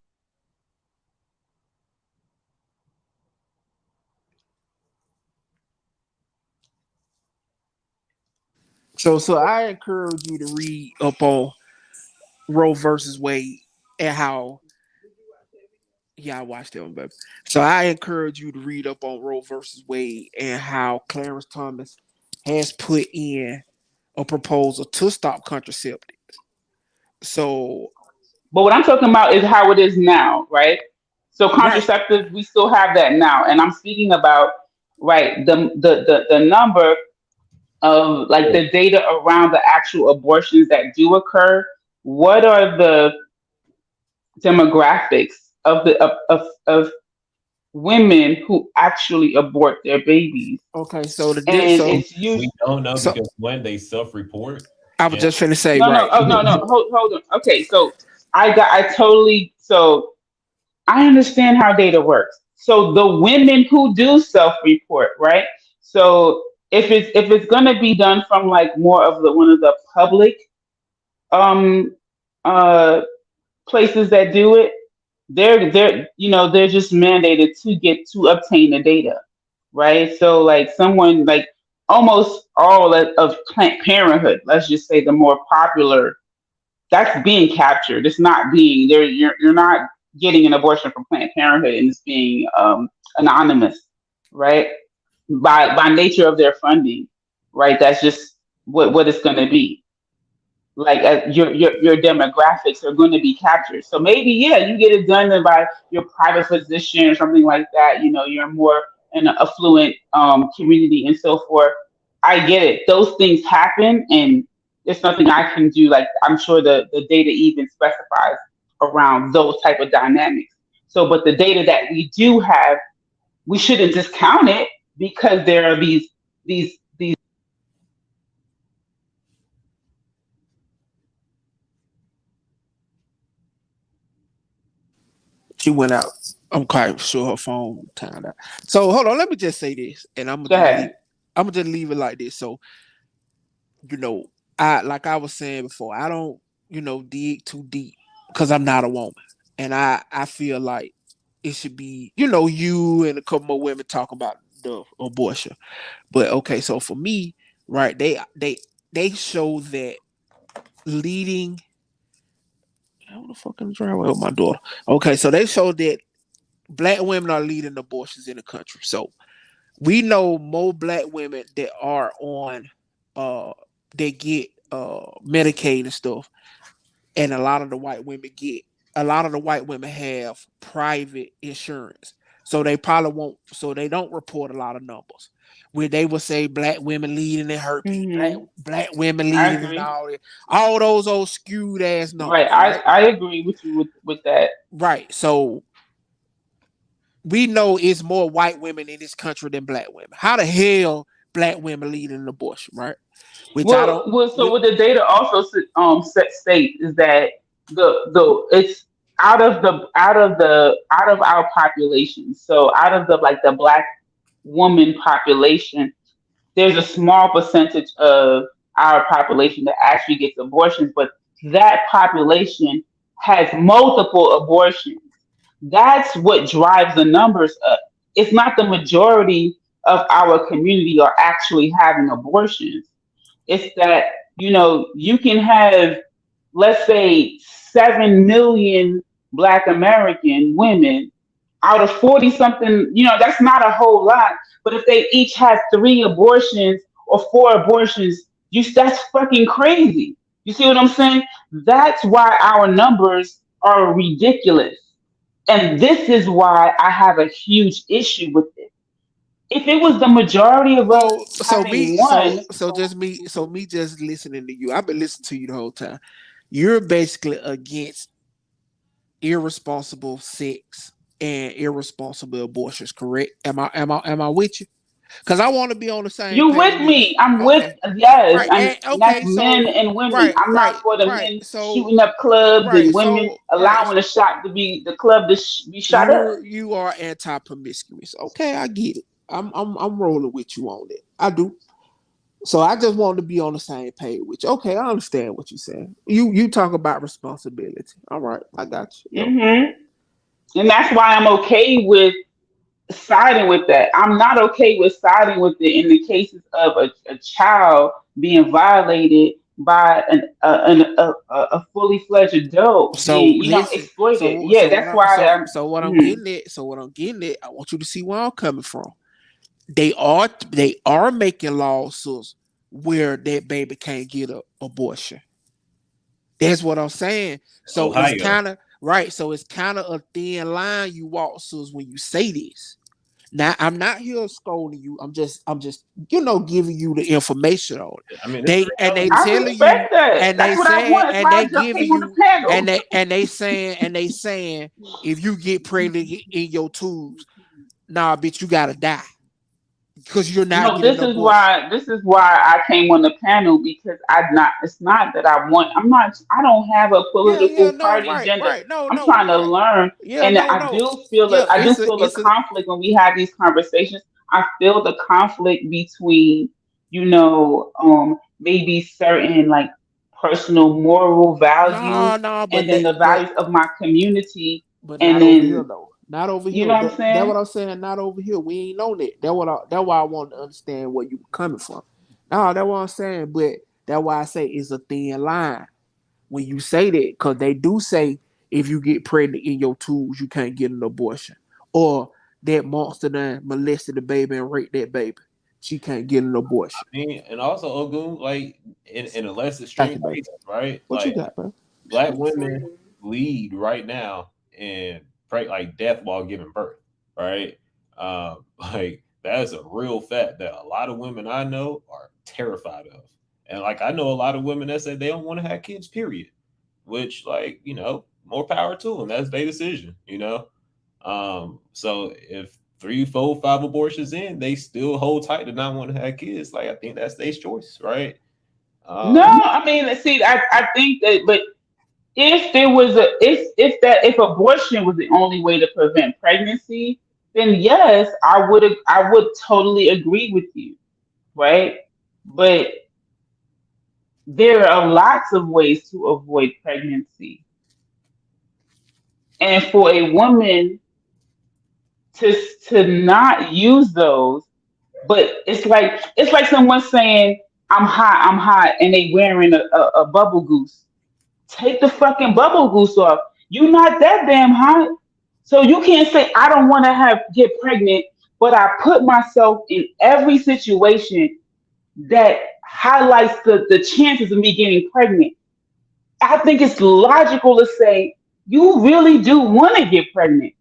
So I encourage you to read up on Roe versus Wade and how Yeah, I watched that one, baby. So I encourage you to read up on Roe versus Wade and how Clarence Thomas has put in a proposal to stop contraceptives. So, But what I'm talking about is how it is now, right? So right. contraceptives, we still have that now, and I'm speaking about right the number of like the data around the actual abortions that do occur. What are the demographics of of women who actually abort their babies? Okay, so And it's We usually don't know so because when they self-report, I was and just finna say, no, right. oh no, hold on. Okay, so I totally so I understand how data works. So the women who do self-report, right? So if it's gonna be done from like more of the one of the public um uh places that do it, they're just mandated to get to obtain the data, right? So like someone like almost all of Planned Parenthood, let's just say the more popular, that's being captured. It's not being there. You're not getting an abortion from Planned Parenthood and it's being anonymous, right? By nature of their funding, right? That's just what it's going to be. Like your demographics are going to be captured. So maybe yeah, you get it done by your private physician or something like that. You're more in an affluent community and so forth. I get it. Those things happen, and there's nothing I can do. Like I'm sure the data even specifies around those type of dynamics. So, but the data that we do have, we shouldn't discount it because there are these. She went out. I'm quite sure her phone timed out. So hold on, let me just say this, and Go ahead. I'm gonna just leave it like this. So, I like I was saying before, I don't, dig too deep because I'm not a woman. And I feel like it should be, you and a couple more women talk about the abortion. But okay, so for me, right, they show that leading. How the fucking driveway with my daughter? Okay, so they show that black women are leading abortions in the country. So we know more black women that are on they get Medicaid and stuff, and a lot of the white women have private insurance. So they probably won't so they don't report a lot of numbers. Where they will say black women leading in herpes, Hmm. black women I leading in agree. all those old skewed ass Right. numbers, I right? I agree with you with that. Right. So we know it's more white women in this country than black women. How the hell black women leading an abortion, right? Which I don't. So what the data also state is that the it's out of our population. So out of the black woman population, there's a small percentage of our population that actually gets abortions, but that population has multiple abortions. That's what drives the numbers up. It's not the majority of our community are actually having abortions. It's that, you can have, let's say, 7 million Black American women out of 40 something, that's not a whole lot. But if they each have 3 abortions or 4 abortions, that's fucking crazy. You see what I'm saying? That's why our numbers are ridiculous. And this is why I have a huge issue with it. If it was the majority of us So having me, one, so me just listening to you. I've been listening to you the whole time. You're basically against irresponsible sex and irresponsible abortions, correct? Am I with you? Because I want to be on the same you page with with me. you. I'm with, Okay. yes. Right. And that's Okay. men So and women. right, I'm not right, for the right. men So shooting up clubs and right. women So right. allowing the club to be shot up. You are anti promiscuous. Okay, I get it. I'm rolling with you on it. I do. So I just wanted to be on the same page with you. Okay, I understand what you're saying. You talk about responsibility. All right, I got you. Yep. And that's why I'm okay with siding with that. I'm not okay with siding with it in the cases of a child being violated by a fully fledged adult So being, listen. exploited. Yeah, that's why I'm. So what I'm Mhm. getting at. So what I'm getting at. I want you to see where I'm coming from. They are making laws so where that baby can't get an abortion. That's what I'm saying. So it's Ohio. kind of right. So it's kind of a thin line you walk, sus, when you say this. Now I'm not here scolding you. I'm just giving you the information on it. I mean, it's They I telling you, respect that. and they That's what I saying, want. That's and why they I just giving came on the you, panel. and they saying if you get pregnant in your tubes, nah, bitch, you gotta die because you're not No, getting an abortion. this is why I came on the panel, because it's not that I don't have a Yeah, political no, party right, agenda. right, no, I'm no, trying to right, learn, yeah, and no, I no, do feel yeah, a conflict when we have these conversations. I feel the conflict between, maybe certain like personal moral values, no, and then the but values of my community, and not over here then, though. Not over you here. know what I'm That saying? what I'm saying. Not over here. We ain't on that. That why I want to understand where you coming from. No, that's what I'm saying. But that's why I say it's a thin line when you say that, because they do say if you get pregnant in your tubes, you can't get an abortion, or that monster done molested the baby and raped that baby, she can't get an abortion. I mean, and also Ogun, like in a less Thank extreme you, baby. cases, right? What you Like got, bro? black women lead right now in like death while giving birth, right? Like that's a real fact that a lot of women I know are terrified of, and like I know a lot of women that say they don't want to have kids, period. Which, like, more power to them. That's their decision. So if 3, 4, 5 abortions in, they still hold tight to not want to have kids. Like I think that's their choice, right? No, Um, I mean, see, I think that, but if there was if abortion was the only way to prevent pregnancy, then yes, I would totally agree with you, right? But there are lots of ways to avoid pregnancy, and for a woman to not use those, but it's like someone saying, I'm hot," and they wearing a bubble goose. Take the fucking bubble goose off. You're not that damn hot. So you can't say I don't want to get pregnant, but I put myself in every situation that highlights the chances of me getting pregnant. I think it's logical to say you really do want to get pregnant.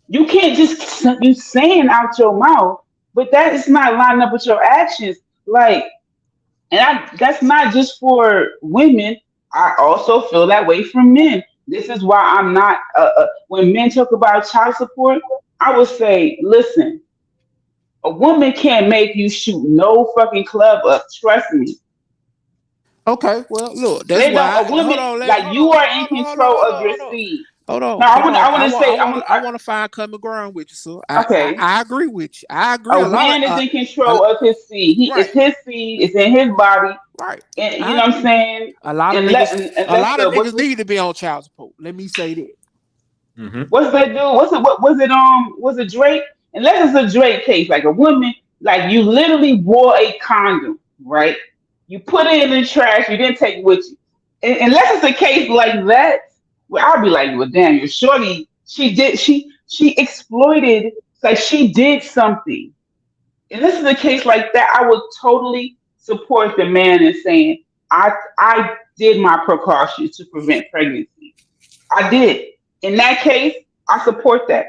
You can't just you saying out your mouth, but that is not lining up with your actions. Like, that's not just for women. I also feel that way from men. This is why I'm not. When men talk about child support, I would say, listen, a woman can't make you shoot no fucking club up. Trust me. Okay, well, look, that's They don't. why. A woman, like, you are in control of your seed. No, I Hold want. on. I want to say. I want to find common ground with you, sir. Okay. I agree with you. I agree. A A lot man is of in control of his seed. It's right, his seed. It's in his body. right. And you I know what I'm agree. saying. A lot of Unless, niggas, unless the need to be on child support. Let me say that. what's that dude? What was it? Was it Drake? Unless it's a Drake case, like a woman, like you literally wore a condom, right? You put it in the trash. You didn't take it with you. Unless it's a case like that, where I'll be like, well, damn, your shorty, she exploited, like she did something. And this is a case like that, I would totally support the man in saying, I did my precautions to prevent pregnancy. I did. In that case, I support that.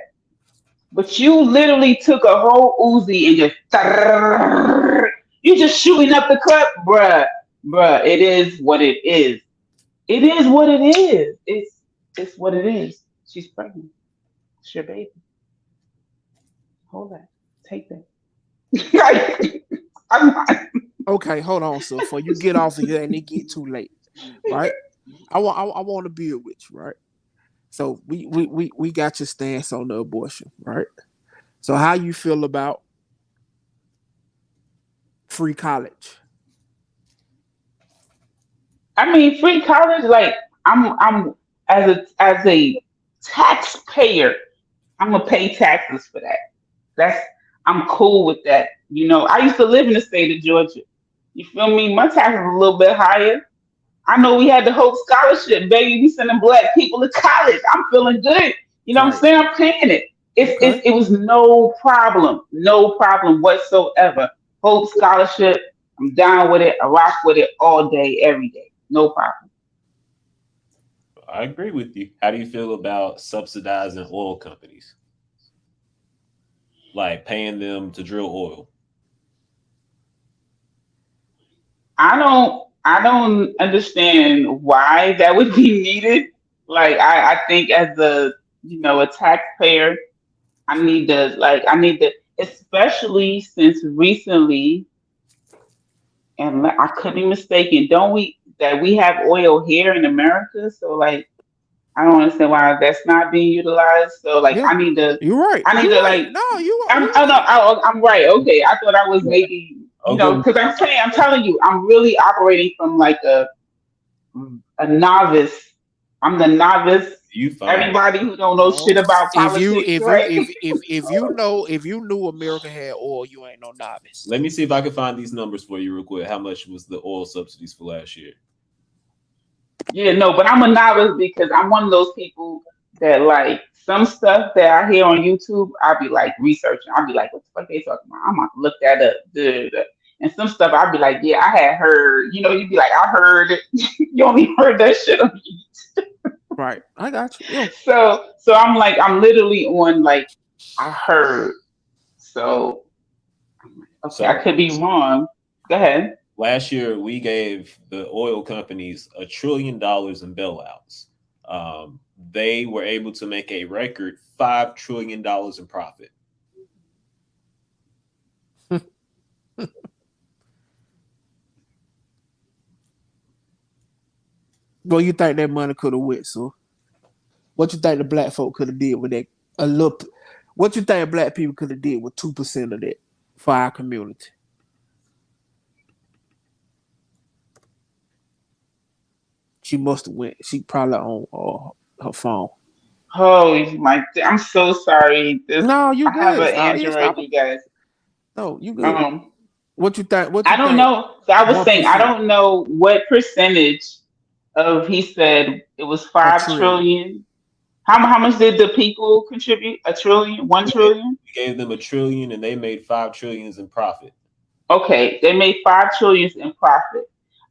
But you literally took a whole Uzi and you just shooting up the clip, bruh. It is what it is. It is what it is. It's what it is. She's pregnant. It's your baby. Hold that. Take that. I'm not. Okay, hold on, sir. Before you get off of here and it get too late, right? I want to build with you, right? So we got your stance on the abortion, right? So how you feel about free college? I mean, free college. Like, I'm as a taxpayer, I'm gonna pay taxes for that. That's I'm cool with that. I used to live in the state of Georgia. You feel me? My taxes are a little bit higher. I know we had the Hope Scholarship, baby. We sending black people to college. I'm feeling good. You know what I'm Right. saying? I'm paying it. Okay. It was no problem whatsoever. Hope Scholarship, I'm down with it. I rock with it all day, every day. No problem. I agree with you. How do you feel about subsidizing oil companies? Like paying them to drill oil? I don't understand why that would be needed. Like I think as a taxpayer, I need to, especially since recently, and I could be mistaken, don't we that we have oil here in America? So like I don't understand why that's not being utilized. So like Yeah, you're right. I need You're to right. like No, you are. I'm You're oh no, right. I'm right. Okay. I thought I was maybe Okay. because I'm telling you, I'm really operating from like a novice. I'm the novice. You fine. Everybody who don't know shit No. about politics, right? If you knew America had oil, you ain't no novice. Let me see if I can find these numbers for you real quick. How much was the oil subsidies for last year? Yeah, no, but I'm a novice because I'm one of those people that like some stuff that I hear on YouTube, I'll be like researching. I'll be like, what the fuck they talking about? I'm gonna look that up. Duh, duh. And some stuff I'll be like, yeah, I had heard, you'd be like, I heard it. You only heard that shit on YouTube. Right. I got you. Yeah. So I'm literally on like I heard. So okay, I could be wrong. Go ahead. Last year, we gave the oil companies $1 trillion in bailouts. They were able to make a record $5 trillion in profit. Well, you think that money could have went, so what you think the black folk could have did with that? What you think black people could have did with 2% of that for our community? She must have went. She probably on her phone. Oh my! I'm so sorry. No, you good. I have an Stop. Android, you guys. No, you good. What you think? I don't know. So I was saying I don't know what percentage of he said it was 5 trillion. How much did the people contribute? 1 trillion? 1 trillion? We gave them $1 trillion and they made $5 trillion in profit. Okay, they made 5 trillion in profit.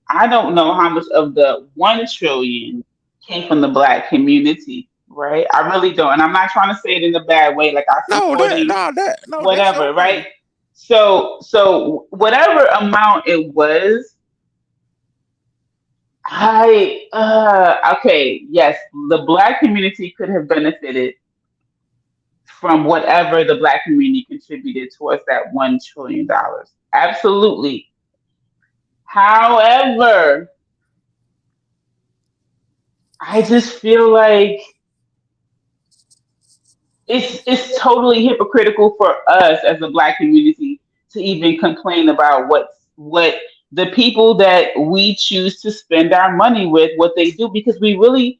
I don't know how much of the 1 trillion came from the black community, right? I really don't, and I'm not trying to say it in a bad way, like I whatever, right? So whatever amount it was, yes, the black community could have benefited from whatever the black community contributed towards that $1 trillion. Absolutely. However, I just feel like it's totally hypocritical for us as a black community to even complain about what the people that we choose to spend our money with, what they do, because we really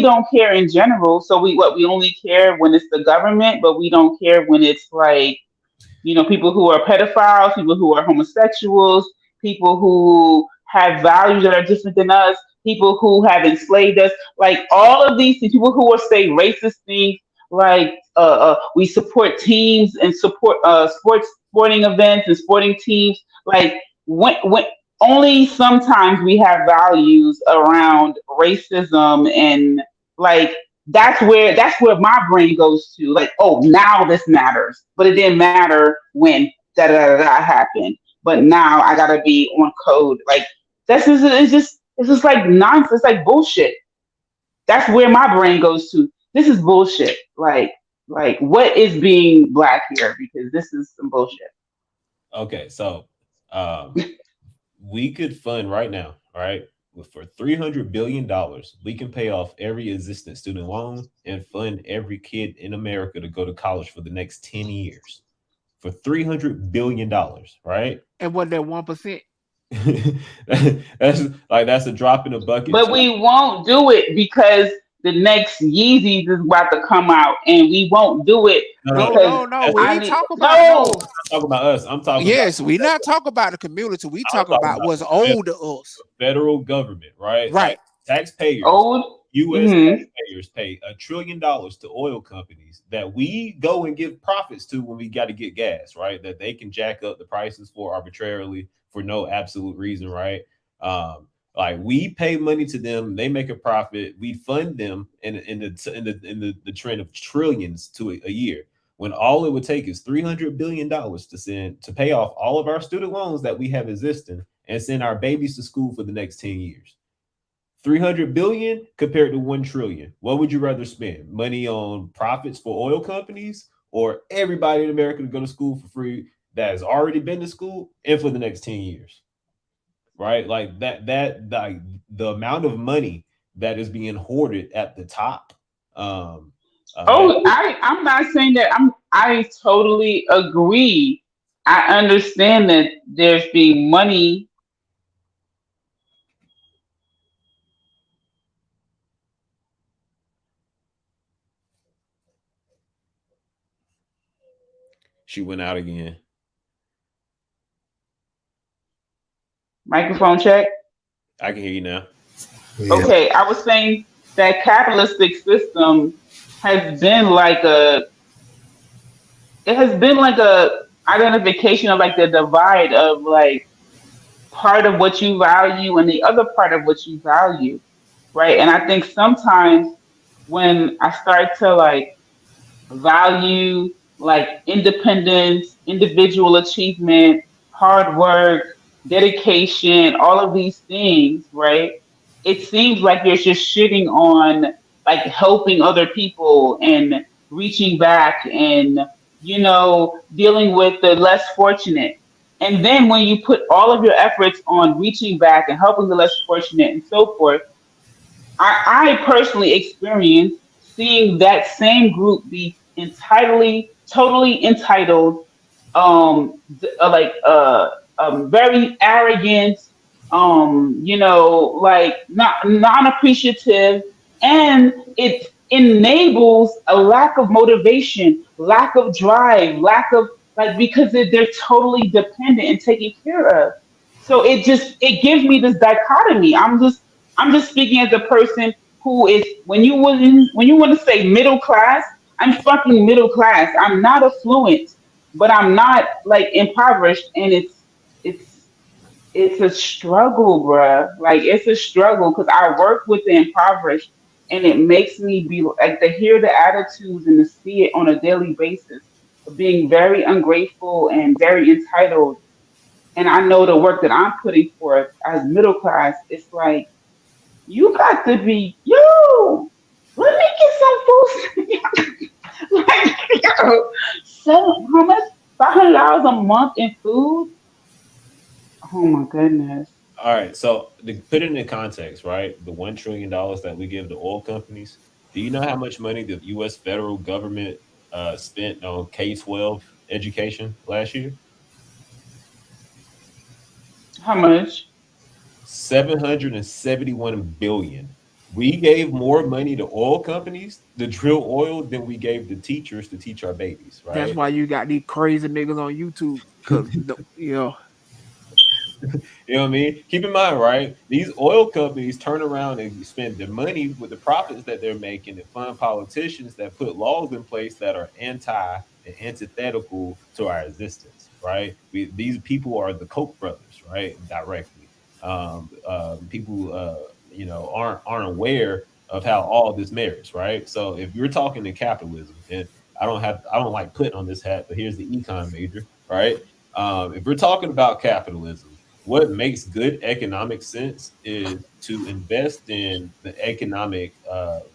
don't care in general. So we only care when it's the government, but we don't care when it's like, people who are pedophiles, people who are homosexuals, people who have values that are different than us, people who have enslaved us, like all of these things, people who will say racist things, like we support teams and support sporting events and sporting teams. Like when only sometimes we have values around racism, and like that's where my brain goes to, like, oh, now this matters, but it didn't matter when that happened, but now I gotta be on code. Like it's just like nonsense, like bullshit. That's where my brain goes to. This is bullshit. Like what is being black here? Because this is some bullshit. Okay, so we could fund right now, all right? For $300 billion, we can pay off every existing student loan and fund every kid in America to go to college for the next 10 years. For $300 billion, right? And what, that 1%? That's a drop in the bucket. But we won't do it because the next Yeezys is about to come out, and we won't do it because No. We I ain't need talk about no. no. I'm talking about us. I'm talking about Yes, we not talk about the community. We I'm talking talking about about what's the owed to us. federal government, right? Right. Like taxpayers, Old. U.S. Mm-hmm. taxpayers pay $1 trillion to oil companies that we go and give profits to when we got to get gas, right? That they can jack up the prices for arbitrarily for no absolute reason, right? Like we pay money to them, they make a profit, we fund them in the trend of trillions to a year. When all it would take is $300 billion to pay off all of our student loans that we have existing and send our babies to school for the next 10 years. 300 billion compared to 1 trillion. What would you rather spend? Money on profits for oil companies or everybody in America to go to school for free that has already been to school and for the next 10 years? Right? Like like the amount of money that is being hoarded at the top. That Oh, I'm not saying that. I totally agree. I understand that there's being money. she went out again. Microphone check. I can hear you now. Yeah. Okay, I was saying that capitalistic system has been like a it has been like a identification of like the divide of like part of what you value and the other part of what you value, right? And I think sometimes when I start to like value like independence, individual achievement, hard work, dedication, all of these things, right? It seems like you're just shitting on like helping other people and reaching back and, dealing with the less fortunate. And then when you put all of your efforts on reaching back and helping the less fortunate and so forth, I personally experienced seeing that same group be totally entitled, very arrogant, like not non-appreciative, and it enables a lack of motivation, lack of drive, lack of like because they're totally dependent and taken care of. So it gives me this dichotomy. I'm just speaking as a person who is when you want to say middle class, I'm fucking middle class. I'm not affluent, but I'm not like impoverished, and it's it's a struggle, bruh. Like it's a struggle because I work with the impoverished, and it makes me be like to hear the attitudes and to see it on a daily basis of being very ungrateful and very entitled. And I know the work that I'm putting forth as middle class. It's like you got to be yo. Let me get some food. like, yo, so how much? $500 a month in food? Oh my goodness. All right, so to put it in context, right? The $1 trillion that we give to oil companies. Do you know how much money the U.S. federal government spent on K-12 education last year? How much? 771 billion. We gave more money to oil companies to drill oil than we gave the teachers to teach our babies, That's right? why you got these crazy niggas on YouTube. Cause You know what I mean? Keep in mind, right? These oil companies turn around and spend their money with the profits that they're making and fund politicians that put laws in place that are anti and antithetical to our existence, right? These people are the Koch brothers, right? Directly. People, aren't aware of how all this merits, right? So if you're talking to capitalism, and I don't like putting on this hat, but here's the econ major, right? If we're talking about capitalism, what makes good economic sense is to invest in the economic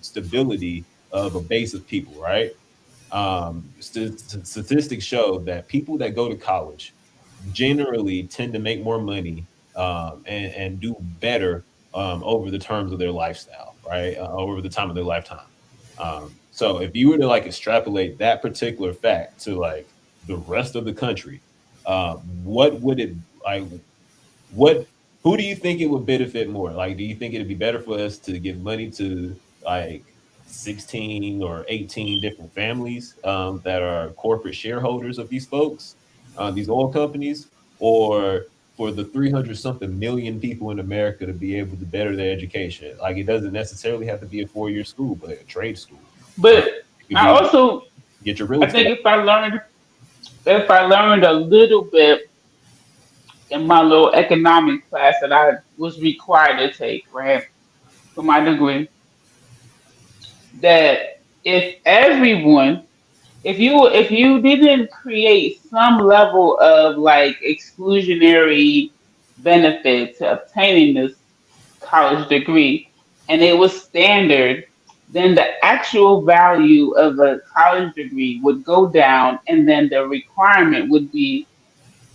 stability of a base of people, right? Statistics show that people that go to college generally tend to make more money and do better over the terms of their lifestyle, right? Over the time of their lifetime. So if you were to like extrapolate that particular fact to like the rest of the country, what would it like? What who do you think it would benefit more? Like, do you think it'd be better for us to give money to like 16 or 18 different families that are corporate shareholders of these folks, these oil companies, or for the 300 something million people in America to be able to better their education. Like it doesn't necessarily have to be a 4-year school, but a trade school. But It could I be also get your real I think estate. if I learned a little bit in my little economics class that I was required to take, right, for my degree, that if everyone if you didn't create some level of like exclusionary benefit to obtaining this college degree and it was standard, then the actual value of a college degree would go down and then the requirement would be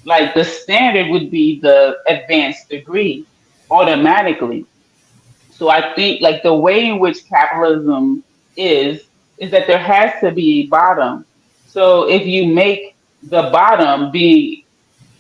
like the standard would be the advanced degree automatically. So I think like the way in which capitalism is that there has to be a bottom. So if you make the bottom be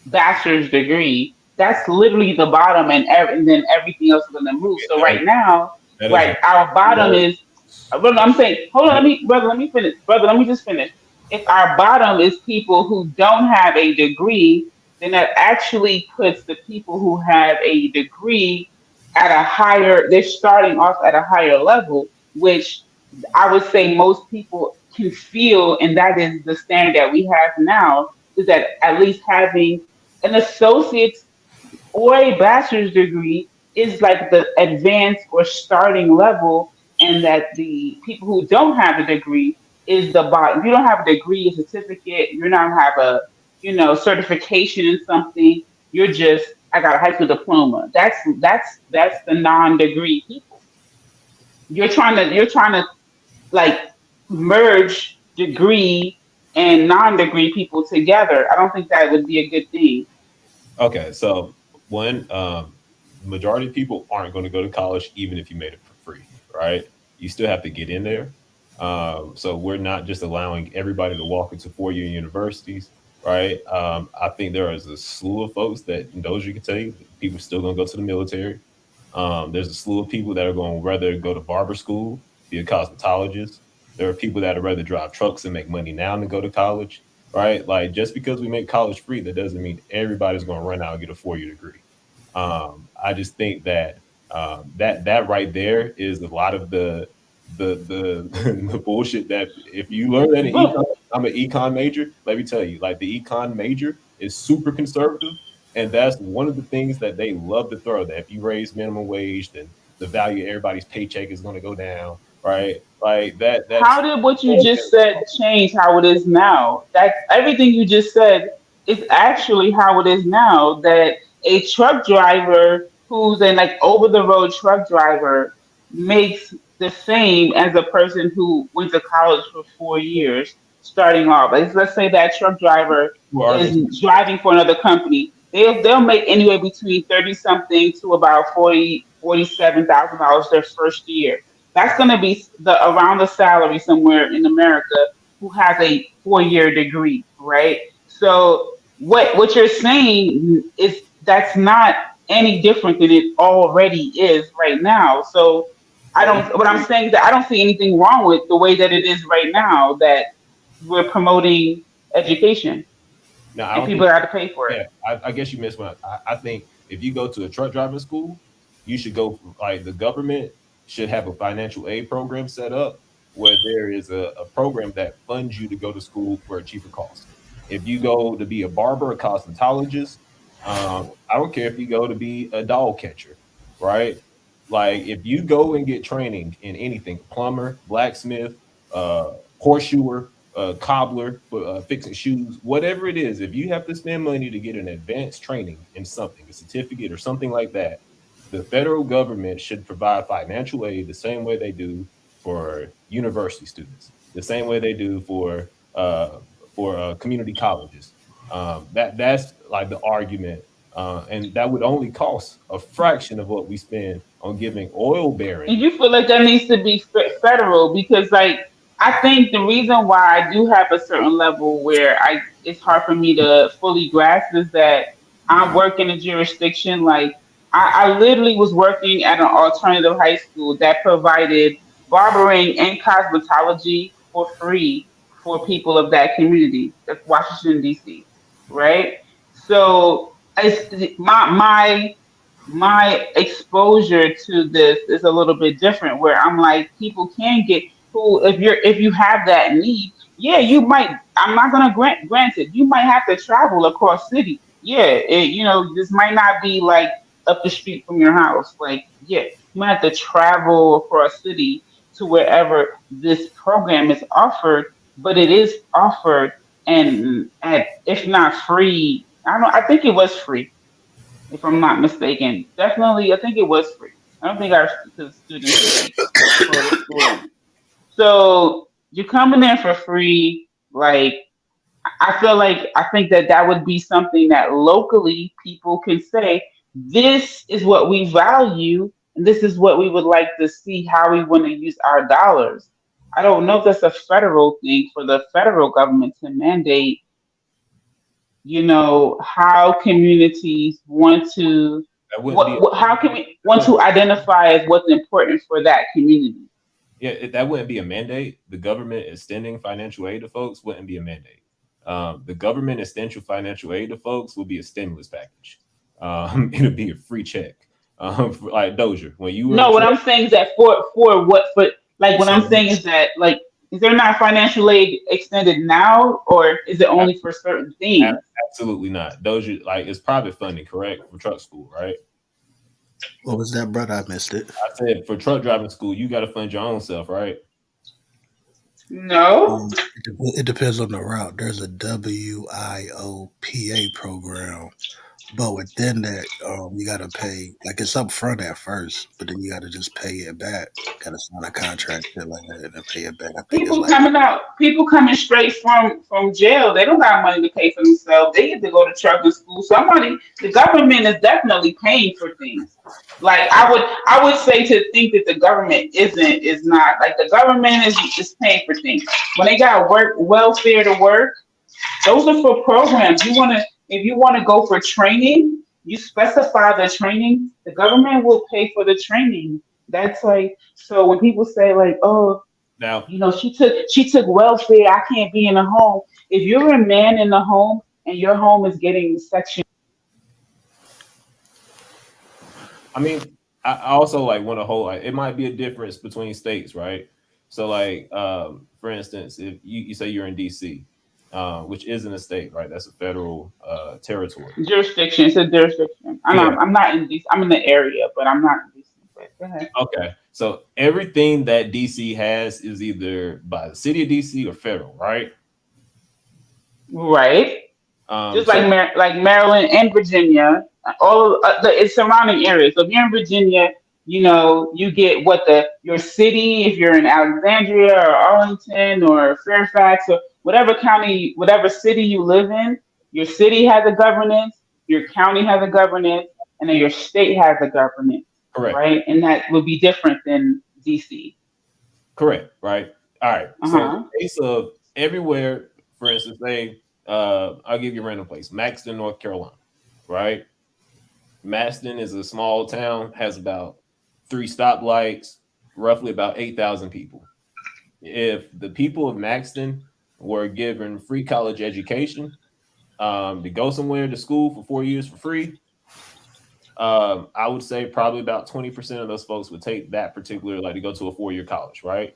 bachelor's degree, that's literally the bottom, and then everything else is going to move. So right No, now, that right, doesn't our bottom work. is. Brother, I'm saying, hold on, let me finish, brother. Let me just finish. If our bottom is people who don't have a degree, then that actually puts the people who have a degree at a higher. They're starting off at a higher level, which I would say most people can feel, and that is the standard that we have now. Is that at least having an associate's or a bachelor's degree is like the advanced or starting level, and that the people who don't have a degree is the bottom. If you don't have a degree, a certificate, you don't have a certification in something, you're just I got a high school diploma. That's the non-degree people. You're trying to like merge degree and non-degree people together. I don't think that would be a good thing. Okay, so one, majority of people aren't going to go to college even if you made it for free, right? You still have to get in there. So we're not just allowing everybody to walk into 4-year universities, right? I think there is a slew of folks that Doja can tell you, people still going to go to the military. There's a slew of people that are going to rather go to barber school, be a cosmetologist. There are people that would rather drive trucks and make money now than go to college, right? Like just because we make college free, that doesn't mean everybody's going to run out and get a 4-year degree. I just think that that right there is a lot of the bullshit that if you learn that in econ, I'm an econ major. Let me tell you, like the econ major is super conservative, and that's one of the things that they love to throw. That if you raise minimum wage, then the value of everybody's paycheck is going to go down, right? Like that. How That's did what you just said change how it is now? That everything you just said is actually how it is now. That a truck driver who's an like over the road truck driver makes the same as a person who went to college for 4 years starting off. Like, let's say that truck driver who are those. is driving for another company. They'll make anywhere between 30 something to about 47,000 dollars their first year. That's going to be the around the salary somewhere in America who has a 4-year degree, right? So what you're saying is that's not any different than it already is right now. So I Well, don't. What I'm saying is that I don't see anything wrong with the way that it is right now that we're promoting education no, I and don't people think. have to pay for it. Yeah, I guess you missed one. I think if you go to a truck driving school, you should go like the government should have a financial aid program set up where there is a program that funds you to go to school for a cheaper cost. If you go to be a barber, a cosmetologist, I don't care if you go to be a dog catcher, right? Like if you go and get training in anything, plumber, blacksmith, horseshoer, cobbler for fixing shoes, whatever it is, if you have to spend money to get an advanced training in something, a certificate or something like that, the federal government should provide financial aid the same way they do for university students, the same way they do for community colleges. That's like the argument, and that would only cost a fraction of what we spend on giving oil And barons. you feel like that needs to be federal because, like, I think the reason why I do have a certain level where I it's hard for me to fully grasp is that I work in a jurisdiction like I literally was working at an alternative high school that provided barbering and cosmetology for free for people of that community, that's Washington D.C. Right? So it's my exposure to this is a little bit different. Where I'm like, people can get who if you have that need, yeah, you might. I'm not gonna grant it. You might have to travel across city. Yeah, this might not be like up the street from your house. Like, yeah, you might have to travel across city to wherever this program is offered, but it is offered and at if not free, I think it was free, if I'm not mistaken. Definitely, I think it was free. I don't think our students pay for the schooling. So you're coming in for free. Like, I think that would be something that locally people can say, this is what we value, and this is what we would like to see, how we want to use our dollars. I don't know if that's a federal thing for the federal government to mandate, how communities want to, That wouldn't be. how can we want to identify as what's important for that community. Yeah, that wouldn't be a mandate. The government extending financial aid to folks wouldn't be a mandate. The government extending financial aid to folks will be a stimulus package. It'll be a free check. Like Dozier, when you were No, what I'm saying is that what I'm saying is that, like, is there not financial aid extended now, or is it only for certain things? Absolutely not. Dozier, like, it's private funding, correct, for truck school, right? What was that, brother? I missed it. I said for truck driving school, you got to fund your own self, right? No. It depends on the route. There's a WIOPA program, but within that, you got to pay. Like, it's up front at first, but then you got to just pay it back. Got to sign a contract, shit like that, and then pay it back. I think People coming straight from jail, they don't got money to pay for themselves. They get to go to trucking school. The government is definitely paying for things. Like, I would say to think that the government is not, like, the government is paying for things. When they got welfare to work, those are for programs. If you want to go for training, you specify the training, the government will pay for the training. That's like, so when people say, like, oh, now, she took welfare, I can't be in a home. If you're a man in the home and your home is getting section, I mean, I also like want to hold, like, it might be a difference between states, right? So, like, for instance, if you say you're in DC, which isn't a state, right? That's a federal territory. Jurisdiction. It's a jurisdiction. I'm not in DC. I'm in the area, but I'm not in DC. But go ahead. Okay, so everything that DC has is either by the city of DC or federal, right? Right. Just like Maryland and Virginia, all of the surrounding areas. So if you're in Virginia, you get your city, if you're in Alexandria or Arlington or Fairfax or whatever county, whatever city you live in, your city has a governance, your county has a governance, and then your state has a governance. Correct. Right? And that would be different than DC. Correct. Right. All right. So in the case of everywhere, for instance, I'll give you a random place, Maxton, North Carolina, right? Maxton is a small town, has about 3 stoplights, roughly about 8,000 people. If the people of Maxton were given free college education, to go somewhere to school for 4 years for free, I would say probably about 20% of those folks would take that particular, like, to go to a 4-year college, right?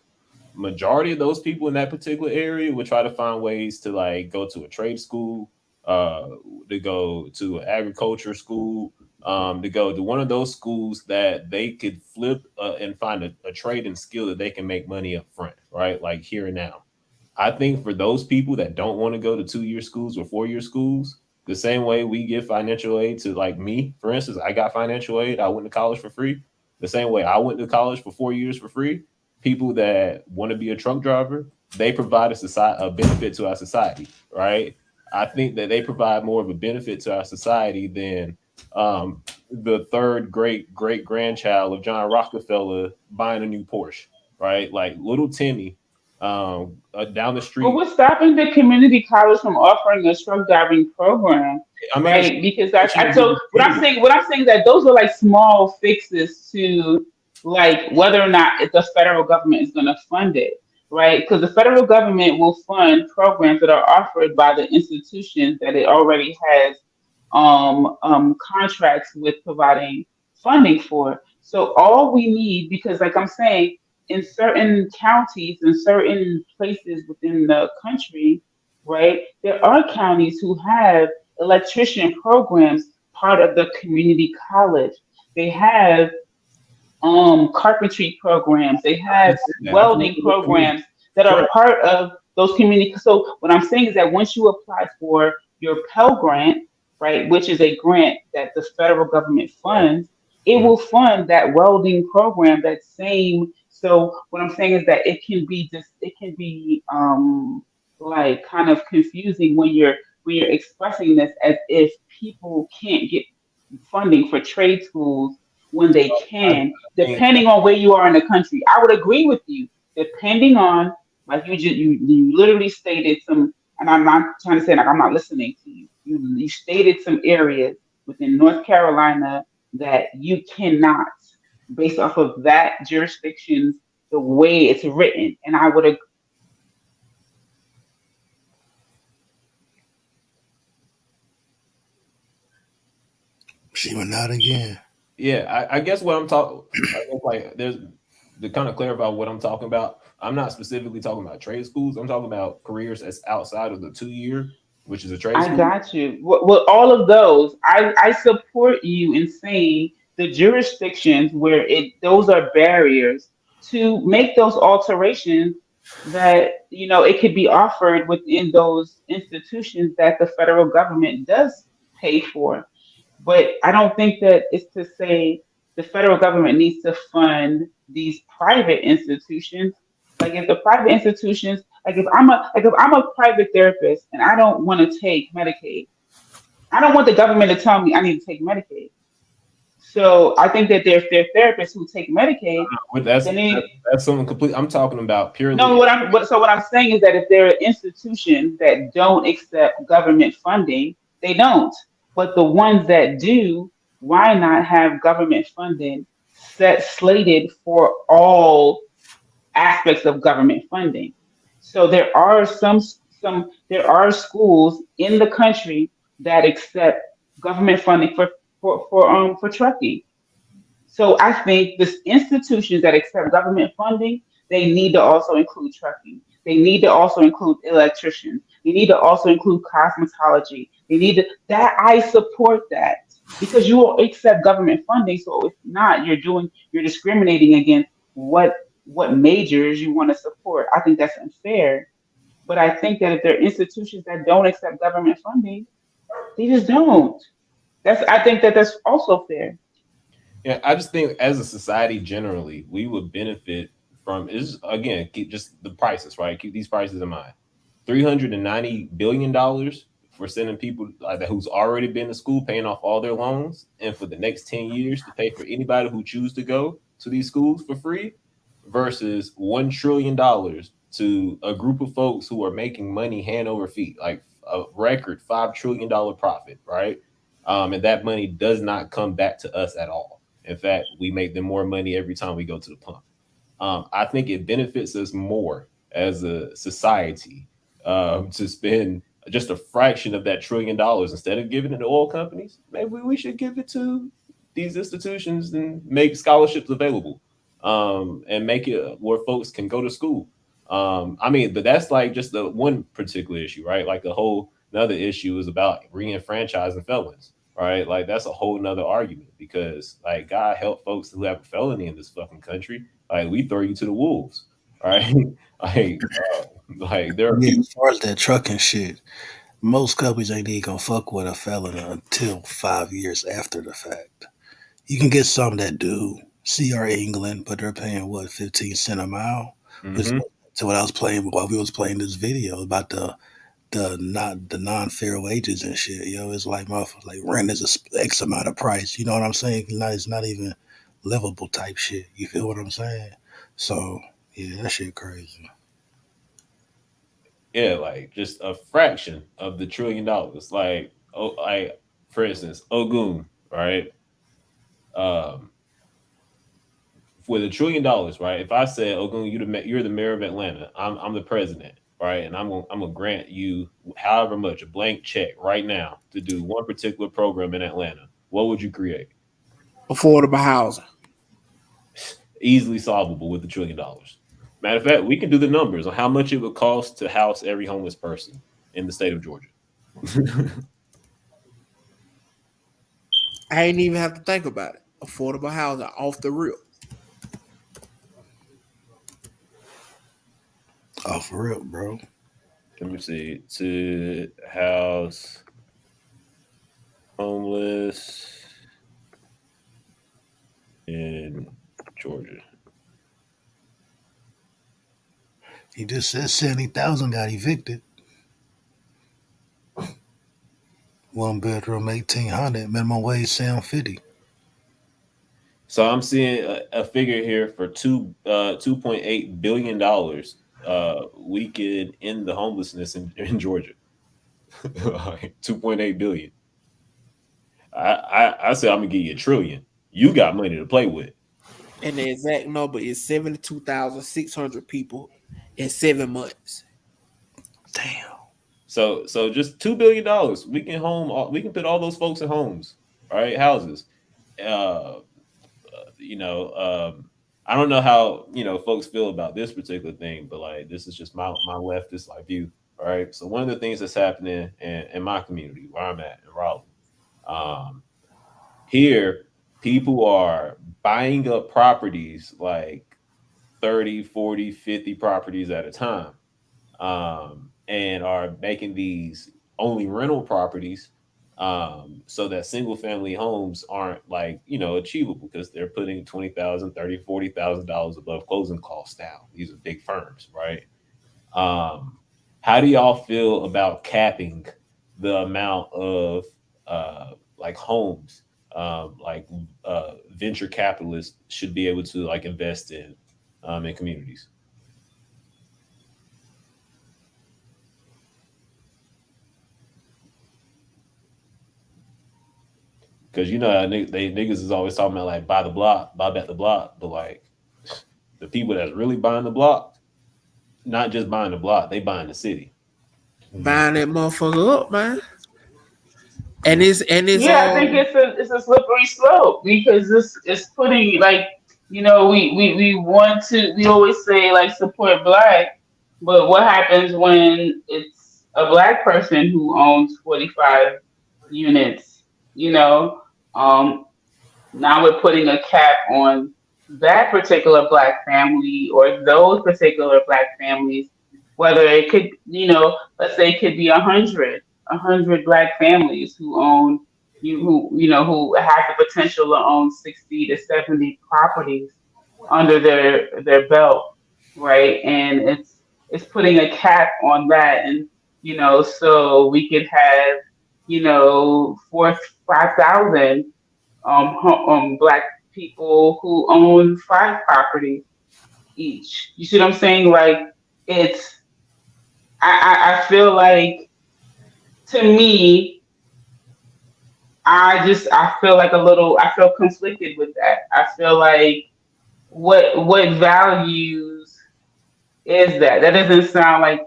Majority of those people in that particular area would try to find ways to, like, go to a trade school, to go to an agriculture school, to go to one of those schools that they could flip and find a trade and skill that they can make money up front, right? Like here and now. I think for those people that don't want to go to 2-year schools or 4-year schools, the same way we give financial aid to, like, me, for instance, I got financial aid. I went to college for free. The same way I went to college for 4 years for free. People that want to be a truck driver, they provide a benefit to our society, right? I think that they provide more of a benefit to our society than the third great grandchild of John Rockefeller buying a new Porsche, right? Like little Timmy down the street. Well, what's stopping the community college from offering a truck driving program? I mean, right? Because what I'm saying is that those are like small fixes to like whether or not if the federal government is going to fund it, right? Because the federal government will fund programs that are offered by the institutions that it already has contracts with providing funding for. So all we need, because like I'm saying, in certain counties and certain places within the country, right, there are counties who have electrician programs part of the community college. They have carpentry programs. They have Yeah, I'm familiar welding with community. programs that are Correct. part of those community. So what I'm saying is that once you apply for your Pell Grant, right, which is a grant that the federal government funds, it will fund that welding program, that same. So what I'm saying is that it can be like kind of confusing when you're expressing this as if people can't get funding for trade schools when they I can, think depending on where you are in the country. I would agree with you, depending on, like you literally stated some, and I'm not trying to say like I'm not listening to you. You stated some areas within North Carolina that you cannot, based off of that jurisdiction's the way it's written, and I would agree. She went out again. yeah, I guess what I'm talking, like, there's to kind of clarify what I'm talking about. I'm not specifically talking about trade schools. I'm talking about careers that's outside of the 2 year, which is a trade I school. got you. Well, all of those, I support you in saying the jurisdictions where it those are barriers to make those alterations that it could be offered within those institutions that the federal government does pay for. But I don't think that it's to say the federal government needs to fund these private institutions. Like if the private institutions, like if I'm a private therapist and I don't want to take Medicaid, I don't want the government to tell me I need to take Medicaid. So I think that there's there are therapists who take Medicaid, But that's then they that's something complete. I'm talking about no, purely. what I'm saying is that if there are institutions that don't accept government funding, they don't. But the ones that do, why not have government funding set slated for all aspects of government funding? So there are there are schools in the country that accept government funding for trucking. So I think the institutions that accept government funding, they need to also include trucking. They need to also include electricians. They need to also include cosmetology. They need to that I support that because you will accept government funding. So if not, you're discriminating against what majors you want to support. I think that's unfair. But I think that if there are institutions that don't accept government funding, they just don't. I think that that's also fair. Yeah, I just think as a society generally, we would benefit from is again keep just the prices right. Keep these prices in mind. $390 billion for sending people like that who's already been to school, paying off all their loans, and for the next 10 years to pay for anybody who choose to go to these schools for free, versus $1 trillion to a group of folks who are making money hand over feet, like a record $5 trillion profit, right? And that money does not come back to us at all. In fact, we make them more money every time we go to the pump. I think it benefits us more as a society to spend just a fraction of that $1 trillion instead of giving it to oil companies. Maybe we should give it to these institutions and make scholarships available and make it where folks can go to school. I mean, but that's like just the one particular issue, right? Like the whole another issue is about re-enfranchising felons, right? Like that's a whole nother argument because like God help folks who have a felony in this fucking country. Like we throw you to the wolves, right? like, like there are Yeah, people. as far as that trucking shit, most companies ain't even gonna fuck with a felon until 5 years after the fact. You can get some that do. CR England, but they're paying what 15 cents a mile. Which Hmm. to what I was playing while we was playing this video about the non fair wages and shit. It's like motherfuckers like rent is X amount of price. You know what I'm saying? It's not even livable type shit. You feel what I'm saying? So yeah, that shit crazy. Yeah, like just a fraction of the $1 trillion. Like, oh, like for instance, Ogun, right? Um, with $1 trillion, right? If I said, "Ogun, you're the mayor of Atlanta. I'm the president, right? And I'm gonna grant you however much a blank check right now to do one particular program in Atlanta. What would you create? Affordable housing. Easily solvable with $1 trillion. Matter of fact, we can do the numbers on how much it would cost to house every homeless person in the state of Georgia. I ain't even have to think about it. Affordable housing off the rip. Off the rip, bro. Let me see. To house homeless in Georgia. He just said 70,000 got evicted. 1 bedroom, 1,800. Minimum wage $7.50. So I'm seeing a figure here for $2.8 billion. We could end the homelessness in Georgia. 2.8 billion. I say I'm gonna give you $1 trillion. You got money to play with. And the exact number is 72,600 people in 7 months. Damn. So just $2 billion. We can put all those folks in homes, right? Houses. Uh, you know, I don't know how folks feel about this particular thing, but like this is just my leftist like view. All right. So one of the things that's happening in my community where I'm at in Raleigh, um, here people are buying up properties like 30, 40, 50 properties at a time, and are making these only rental properties, so that single family homes aren't like achievable because they're putting 20,000, 30, 40,000 dollars above closing costs down. These are big firms, right? How do y'all feel about capping the amount of like homes, like venture capitalists should be able to like invest in communities? Because niggas is always talking about like buy the block, buy back the block, but like the people that's really buying the block, not just buying the block, they buying the city. Buying that motherfucker up, man. And it's Yeah, I think it's a slippery slope because it's putting like we want to we always say like support black, but what happens when it's a black person who owns 45 units? You know, um, now we're putting a cap on that particular black family or those particular black families, whether it could, let's say it could be 100 black families who own who have the potential to own 60 to 70 properties under their belt, right? And it's putting a cap on that, and so we could have 5,000 black people who own 5 properties each. You see what I'm saying? Like it's I feel like to me I feel like I feel conflicted with that. I feel like what values is that? That doesn't sound like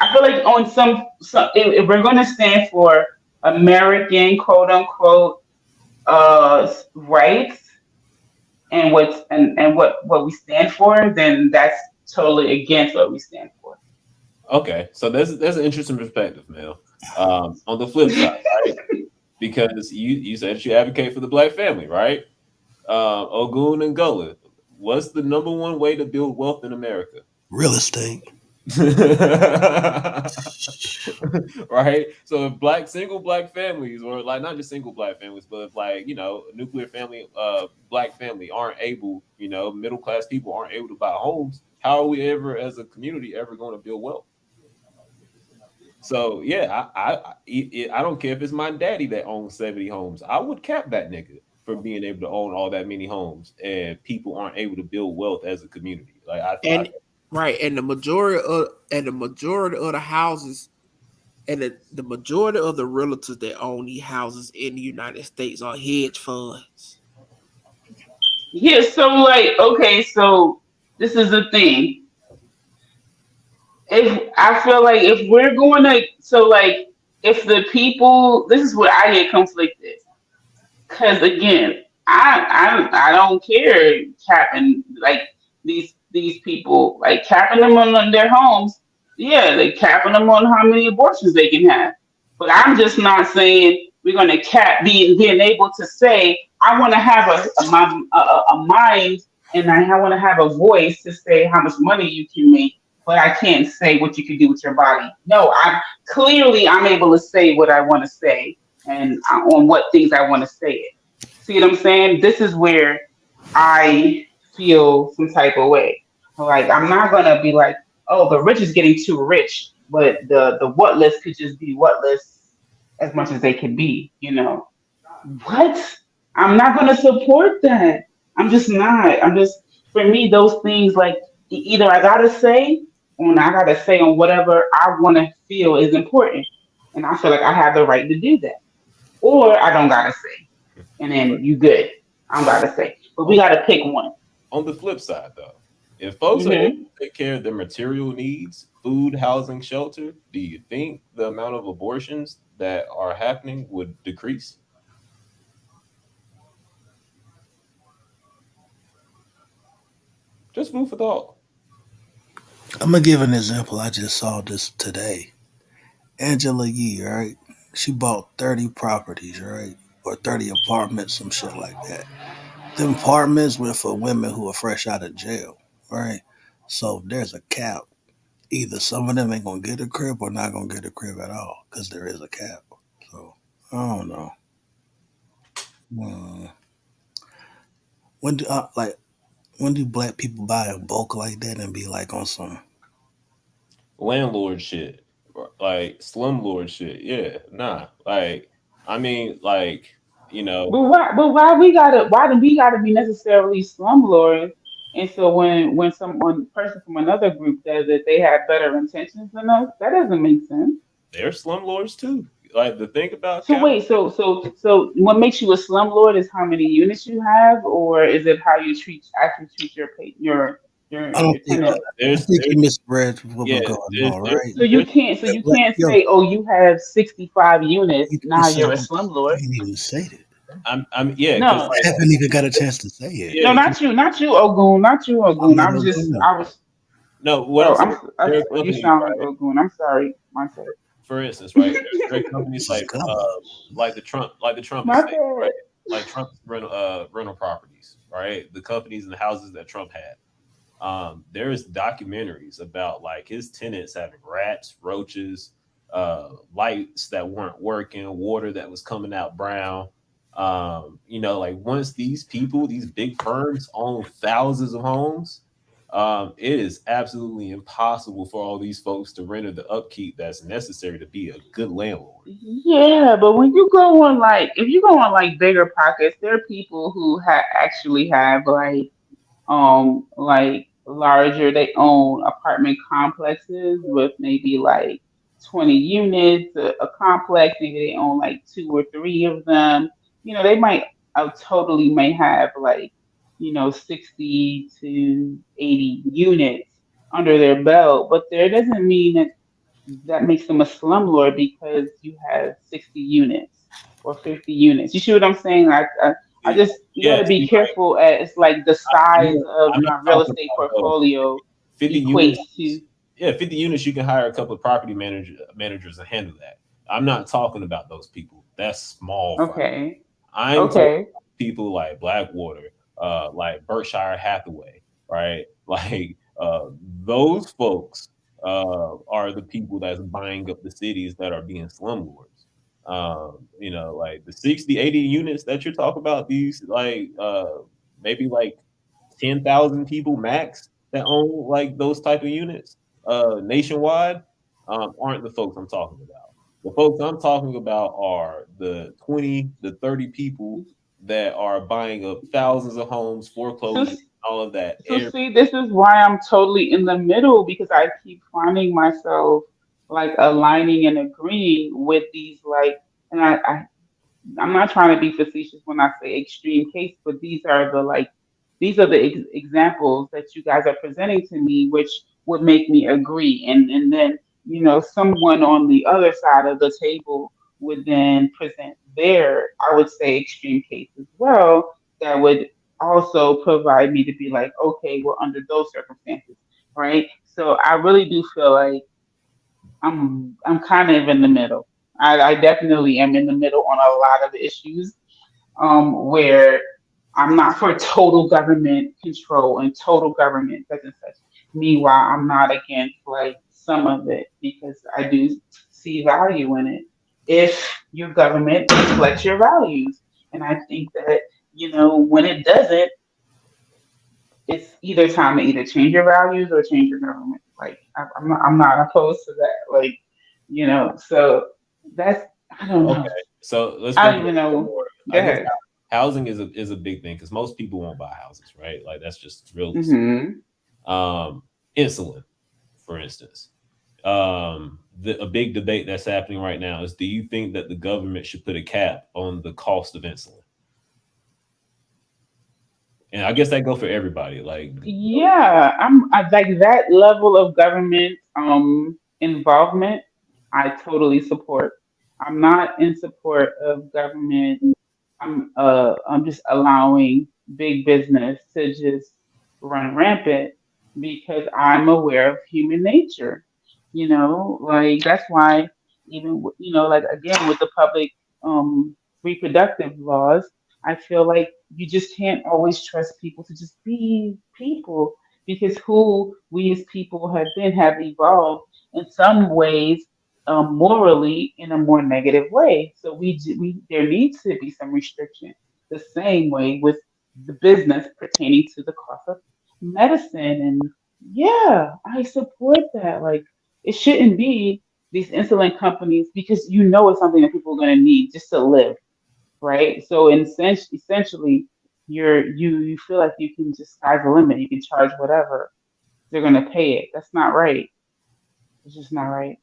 I feel like on some if we're gonna stand for American quote unquote rights and what we stand for, then that's totally against what we stand for. Okay, so there's an interesting perspective, Mel. On the flip side, right? Because you said you advocate for the black family, right? Ogun and Gullah, what's the number one way to build wealth in America? Real estate. Right. So if single black families, or like not just single black families, but if like nuclear family, black family aren't able, middle class people aren't able to buy homes, how are we ever as a community ever going to build wealth? So yeah, I don't care if it's my daddy that owns 70 homes. I would cap that nigga for being able to own all that many homes, and people aren't able to build wealth as a community. Like right, and the majority of the houses and the majority of the realtors that own these houses in the United States are hedge funds. Yeah, so like, okay, so this is the thing. If I feel like if we're going to, so like, if the people, this is where I get conflicted. Because again, I don't care capping like these people like capping them on their homes. Yeah, they capping them on how many abortions they can have. But I'm just not saying we're going to cap being able to say I want to have a mind and I want to have a voice to say how much money you can make, but I can't say what you can do with your body. No, I'm able to say what I want to say and on what things I want to say it. See what I'm saying? This is where I feel some type of way. Like I'm not gonna be like, oh, the rich is getting too rich, but the whatless could just be whatless as much as they can be. You know what? I'm not gonna support that. I'm just not. I'm just for me those things like either I gotta say or I gotta say on whatever I want to feel is important, and I feel like I have the right to do that or I don't gotta say, and then you good. I don't gotta say, but we gotta pick one. On the flip side, though, if folks are able to take care of their material needs, food, housing, shelter, do you think the amount of abortions that are happening would decrease? Just food for thought. I'm gonna give an example. I just saw this today. Angela Yee, right? She bought 30 properties, right? Or 30 apartments, some shit like that. Them apartments were for women who are fresh out of jail, right? So there's a cap. Either some of them ain't gonna get a crib or not gonna get a crib at all, because there is a cap. So I don't know. Hmm. When do when do black people buy in bulk like that and be like on some? Landlord shit, like slumlord shit. Yeah, nah. Like, I mean, like, you know, But why we gotta? Why do we gotta be necessarily slumlords? And so when someone person from another group does it, they have better intentions than us. That doesn't make sense. they're slumlords too. Like, the thing about So wait, so what makes you a slumlord is how many units you have, or is it how you actually treat I your don't think tenant? I think you misread what yeah, was going on, right? So you can't Yo, say, oh, you have 65 units, you now you're a didn't slumlord. even say that. Yeah, because No, I like, haven't even got a chance to say it. no, yeah, not you, Ogun, not you, I'm Ogun. not no gun. I was. no, what I'm Oh, saying, there are you companies, sound like right? Ogun. I'm sorry, my bad. For instance, right? There are companies This is God. like the Trump My estate, right? bad. Like Trump's rental properties, right? The companies and the houses that Trump had. There's documentaries about like his tenants having rats, roaches, lights that weren't working, water that was coming out brown. Like once these people, these big firms own thousands of homes, it is absolutely impossible for all these folks to render the upkeep that's necessary to be a good landlord. Yeah, but when you go on like, if you go on like bigger pockets, there are people who actually have like larger they own apartment complexes with maybe like 20 units a complex, maybe they own like two or three of them. They might totally may have like 60 to 80 units under their belt, but there doesn't mean that makes them a slumlord because you have 60 units or 50 units. You see what I'm saying? I just you got Yeah, to be see, like, careful as like the size of I'm not your real talking estate about those. portfolio 50 units. equates to. Yeah, 50 units, you can hire a couple of managers to handle that. I'm not talking about those people. That's small fry. Okay, I'm talking okay. about people like Blackwater, like Berkshire Hathaway, right? Like those folks are the people that's buying up the cities that are being slumlords. Like the 60, 80 units that you're talking about, these like maybe like 10,000 people max that own like those type of units nationwide aren't the folks I'm talking about. The folks I'm talking about are the 20 to 30 people that are buying up thousands of homes, So foreclosing, all of that. so see, this is why I'm totally in the middle because I keep finding myself like aligning and agreeing with these like, and I'm not trying to be facetious when I say extreme case, but these are the like these are the examples that you guys are presenting to me, which would make me agree. And then, someone on the other side of the table would then present their, I would say, extreme case as well, that would also provide me to be like, okay, well, under those circumstances, right? So I really do feel like I'm kind of in the middle. I definitely am in the middle on a lot of issues, where I'm not for total government control and total government such and such. Meanwhile, I'm not against like some of it because I do see value in it. If your government reflects your values, and I think that when it doesn't, it's either time to either change your values or change your government. Like I'm not opposed to that. Like so that's I don't Okay, know. so let's I break don't it even down know. more. Go I guess ahead. housing is a big thing because most people won't buy houses, right? Like that's just realistic. Hmm. Insulin, for instance. A big debate that's happening right now is: do you think that the government should put a cap on the cost of insulin? And I guess that go for everybody. Like, Yeah, I like that level of government involvement. I totally support. I'm not in support of government. I'm just allowing big business to just run rampant because I'm aware of human nature. Like that's why even like again with the public reproductive laws, I feel like you just can't always trust people to just be people because who we as people have evolved in some ways morally in a more negative way. So we there needs to be some restriction. The same way with the business pertaining to the cost of medicine, and yeah, I support that. Like it shouldn't be these insulin companies because it's something that people are going to need just to live, right? So essentially, you feel like you can just sky's the limit. You can charge whatever. They're going to pay it. That's not right. It's just not right.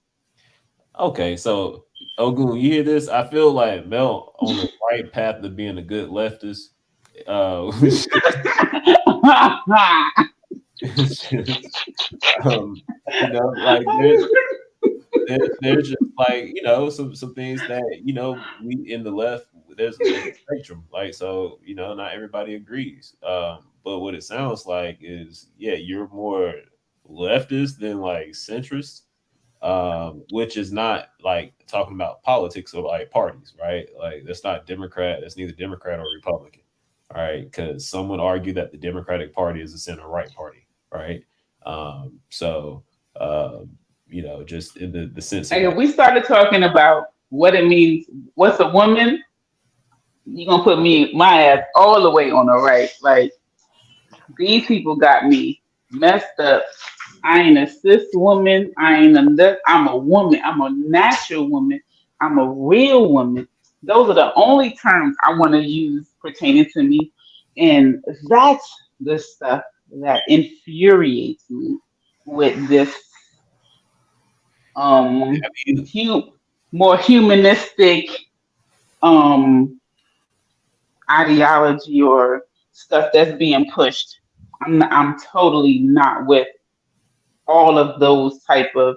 okay, so Ogun, you hear this? I feel like Mel on the right path to being a good leftist. Um, like there's just like some things that we in the left there's a spectrum, like, so not everybody agrees, but what it sounds like is, yeah, you're more leftist than like centrist, which is not like talking about politics or like parties, right? Like that's not Democrat, that's neither Democrat or Republican. All right, because some would argue that the Democratic Party is a center right party, right? So just in the sense of And if like, we started talking about what it means, what's a woman, you're gonna put my ass all the way on the right. Like these people got me messed up. I ain't a cis woman. I ain't a this. I'm a woman. I'm a natural woman. I'm a real woman. Those are the only terms I want to use pertaining to me. And that's the stuff that infuriates me with this um more humanistic um ideology or stuff that's being pushed. I'm totally not with all of those type of.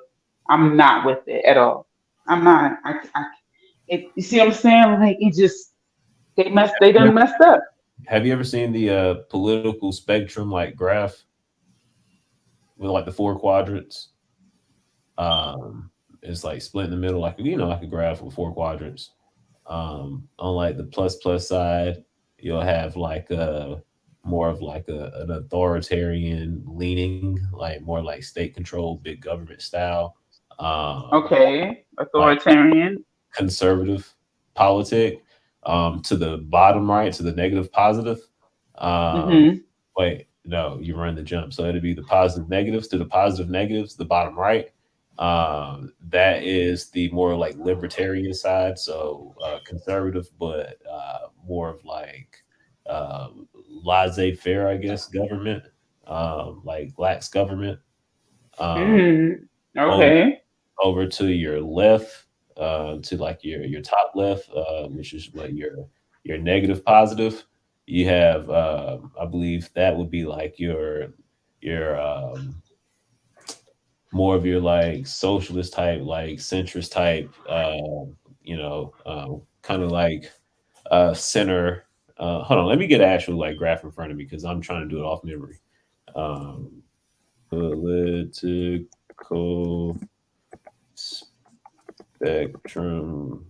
I'm not with it at all. I'm not. You see what I'm saying? Like it just they done messed up. have you ever seen the political spectrum like graph with like the four quadrants? It's like split in the middle, like like a graph with four quadrants. On like the plus side, you'll have like a more of like an authoritarian leaning, like more like state control, big government style. Okay, Like authoritarian. conservative politic. To the bottom right, to the negative positive. Um, Hmm. wait, no, you run the jump. So it'd be the positive negatives to the positive negatives, the bottom right. That is the more like libertarian side. So conservative, but more of like uh, laissez faire, I guess, government, like lax government. Um, Mm, over, okay. over to your left, to like your top left, which is what your negative positive. You have, I believe that would be like your more of your like socialist type, like centrist type, kind of like center. Hold on, let me get an actual like graph in front of me because I'm trying to do it off memory. Um, Political spectrum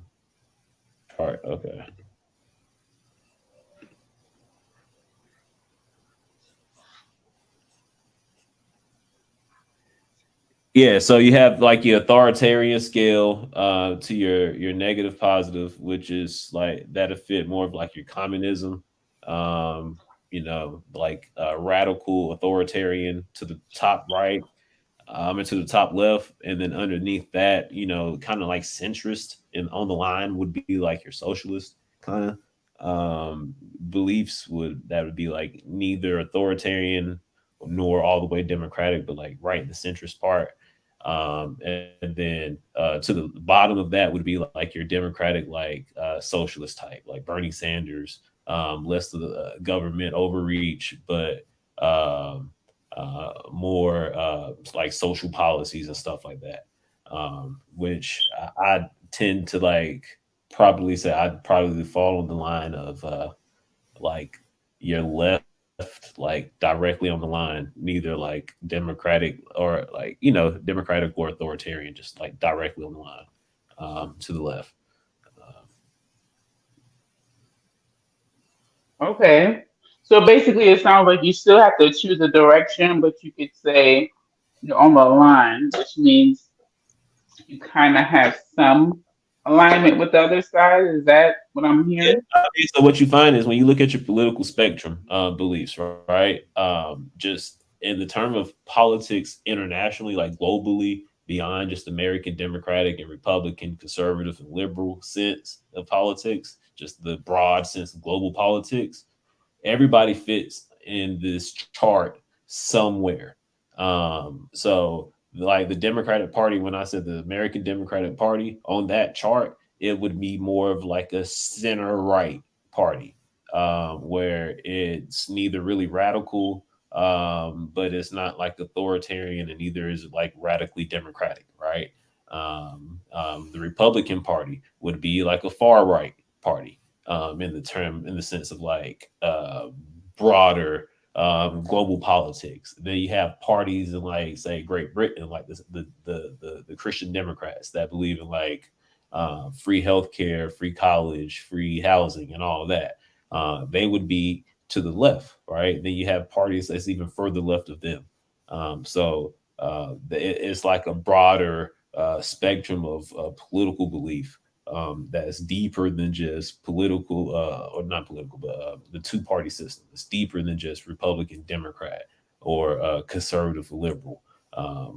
chart. Okay. Yeah, so you have like your authoritarian scale to your negative positive, which is like that'll fit more of like your communism, like radical authoritarian to the top right, and to the top left, and then underneath that, kind of like centrist, and on the line would be like your socialist kind of beliefs would be like neither authoritarian nor all the way democratic, but like right in the centrist part. And then to the bottom of that would be like your democratic, like socialist type, like Bernie Sanders, less of the government overreach, but more like social policies and stuff like that. Which I tend to like probably say I'd probably fall on the line of like your left, like directly on the line, neither like democratic or like democratic or authoritarian, just like directly on the line to the left. Okay. So basically, it sounds like you still have to choose a direction, but you could say you're on the line, which means you kind of have some alignment with the other side. Is that what I'm Yeah, hearing? I mean, so what you find is when you look at your political spectrum beliefs, right? Just in the term of politics internationally, like globally, beyond just American Democratic and Republican, conservative and liberal sense of politics, just the broad sense of global politics, everybody fits in this chart somewhere. So like the Democratic Party, when I said the American Democratic Party on that chart, it would be more of like a center right party, where it's neither really radical, but it's not like authoritarian, and neither is it like radically democratic, right? The Republican Party would be like a far right party, in the sense of like broader global politics. Then you have parties in like say Great Britain, like this, the Christian Democrats that believe in like free healthcare, free college, free housing, and all of that. They would be to the left, right? Then you have parties that's even further left of them. It's like a broader spectrum of political belief that's deeper than just political, or not political, but the two party system. It's deeper than just Republican, Democrat, or conservative or liberal.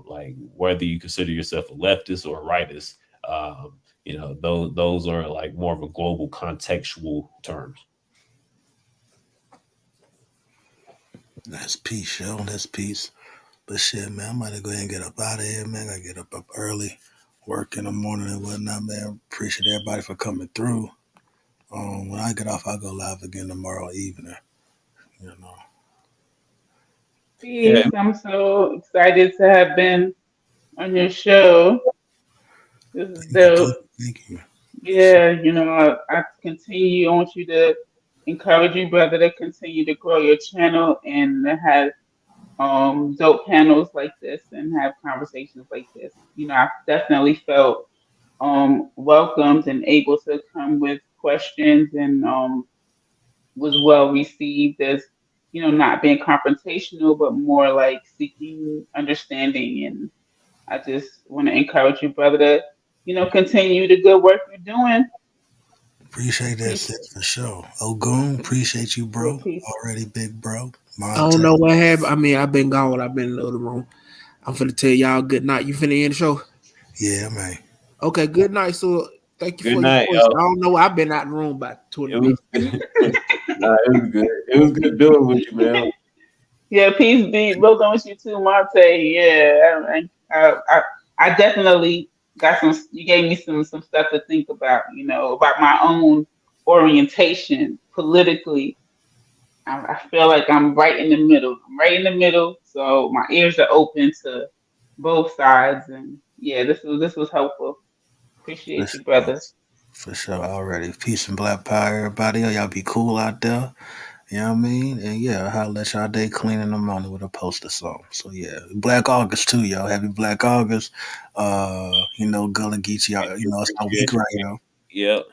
Like whether you consider yourself a leftist or a rightist, those are like more of a global contextual terms. That's peace, yo. That's peace. But shit, man, I'm about to go ahead and get up out of here, man. I get up early, work in the morning and whatnot, man. Appreciate everybody for coming through. When I get off, I'll go live again tomorrow evening. You know. Yeah. Peace. I'm so excited to have been on your show. This is dope. Thank you. Yeah, I continue. I want you to encourage you, brother, to continue to grow your channel and to have dope panels like this and have conversations like this. I definitely felt welcomed and able to come with questions and was well received as not being confrontational but more like seeking understanding. And I just want to encourage you, brother, to continue the good work you're doing. Appreciate that, sis, for sure. Ogun, appreciate you, Yeah, bro. peace. Already big bro. I don't know what happened. I mean, I've been gone. I've been in the other room. I'm finna tell y'all good night. You finna end the show? Yeah, man. Okay, good night. So thank you Good for night, your yo. question. I don't know. I've been out the room about 20 It was minutes. nah, it was good. It was good building with you, man. Yeah, peace be both on with you too, Marte. Yeah, I definitely got some. You gave me some stuff to think about. About my own orientation politically I feel like I'm right in the middle. I'm right in the middle, so my ears are open to both sides. And yeah, this was helpful. For Appreciate you, sure. brother. For sure. Already. Peace and black power, everybody. Y'all be cool out there. You know what I mean? And yeah, I'll let y'all day clean in the morning with a poster song. So yeah. Black August too, y'all. Happy Black August. Gullah Geechee, y'all, it's our week right here. Yep.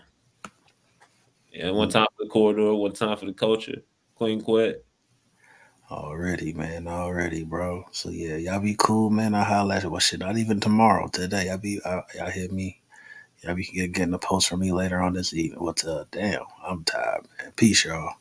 Yeah, one time for the corridor, one time for the culture. Clean quick. Already, man. Already, bro. So yeah, y'all be cool, man. I'll holler at you. Well, shit, not even tomorrow. Today, y'all hit me. Y'all be getting a post from me later on this evening. Damn, I'm tired, man. Peace, y'all.